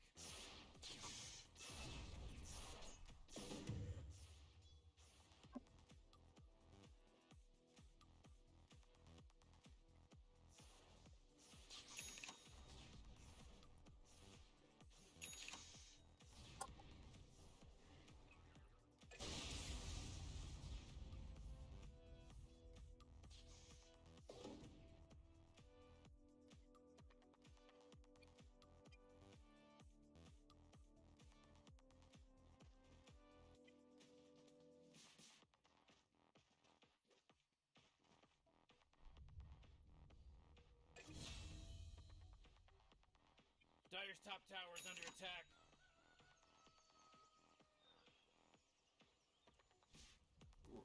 Dire's top tower is under attack.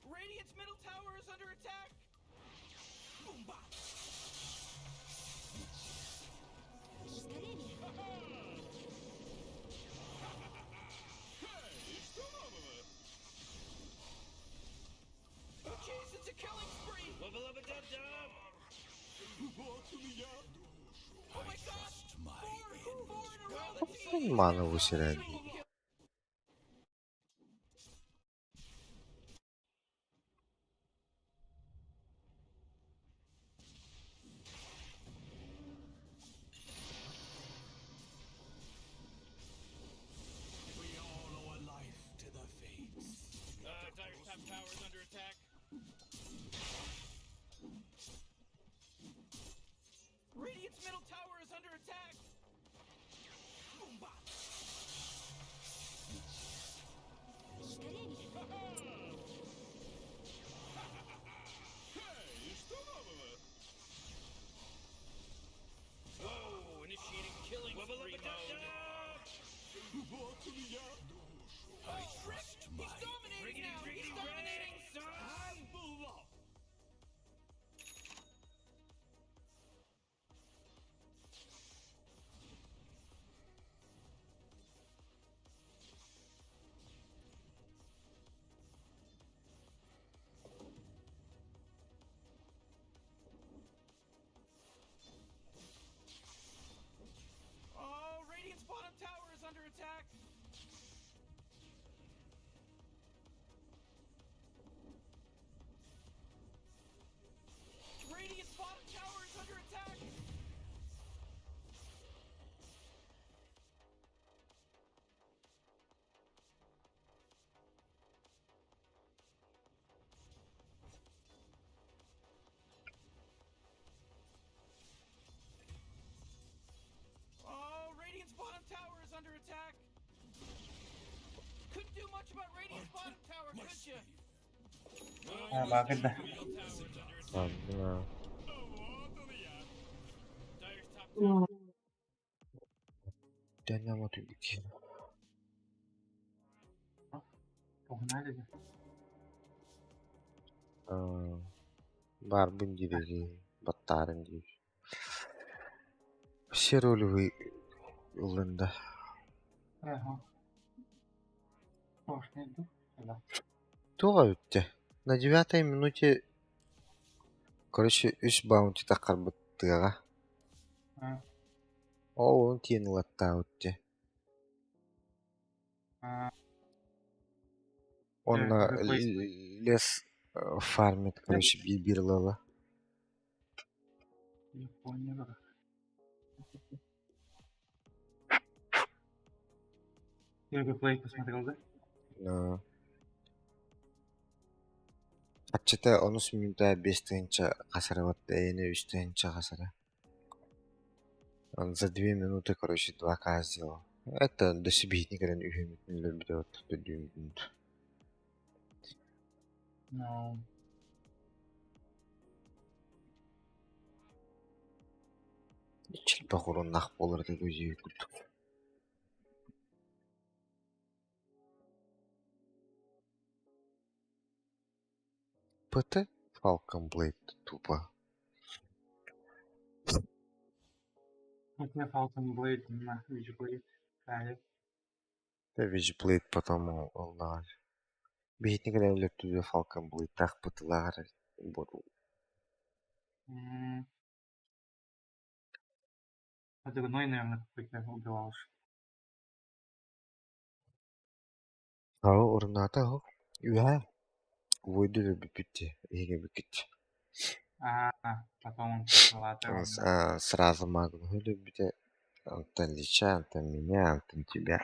Radiant's middle tower is under attack. Jeez, it's a killing spree. Level up a dub dub. Oh my god! Four in a row. The team. Мана высирает. We all owe a life to the fates. Dire's top tower is under attack. Radiant's middle tower is under attack. Whoa! Initiating killing spree mode. Oh, Rick! He's dominating now! He's dominating, son! Oh, Radiant's bottom tower is under attack. Radiant's bottom tower is under attack. Oh, Radiant's bottom tower is under attack. Couldn't do much about Radiant's bottom tower, could you? Багда. Middle tower is under attack. Ладно. Dire's top tower. Динамот убить. Погнали. Бар бендиреги. Баттарын дейш. Все ролевые улында. Ага. Пошли, иду. Да. Туға өтті. На 9-й минуте, короче, 3 баунти таққар бұттыға. А. Ол он тиен латта өтті. А, Он какой лес фармит, короче, бибирлала. не понял. Плей посмотрел, да? Но... Атчыта 13 минута 5-тінші қасыры батты, әйіні 3-тінші қасыры. Он за 2 минуты, короче, 2К сделал. Это до себе никогда не любит, вот, 2 минуты. Ну, Челпақұр он нақ болыр деп өзі күлді. ПТ Falcon Blade тупо. вот я Falcon Blade на Witchblade. Кайф. Да Witchblade потом олнағар. Бейтін кәлі өліп түзі Falcon Blade тақ бұтылағар. Бору. М. Подрывной, наверное, какой-то убивал уж. Орната. Я. Войду бипити. Иге бикити. Потом он приколотал. Сразу могу любить. Антон Лича, Антон меня, Антон тебя.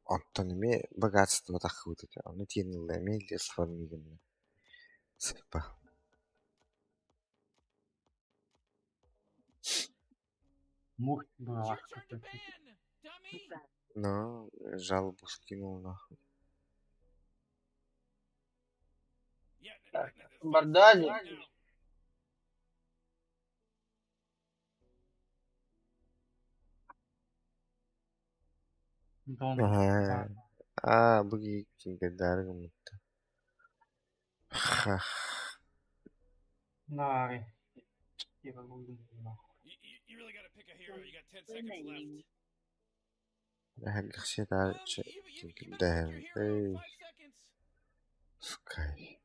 Антон мне богатство так вот это. Он тянул медли сформировано. Сыпа. Мух была It's your turn to какой-то. pen, dummy! Но жалобу скинул нахуй. Yeah, Так, the Бардази. now. Дон. Быги кингадаргам. Ха. Нари. Я You really gotta pick a hero. You got 10 seconds left. Хагши Well, дальше. you better pick your Кингадар. hero. 5 seconds. Скай.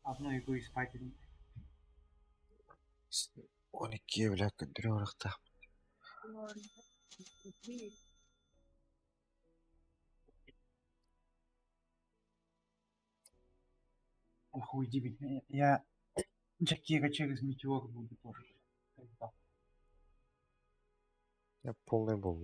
одну игру исправили. Он ике блядь, дрёрахта. Ох, уйди, я Джакира через метеор буду тоже. Я полный был.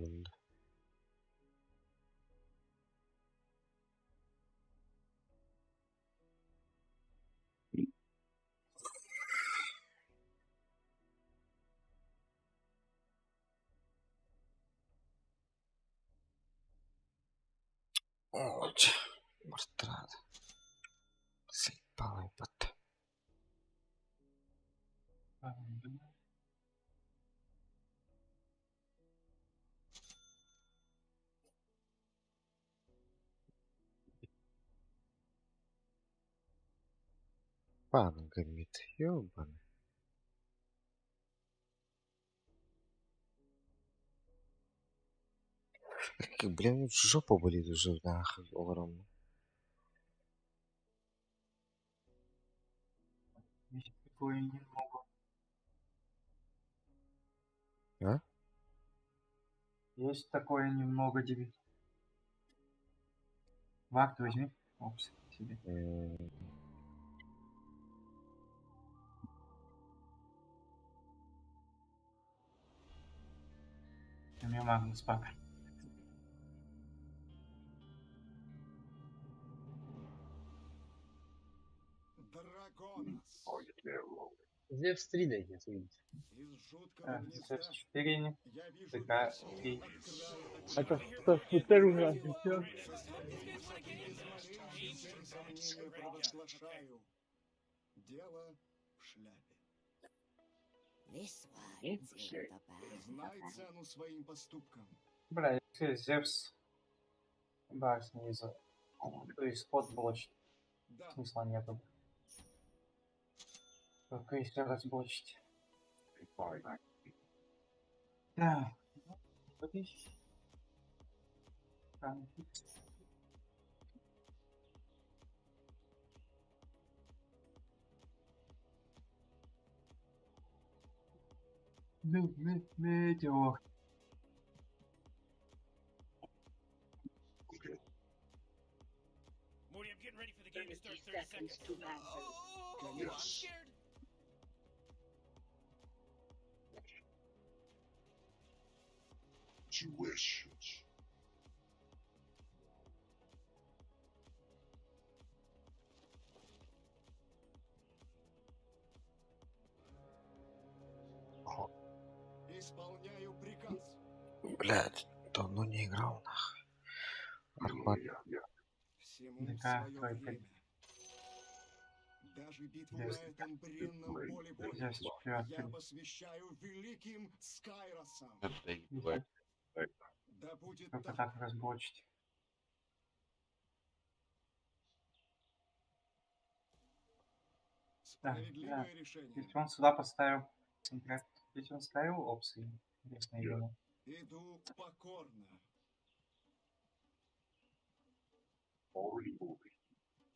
Очень. Мартрада. Сейпалый пот. Пан гамит. Ёбаный. Блин, жопа болит уже нахуй. Огромно. Есть такое немного. А? Есть такое немного, Диви. Вард возьми. Опс, себе. У меня Магнус пак. Зевс 3 дайте, смотрите. Зевс 4, ТК 3. Это что, супер ужасно, всё. Дело в шляпе. Знай цену своим поступкам. Бля, если Зевс... Да, снизу. То есть спот блочит. Да, Смысла нету. Только если разблочить. Да. Вот и... Метеор. Morty, I'm getting ready for the game to start 30 seconds. Oh, I'm scared. исполняю приказ. Блядь, давно не играл нахуй. Арбат. Всему Да, свое твой время. Даже битву на Yes. этом бренном поле боя Здесь я четвертый. посвящаю великим Скайросам. Да будет Только так. так разблочить. Справедливое решение. Ведь он сюда поставил... Ведь он ставил опции. Интересно, или нет? Иду покорно.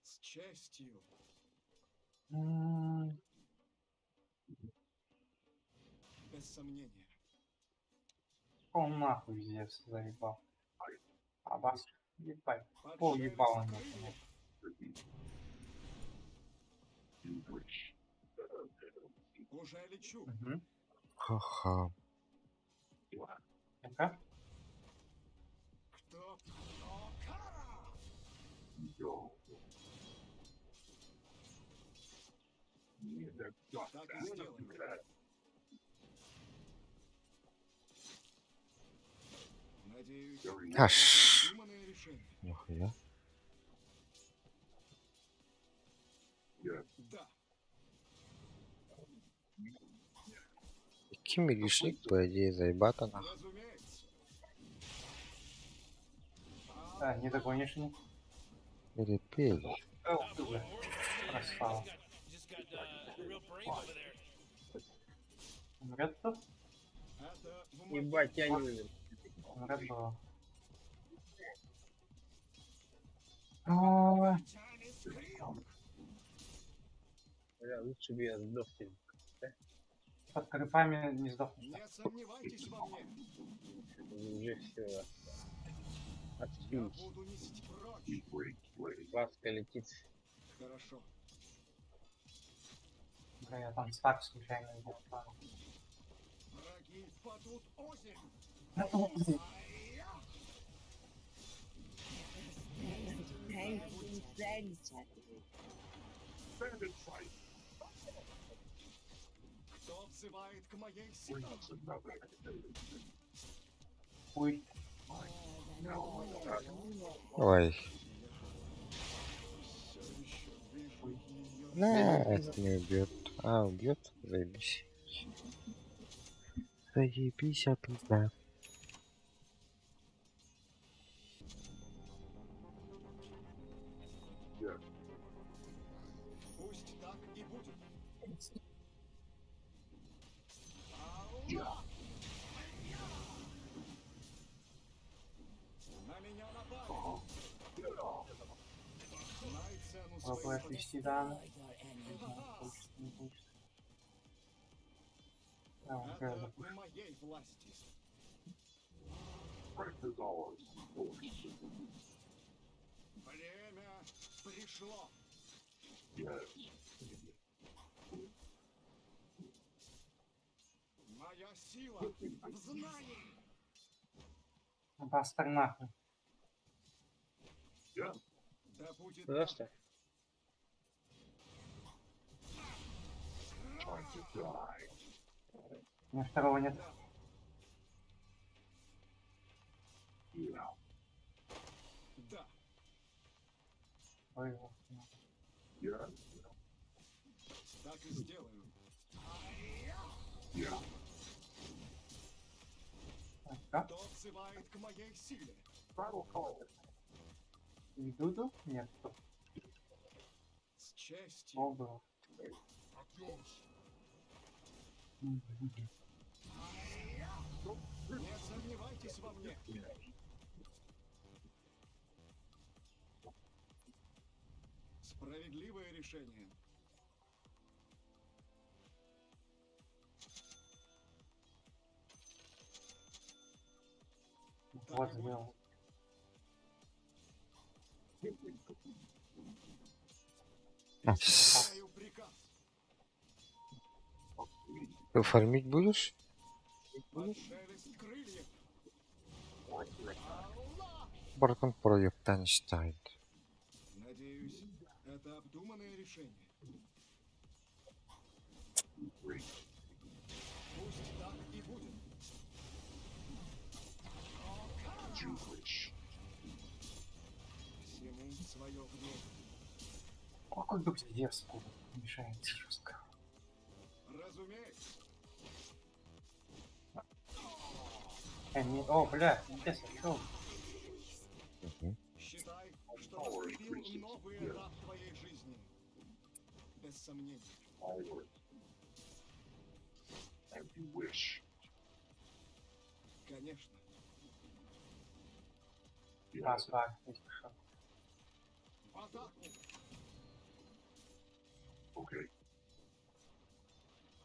С честью. Без сомнения. Он нахуй Зевс заебал. А вас ебать. Пол ебал он мне. Уже лечу. Угу. Ха-ха. Ну-ка. Кто? Кара! Так и сделаем. Надеюсь, Аж. это обдуманное решение. Нихуя. Да. Какими лишник, по идее, заебата нахуй. Разумеется. Да, не догонишь ни. Перепей. Ох ты, бля. Красава. Just got real brave over there. Умрет тут? Это в моей Ебать, я не умер. Умрет было. Ой. Бля, лучше бы я сдох. Под крыпами не сдохнешь. Не сомневайтесь во мне. Уже все. Я Отпить. буду нести прочь. Ласка летит. Хорошо. Бля, я там стак случайно сделал. Враги падут озимь. Кто взывает к моей силе? Хуй. Ой. Все еще вижу ее. На, это не убьет. А, убьет? Заебись. Заебись, а пизда. Пусть так и будет. Аллах! На меня напали. Знай цену своей Попробуй отвести данные. Ха-ха. Не получится. Да, уже Это запущу. в моей власти. Время пришло. Моя сила в знании. Бастер нахуй. Да будет За что? У меня второго нет. да. Ой, вот. Так и сделаю. Так, Кто взывает к моей силе? Дуду? Нет, стоп. С честью. О, было. Не сомневайтесь во мне. Справедливое решение. Вот сделал. Исполняю приказ. Ты фармить будешь? Под шелест крыльев. Аллах! Бортом проект Танштайн. Надеюсь, это обдуманное решение. Пусть так и будет. Всему свое время. Какой бы пиздец мешает жестко. Разумеется. О, бля, пиздец, а чё? Считай, что наступил новый этап твоей жизни. Без сомнений. Конечно. Раз, два, здесь пошел. атаку.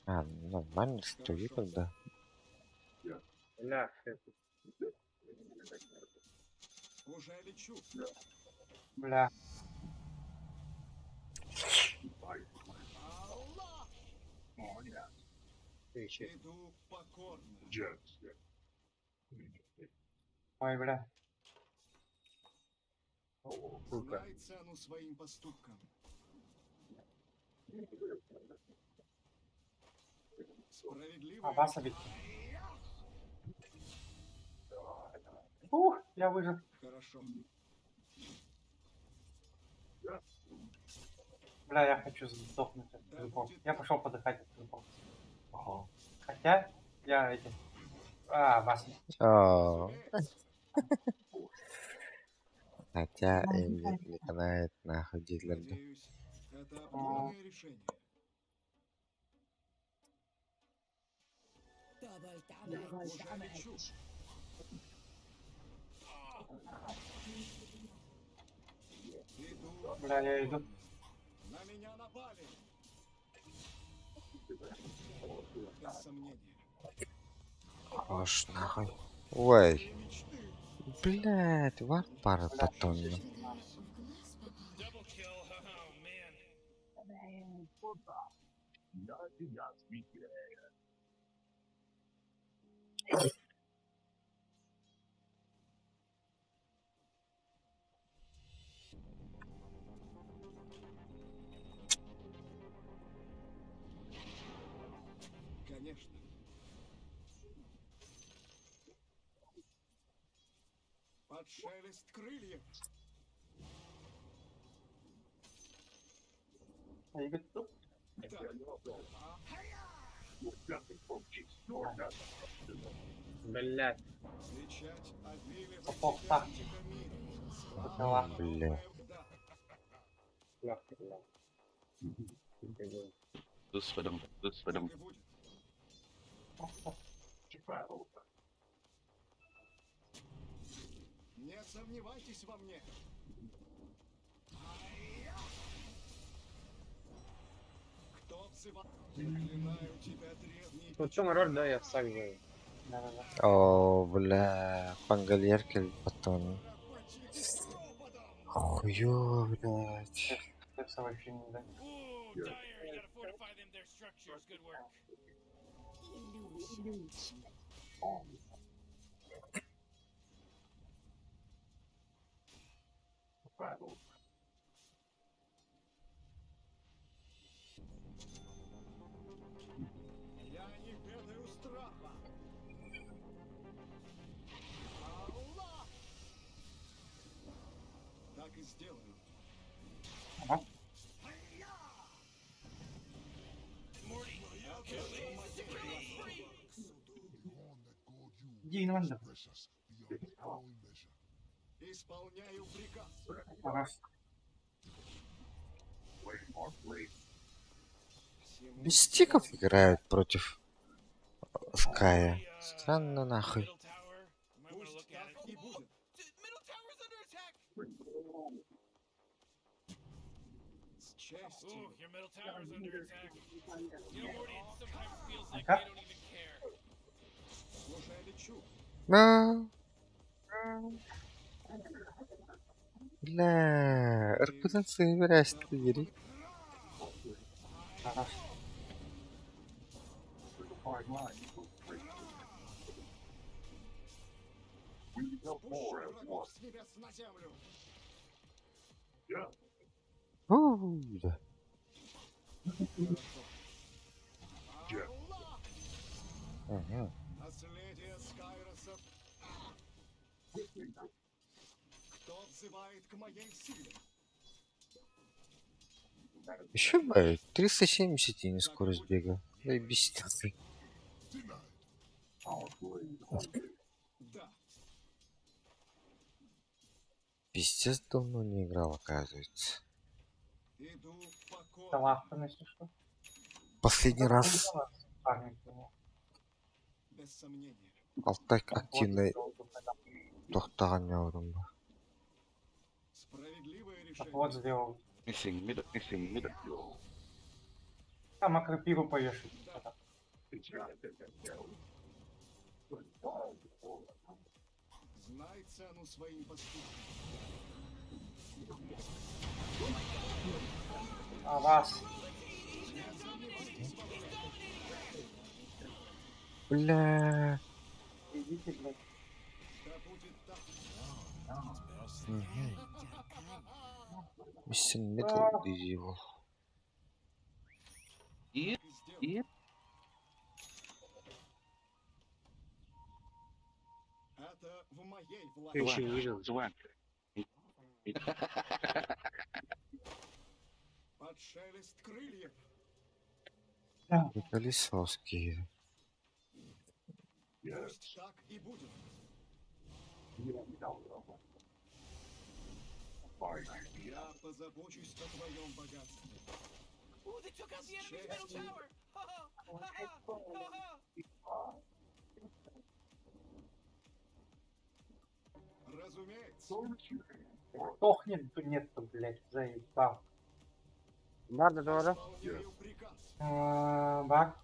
А, нормально стою тогда. Бля, это- Уже лечу. Бля. Аллах! ты ещё- Иду покорно. Ой, бля. Сука. Знай цену своим поступкам. Справедливая Вас бить. Ух, я выжил. Хорошо. Бля, я хочу сдохнуть от трупов. Я пошел подыхать от трупов. Хотя, я эти... вас. О, хотя или не канает нахуй Гитлер. Надеюсь, это обдуманное решение. Уже лечу. Иду. Бля, я иду. На меня напали. Без сомнения. Аж нахуй. Ой, Мои мечты. блядь, варпар потом. Double kill. Oh man. Конечно. Под шелест крыльев. Я иду тут. Блядь. Кричать обили Попов так. Дела. Бля. Нахуй, бля. Иду. Так и будет. Не сомневайтесь во мне. Кто взывает? Заклинаю тебя, древний. Ну что, народ, да, я сам знаю. Да-да-да. О, бля, пангальеркель потом. Охватите пропадом. Хуё, блядь. Это вообще не да. Ooh, dire. You gotta fortify them, their structures. Good work. Я не ведаю страха. Аллах! Так и сделаю. Ага. Иди, инвалид. Исполняю приказ. Ага. Без стиков играют против Ская. Странно нахуй. Middle tower. You might want to Пусть look at так it. и будет. Middle tower's under attack. С честью. Ooh, your middle tower's under attack. You know, Morty, it sometimes feels like Ага. they don't even care. Уже лечу. А. Бля, репутация вырастет, бери. Ага. Ой, мало. Спущу врагов с небес на землю. Фу, да. Хорошо. Аллах! Ага. Наследие Скайросов. Кто взывает к моей силе? Еще бы 370 и не скорость бега. Да и бесит. Да. Пиздец давно не играл, оказывается. Иду покорно. Талахтан, если что. Последний раз Парни, понял. Без сомнения. Алтай Вот, активно вот, вот, вот. тоқтаған яурым бар. С Справедливое Так решение. вот сделал. Missing middle. А макропиру повешать. Знай цену своим поступкам. А вас. Бля. Идите, блядь. Да будет так. Mission Middle Evil. И Это в моей Ты власти. еще не выжил. Жуан. Под шелест крыльев. Колесовские. Пусть так и будет. Я позабочусь о твоем богатстве. Ooh, they took out the enemy's middle Честью. tower. Ha ha. Разумеется. Тохнет нет-то, блядь, заебал. Барда двора. Исполняю приказ. Баг.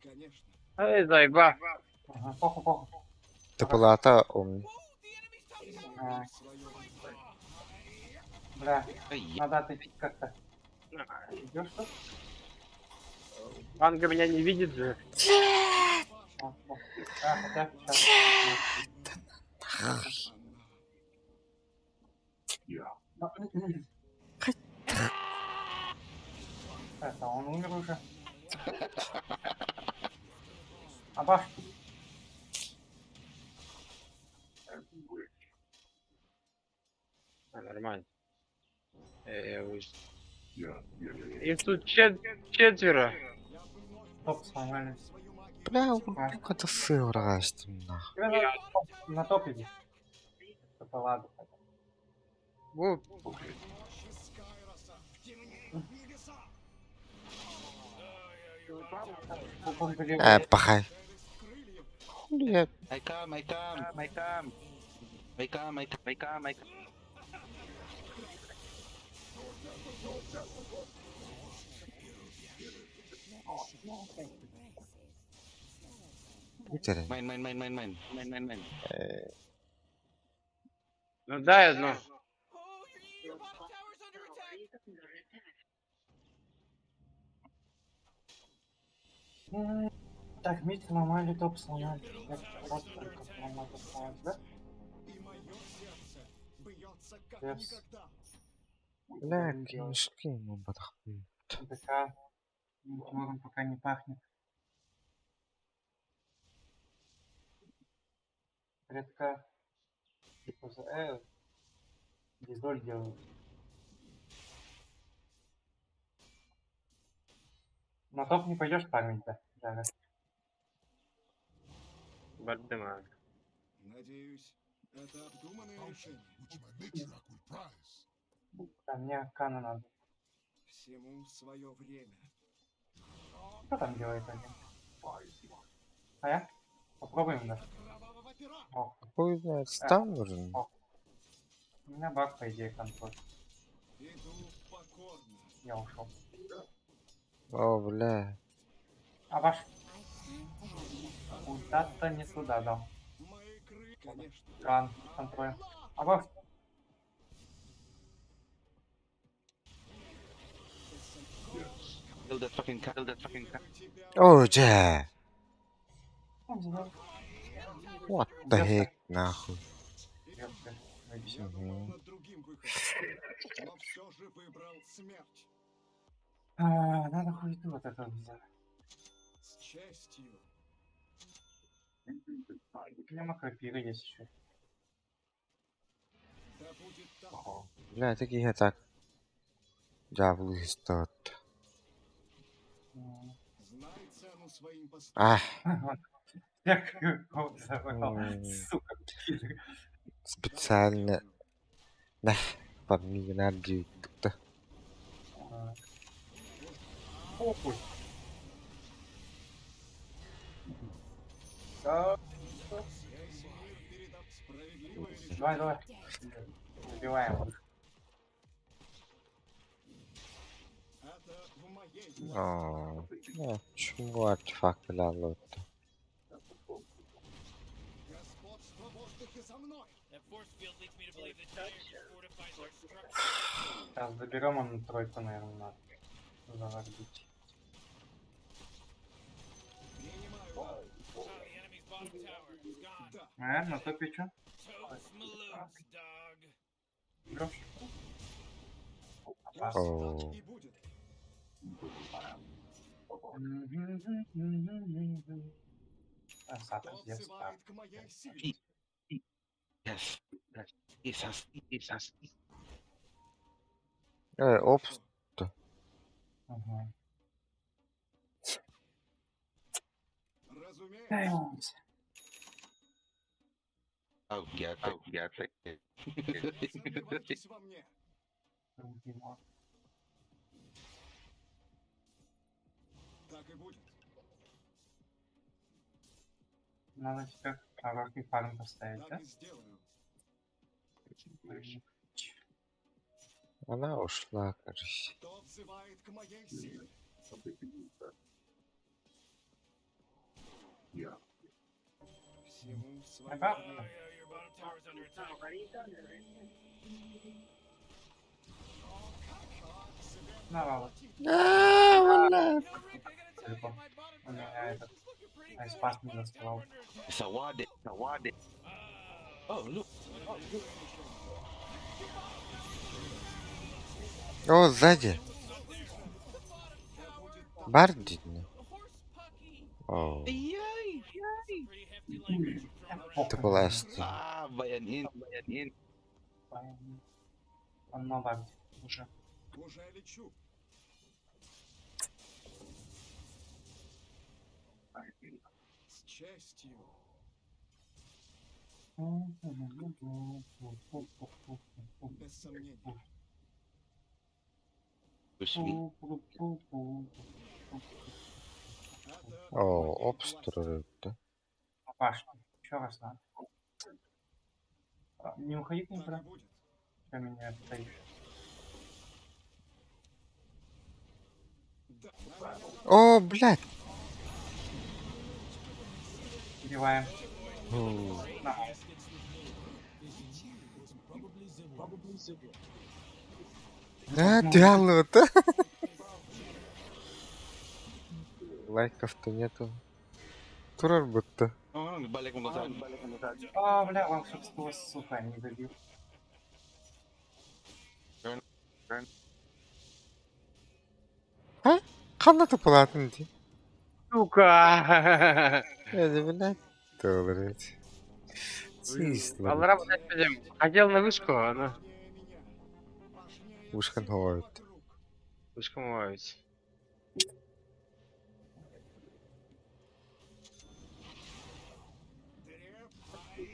Конечно. Эй, зайба. Ага, похуй. Тепелата Омни. Whoa, the enemy's top tower. А, Свое бля, Ай, надо отойти как-то. Идешь тут? Анга меня не видит же. А, хотя сейчас. Это он умер уже. А башки? Нормально. Я выжил. Их тут четверо. Топ сломали. Бля, это ссыл раз нахуй. Тебе на топ иди. Это ладно. Во, мощи Скайроса. В темне небеса. Пахай. Шелест крыльев. Бля, I come. Витер. Майн. ну дай одно. Oh, your bottom tower's under attack. Так, мид сломали, топ сломали. Это вот только сломали, топ сломали, да? И мое сердце бьется как Yes. никогда. Бля, книжки ему подохуй. ДК. Мором пока не пахнет. Редко. Типа за дизоль делают. На топ не пойдешь память-то, да. Бардема. Надеюсь, это обдуманное решение. Там мне Кана надо. Всему свое время. Что там делает один? А я? Попробуем, да? Кровавого пера. Ох, Хуй знает, стан нужен. у меня баг, по идее, контроль. Иду покорно. Я ушел. О, бля. А ваш? Куда-то не туда дал. Мои крылья, конечно. Кран, контроль. А ваш? Kill that fucking cat. Тебя О, Дже. What the heck, нахуй. думал над другим выходом, но все же выбрал смерть. Надо хуету вот это взять. С честью. У меня макропиры есть еще. Да будет так. Бля, такие так. Дьявол истот. Знай цену своим поступкам. А, Сука, пидор. специально. Да, под меня надо. Похуй. Да, Весь мир передо Давай, давай. Забиваем. Это в моей О, ну, чему артефакт ляло-то? господство в воздухе за мной. That force field leads me to believe the Dire fortifies our structure. Сейчас заберем, он тройку, наверное, надо заводить. Oh, the enemy's bottom tower is gone. На топе чё? Totes Maloons, dog. Берёшь? Пусть О. так и будет. Красавчик, Кто я взывает к моей силе? Yes. Yes. Jesus. Опс. Ага. Разумеется. Oh, yeah. Не сомневайтесь во мне. Так и будет. Надо теперь хороший фарм поставить, да? Так и сделаю. Она ушла, кажется. Кто взывает к моей силе? Всему свое Ага. Oh, yeah, your bottom tower's under attack. На, ладно. Вона. Телефон. У меня этот айспас не доставал. It's a ward. Oh, look. О, сзади. Бардина. О, Pretty hefty language from это была Эсти. Ah, bayan in. Он на лаге уже. уже лечу. С честью. Без сомнений. Push me. Это О, в моей обстроит, да? Паш, еще раз надо. Не уходи власти. Так никуда. и будет. Что меня стоишь? Да. О, блядь. Убиваем. Фу. На. А, диалог-то. Лайков-то нету. Турар будто. Oh, balik mo sa А, бля, волшебство, сука, не добил. А? Қандай болатын Сука! Эди, блядь. Блядь. Чисто. Алрам, хотел на вышку, а она Ушкан ховают. вышку мывается.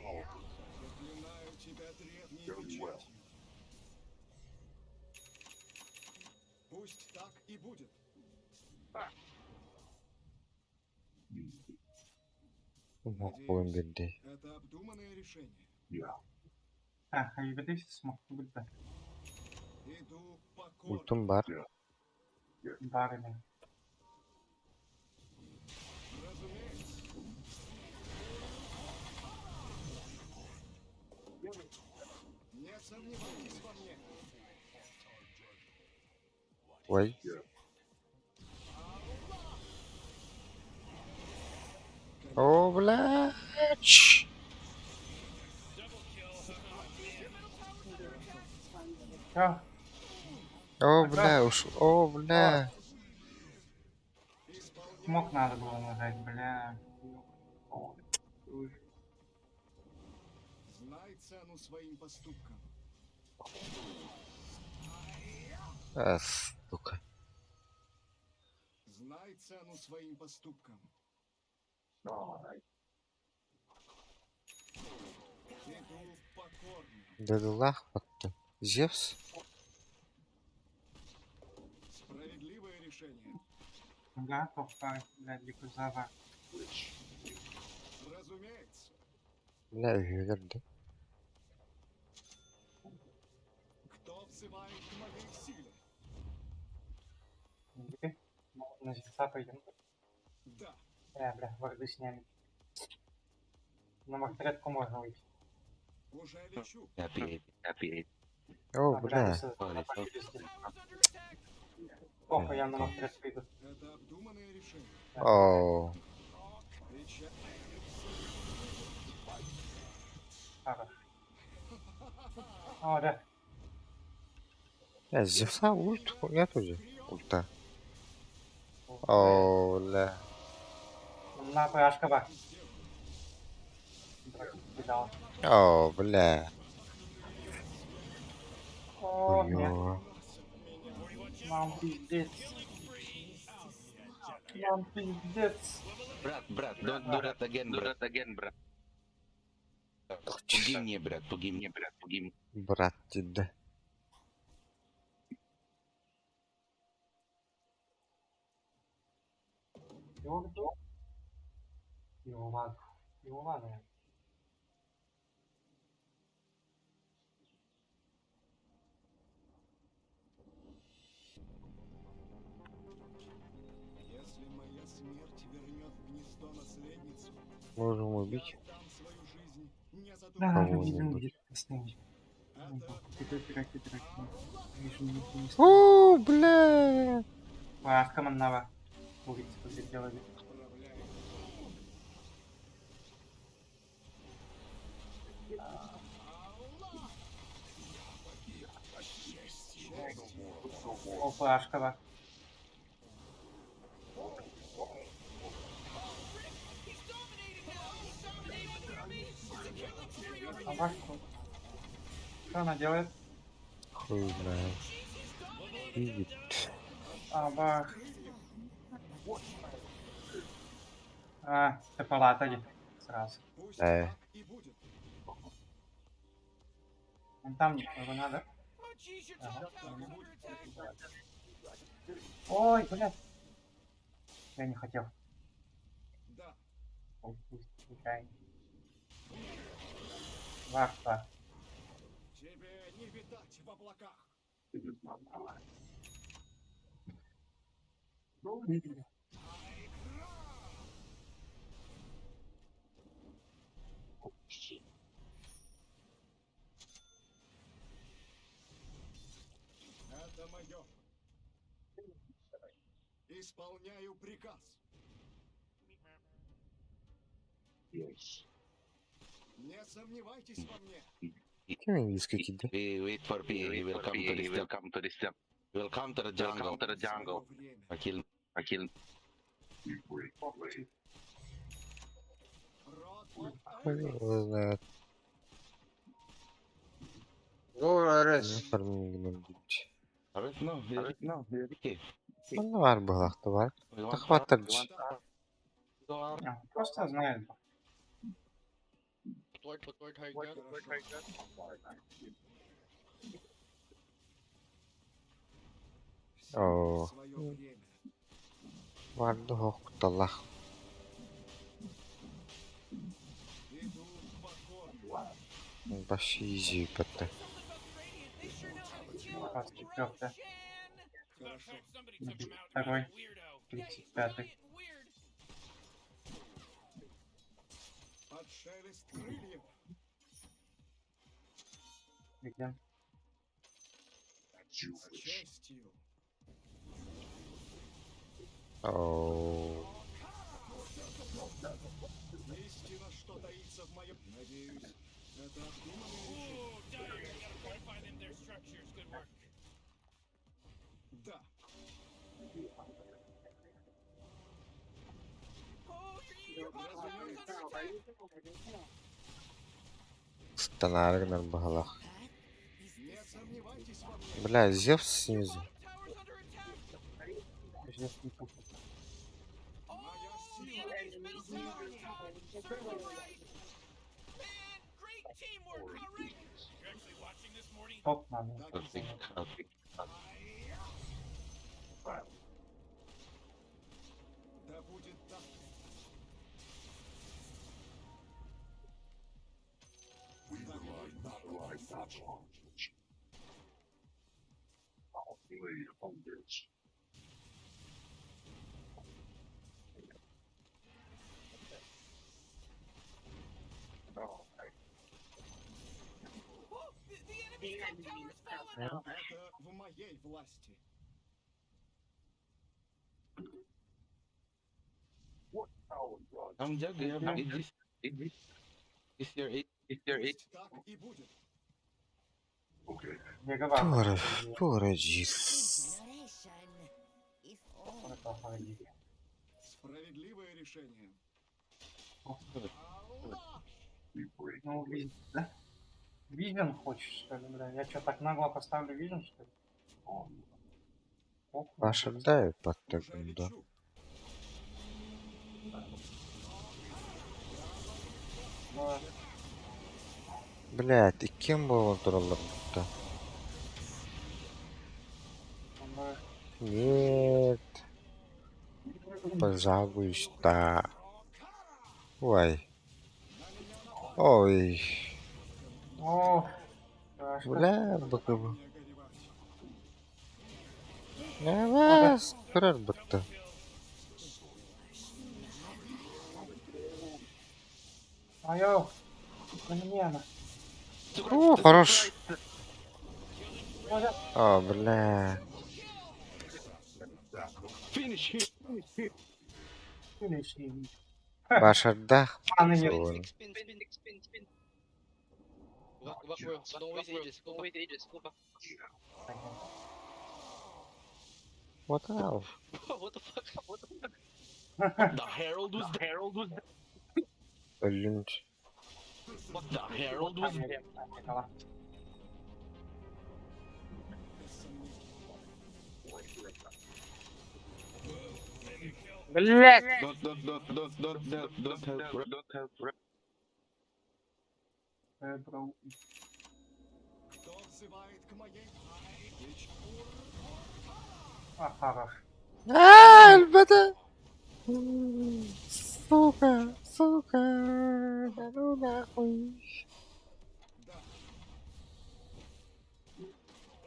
Заклинаю тебя древней печатью. Пусть так и будет. Мақпойын берді. Это обдуманное решение. Так, а ебать, смог быть, да. Иду покорно. Ультум бар. Барами. Разумеется. Не сомневайтесь во мне. Ой. О, блядь. Чё? О, бля, уж. О, бля. Смог надо было нажать, бля. Знай цену своим поступкам. А, сука. Знай цену своим поступкам. Иду покорно. Дедулах потом. Зевс? Справедливое решение. Готов, блядь, дикузава. Разумеется. Бля, верды. взывает к моей силе. Где? На зельца пойдем. Да, Бля, варды сняли. На мартретку можно выйти. уже лечу. Опять. О, Бля, бля. если Ладно, пошли без дела. Плохо, я на мартретку иду. Это обдуманное решение. О, Печаль. Хорош. О, да. Зевса ульт нет уже. Ульта. О, бля. На ПАшка бар. Кидал. О, бля. О, нет. Хуёво. Нам пиздец. Нам пиздец. Брат, don't do that again, брат. Пуги мне, брат, пуги мне. Брат, да. Его кто? Его ладно. Его ладно. Если моя смерть вернет в гнездо наследницу, Можем убить я отдам свою жизнь, не Да, задумываясь. кого-нибудь. О, О, бля. ПАшка маннава. Улица подлетела. О, ПАшка бар. А бар что? Что она делает? Хуй знает. Видит. А, бар. А, ты палатали. Сразу. Пусть Э. так и будет. Вон там никого надо. Ага. Ой, блядь. Я не хотел. Да, Ой, пусть, случайно. Варта. тебе не витать в облаках. Это мое. Исполняю приказ. Не сомневайтесь во мне. Кем английский кида? Wait for P, he will come to this step. He will come to the jungle. Свое время. I kill. Род Хуй его знает. Go, Ne Res. farming gitmiş. No, okay. Ne var bu halakta var? Хватать. А, просто знает. О, свое время. vardı hoktala. Иду в покой. Başı izi pete. 24. Хорошо. Второй. 35. Под шелест крыльев. Где? С честью. Ооо. Истина, что таится в моем... Надеюсь, это обдуманное решение. Да. Станаргнар бахалах. Не сомневайтесь во мне. Бля, Зевс снизу. Здесь не пушит. Моя сила. Топ надо. Да будет так. Это в моей власти. I'm joking. It's your eight. Пусть так и будет. Гигаватт. Порадис. Справедливое решение. Ну, да? Вижен хочешь, что ли, бля? Я что, так нагло поставлю вижен, что ли? Ох, Ваша дай под Уже таким, да. лечу. да. Блядь, и кем был он туралар-то? Да. Нет. Пожалуйста. Ой. Ой. О, страшно. Бля, БКБ. Не горевать. Не вас. Крар бата. Айо, колено. О, хорош. Бля, О, бля. Finish him. финиш и- Ваша да. А, ну нет. Ой. Вот ау. The Herald was there. Блин. The Herald was there. Прикола. Блять! Don't help. Бро. Кто взывает к моей Лечу. А, хорош. Альбата. Сука, сука. Да ну нахуй.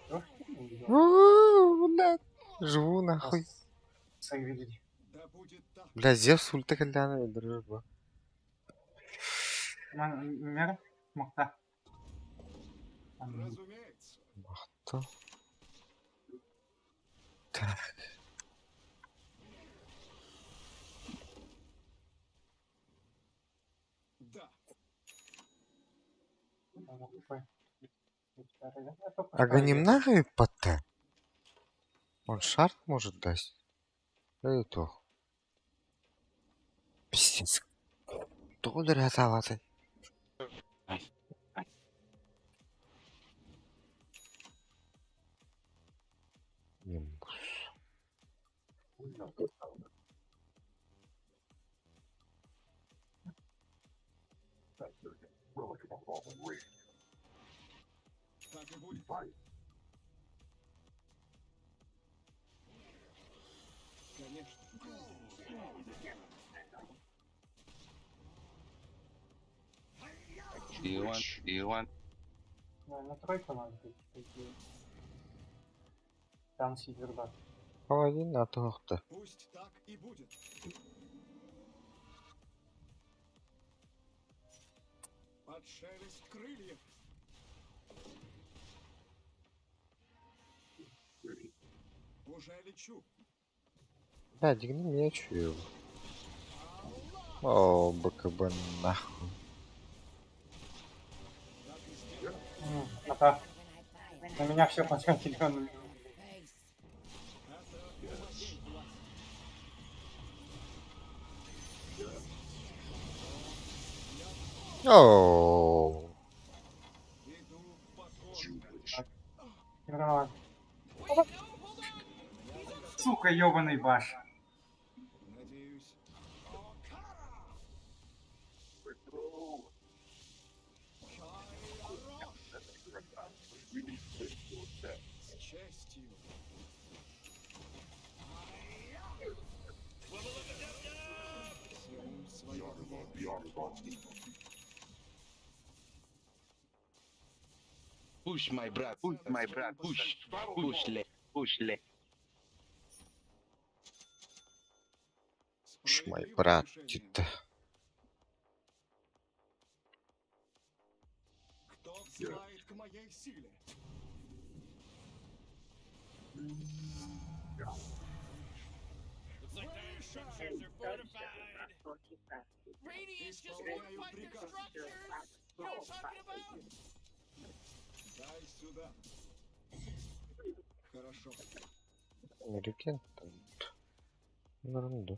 Что ж ты не видел? Блядь. Живу нахуй. Соединить. Да будет так. Бля, Зевс ульта кальяна, дружба. Мер? Махта. Разумеется. Кто? Так. Да. Аганим нахуй пата. Он шарт может дать. Да и то. Пиздец. Кто ударяется? Нимбус. Так и будет. Конечно. Do you want? На тройку надо такие. Там сидербат. Половина торта. Пусть так и будет. Под шелест крыльев. Уже лечу. Да, дигни меч его. О, БКБ нахуй. Так и сделаю. А на меня все потратили. Это в моей власти. Оу. Иду покорно. Нормально. Сука, ёбаный баш. Надеюсь. С честью. Всему свое время. Push my brat. Push left. Push left. ж мой братик-то. Кто взывает к моей силе? Looks like dire structures are fortified. Radiant just Исполняю fortified their приказ. structures. You know what I'm talking about? Дай сюда. Хорошо. Американ там. Ерунда.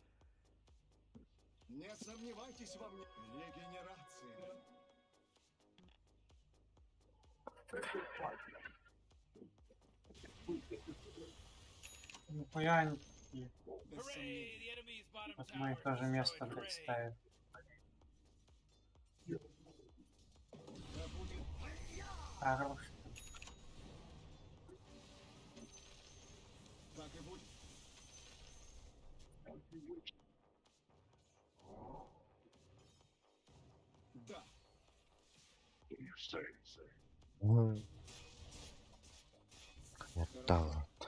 Не сомневайтесь во мне. Регенерация. Нихуя они такие. Без Hooray! сомнений. The enemy's bottom Вот tower мы их тоже is место destroyed. блядь, Hooray! ставим. Да будет Хорош. так и будет. Да. Талант.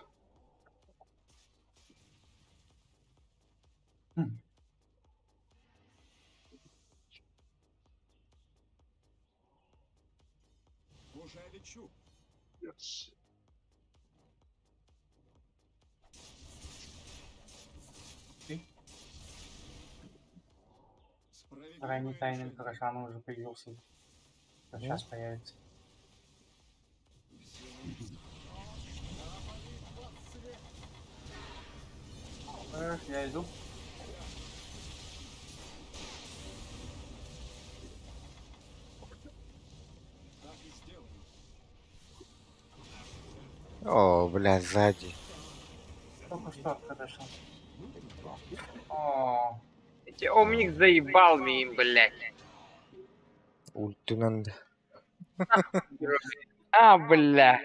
Уже лечу. Ты? Справедливое Ранний тайник решение. Рошана уже появился. Сейчас появится. Я иду. Так и сделаем. О, бля, сзади. Только что подошел. О, Омник заебал мне им, блядь. Ульту надо. А, бля.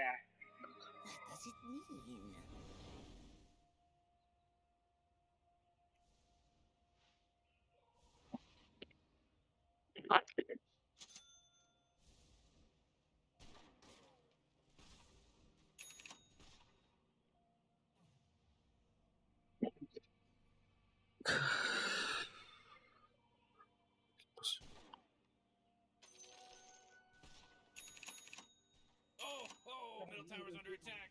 Oh, oh, middle tower's under attack.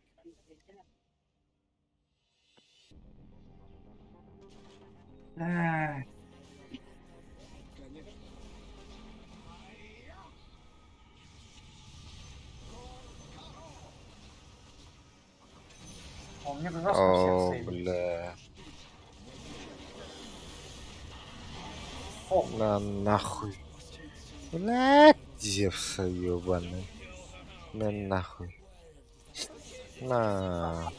эх, Конечно. у меня жестко всех О, сейвит. бля. О, На нахуй. Блядь, Зевса ёбаный. На нахуй. На.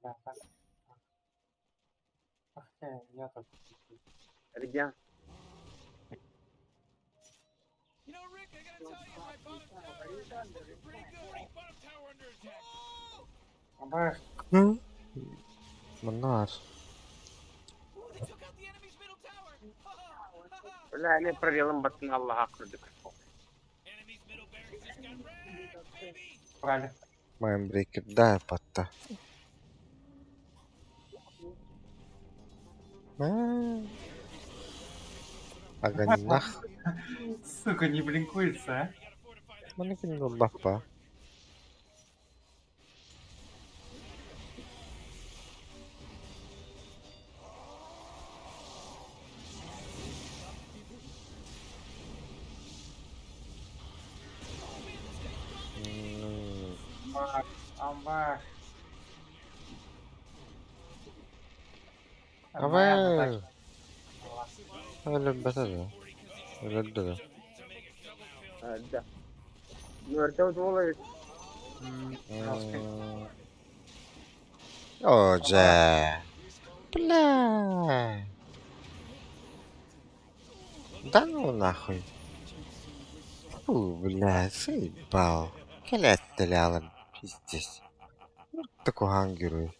Да, так. Ах ты, я тут. Где? You know, Rick, I gotta tell you, my bottom tower is looking pretty good. Bottom tower under attack. Обращ. Монар. Ooh, they took out the enemy's middle tower. Бля, не провелом батна Аллаха крудик. Enemy's middle barracks just got wrecked, baby. Брали. Моим брекет, да, пота. Ага, нах. Сука, не блинкуется, а? Mana kan bapa. Амбар. Apa? Ada bahasa tu. Ada tu. Да. Ну, Артем Волович. Oh, ja. Бля. Да ну нахуй. Фу, бля, заебал. Келя стреляла, пиздец. Ну, такой ангеру.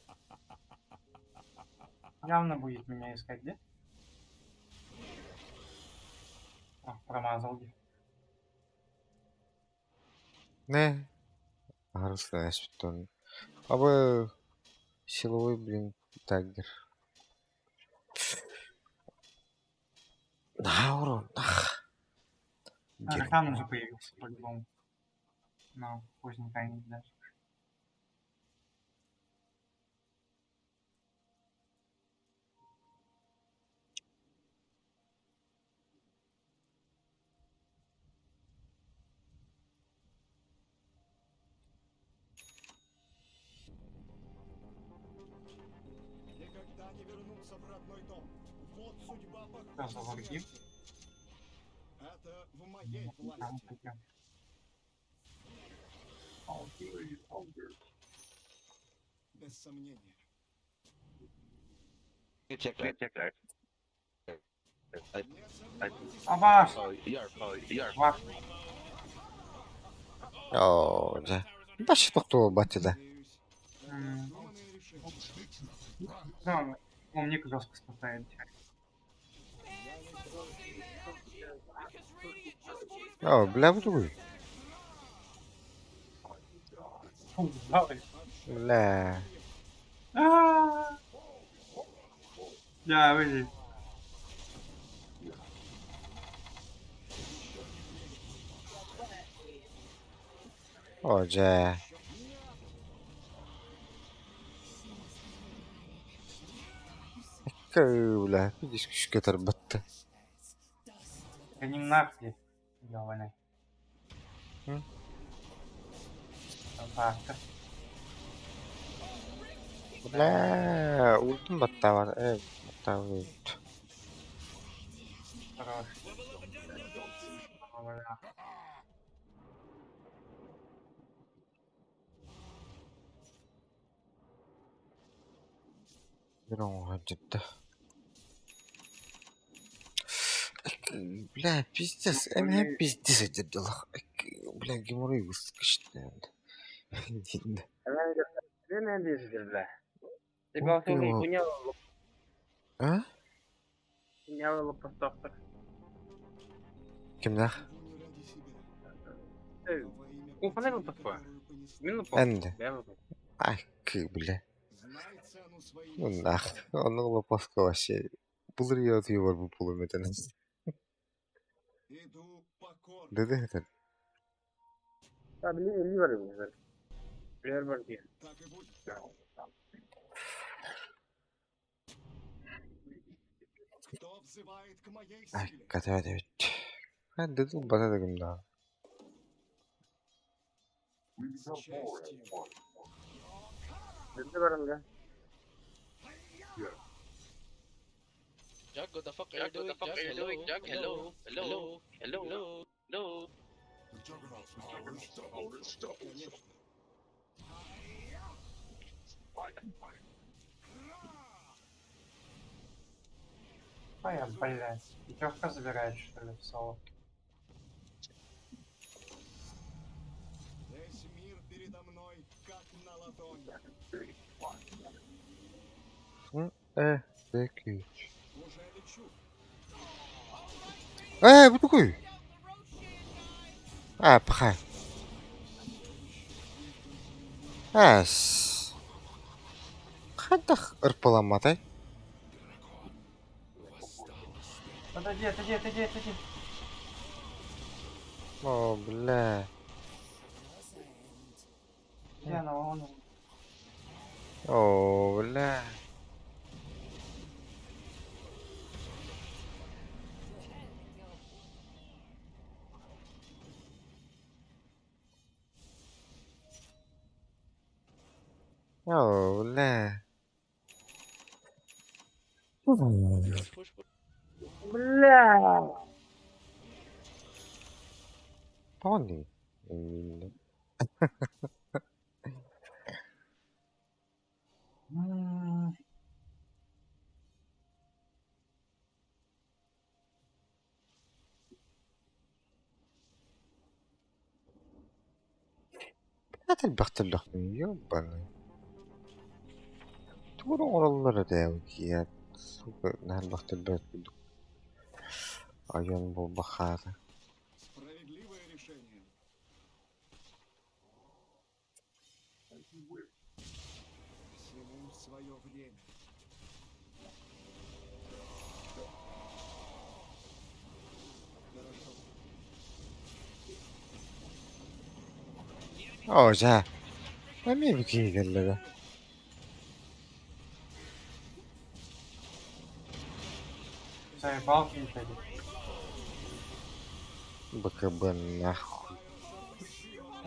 Явно будет меня искать, где? Промазал. Не. Арыслан Эспитон. Абы силовой, блин, даггер. На, урон, нах. Аркан уже появился по-любому. Но поздний тайминг даже. Никогда не вернуться в родной дом. Вот судьба Что за похожих враги? смертей. Это в моей Там власти. такие. Без сомнения. Check that. Не сомневайтесь. Абаш! You're Ваш! О, да. Да что кто, батя, да. Надеюсь, это М. обдуманное решение. Да, умник жестко спасает. О, бля, вдруг. Фу, давай. Бля. А-а-а! Я выйди. О, да. Бля, видишь, küçük battı. Они нахуй. Ёбаный. М? Собака. Бля, ультим battı var. Evet, battı ult. Хорош. Бля. Bir он ciddi. Бля, пиздец, эми пиздец эдердилах. Бля, геморрой выскочит, наверное. Ты не обижаешь, бля. Ты Ух голосовал ты, не вот. А? хуйня лопастовка. Kimler? Не ради себя, Ты, но во имя купаны потери, лопастова? которую понесли. Минут Энди. Я Ay, bля. Знай цену своей Ну мести. нах, onun Лопаска вообще. Bulur atıyor var bu pulumetini. Иду покорно. Dedi это. Там ливер уже. Ливер. Так и будет. Кто взывает к моей Ay, силе? kata evet. Ben dedim bana dedim daha. С честью. Ливер, да? Jack, what the fuck Jack, what the fuck are you doing? Jack, hello? Hello? Hello? Hello? Конечно. Ой, блядь. Пятерка забирает, что ли, в соло. Весь мир передо мной, как на ладони. Peki. Уже лечу. Bu такой. Пахай. As. Хадах ырпаламатай. Отойди, отойди, отойди, отойди. О, бля. Где она, вон она. О, бля. О, бля. Push, push, push. Бля! Понял. М, هذا البخت اللخمي يبا تقولوا والله لا داوي يا سوق نهار البخت البيت А ён був бахати. Справедливое решение. Всему свое время. Хорошо. О, за. А мені geldi. Заебал финтали. БКБ нахуй.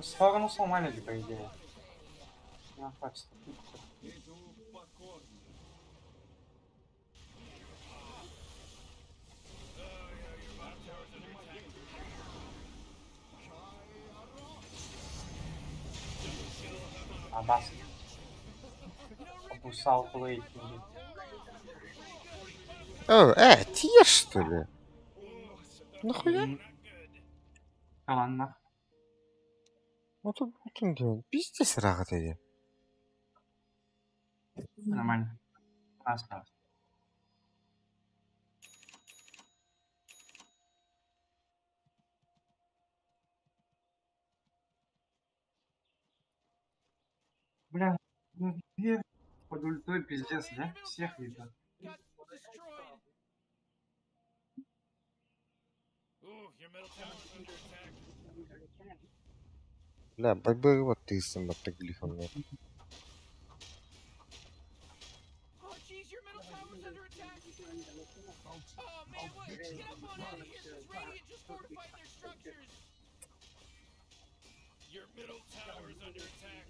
Сторону сломали, по идее. Ну, так, стопиться. Иду покорно. Абас. Обуссал плейтинги. О, ти є, что ли? Нахуя? Ладно. Ну тут бутинги, пиздец рагатые. Нормально. Осталось. Бля, ну где под ультой пиздец, да? Всех видно. Got destroyed. Ooh, your middle tower's under attack. Бля, бай вот ты сам отоглифом. Oh, jeez, your middle tower's under attack. Oh, man, what? Get up on out of here. This Radiant just fortified their structures. Your middle tower's under attack.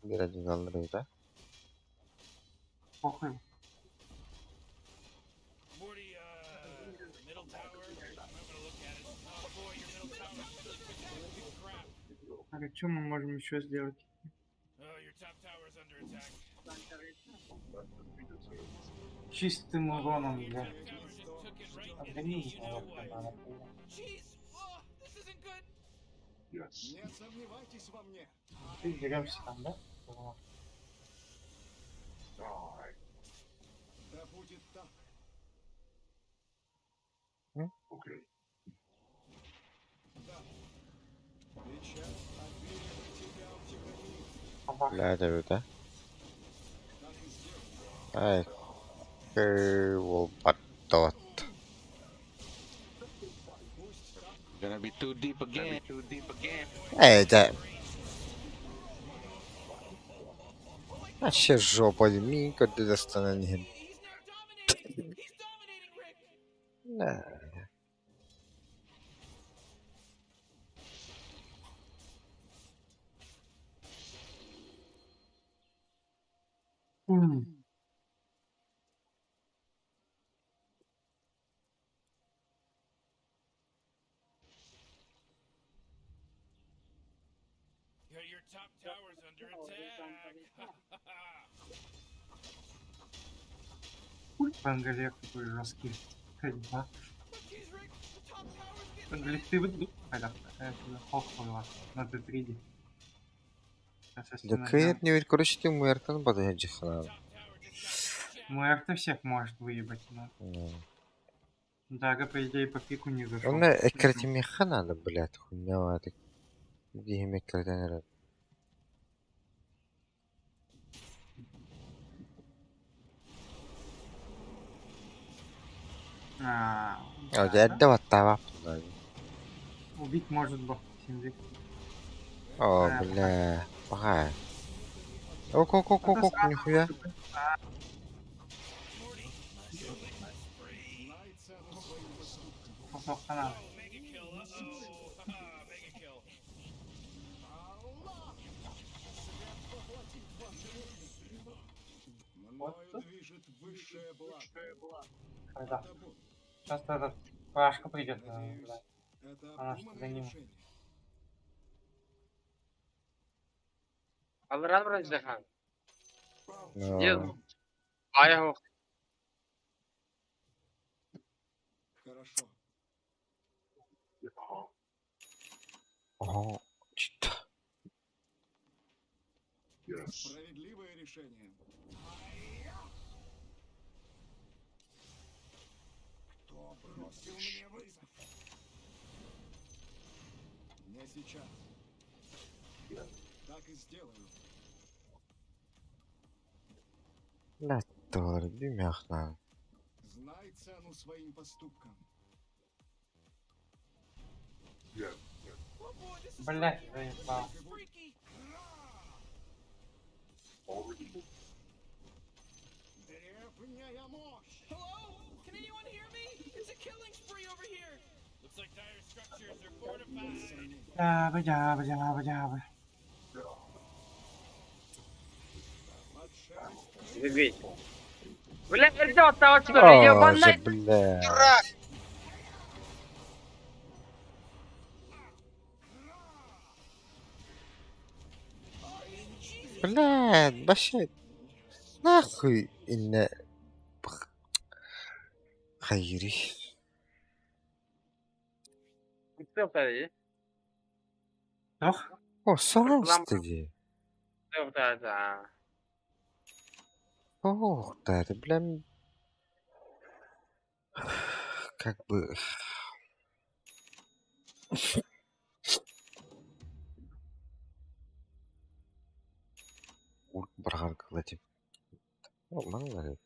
Bir adım kaldırıyor da. Похуй. Morty, middle tower. I'm gonna look at it. Oh, boy, your middle tower's holy crap. А что мы можем еще сделать? Oh, your top tower's under attack. Чистым уроном, бля. Top tower just took it right in the Организм you know вот what. надо. Jeez, oh, this isn't good. Не сомневайтесь во мне. Ты деремся там, да? Да будет так. Да. Сейчас обвиню тебя в тихоне. Абах. Bля, да, да. Так и сделай. Ай, кырвол потот. Пусть так. Gonna be too deep again. Too deep again. Эй, да. Вообще жопа, Минько, ты достанешь. He's now dominating. He's dominating, Rick. Да. Your top tower's under attack. Пангалек такой жесткий. Ходьба. Jeez, Rick, the top tower's getting Пангалек, ты выйду. Когда хохуила на Т3. Да кайт не ведь, короче, ты мертвен, подойди храм. Муэрто всех может выебать, но... Дага, по идее, по пику не зашел. Он экрати меха надо, блядь, хуйня, ты. Где меха, А, я давай тава. убить может бог. Синдрик. О, бля, погай. Ок, нихуя. Знай цену своим поступкам. Кусок канала. mega kill. Uh-oh. Mega kill. Аллах! Свет воплотит ваши руки. Мною движет высшее благо. Когда? Это боль. Сейчас этот Пашка придет. Да. Это Она что, за обдуманное ним? решение. Алран вроде Захан. Ну, А его. Хорошо. ого, чё-то. Справедливое решение. Кто против? Бросил мне вызов. Не сейчас. Так и сделаю. Да, то бимяхна. Знай цену своим поступкам. Oh boy, this is Блять, заебал. freaky. Древняя мощь. Hello? Can anyone hear me? It's a killing spree over here. Looks like dire structures are fortified. Дябы, дябы, дябы, дябы. Под шерсть. Двигай. Бля, придётся отсюда, О, ёбаный! же, бля. Блядь, вообще, нахуй, инна. Хайри. Всё, подожди. Ох, О, сам Нам- стыди. Всё, да. Ох, да, это, бля, как бы... Браган клади. О, мало ли.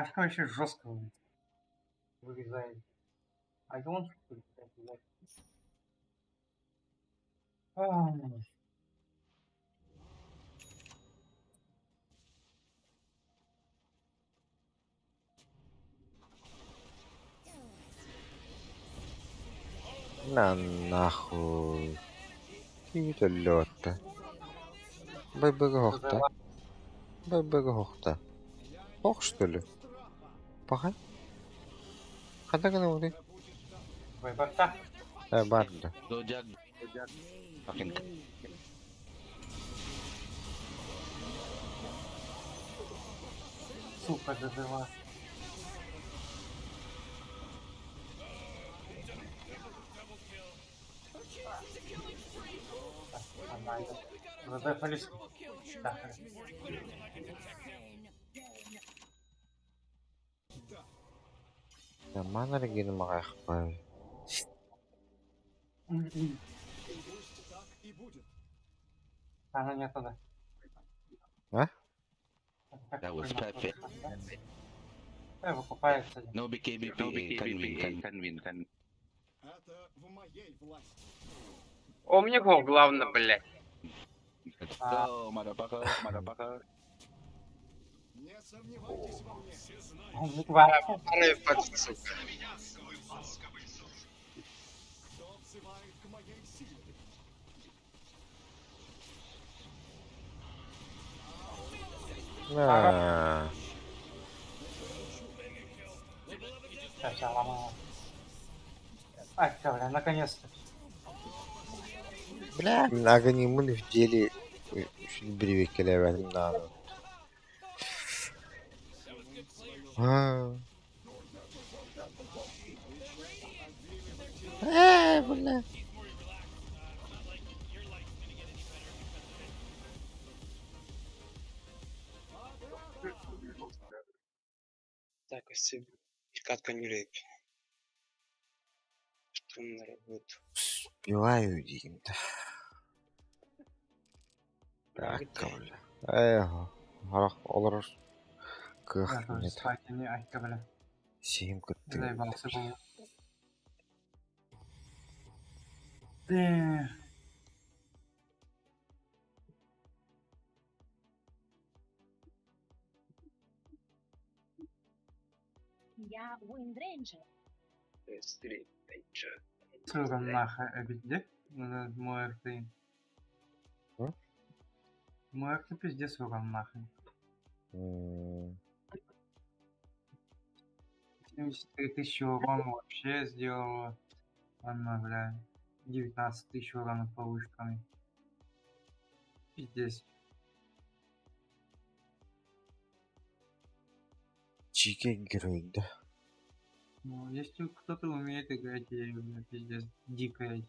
порошка еще жестко вырезает. А он что ли, блядь? Ай. На нахуй. Какие-то лёта. Бай-бай-гохта. Бай-бай-гохта. Ох, что ли? Пахай. Хадагана ури. Выборка. Барда. Dojak. Fucking Сука, дожила. Нормально. Задефались. Да. Я мана регин махпай. Пусть так и будет. Она не туда. А? That was perfect. Выкупается. No BKB, can win. Это в моей власти. У меня гол, главное, блядь. Let's go, motherfucker. Не сомневайтесь во мне. Кто взывает к моей силе? На. Сейчас я ломала. Ай, бля, наконец-то. Бля, агонимын в деле. Чуть бревек келебедим надо. Бля. Так, если катка не рейп. Что на работу? Пиваю дим-то. Так, бля. Харах олар. Я Кых тоже нет. спать не айка, бля. Симка ты. Заебался был. Да. Я Уиндрейнджер. Сука, нахуй, обидеть? Муэрты. А? Муэрты пиздец, сука, нахуй. 73 тысячи урона вообще сделала. Она, бля, 19 тысяч урона по вышкам. Пиздец. Чики героик, да? Ну, если кто-то умеет играть, я, пиздец, дикая.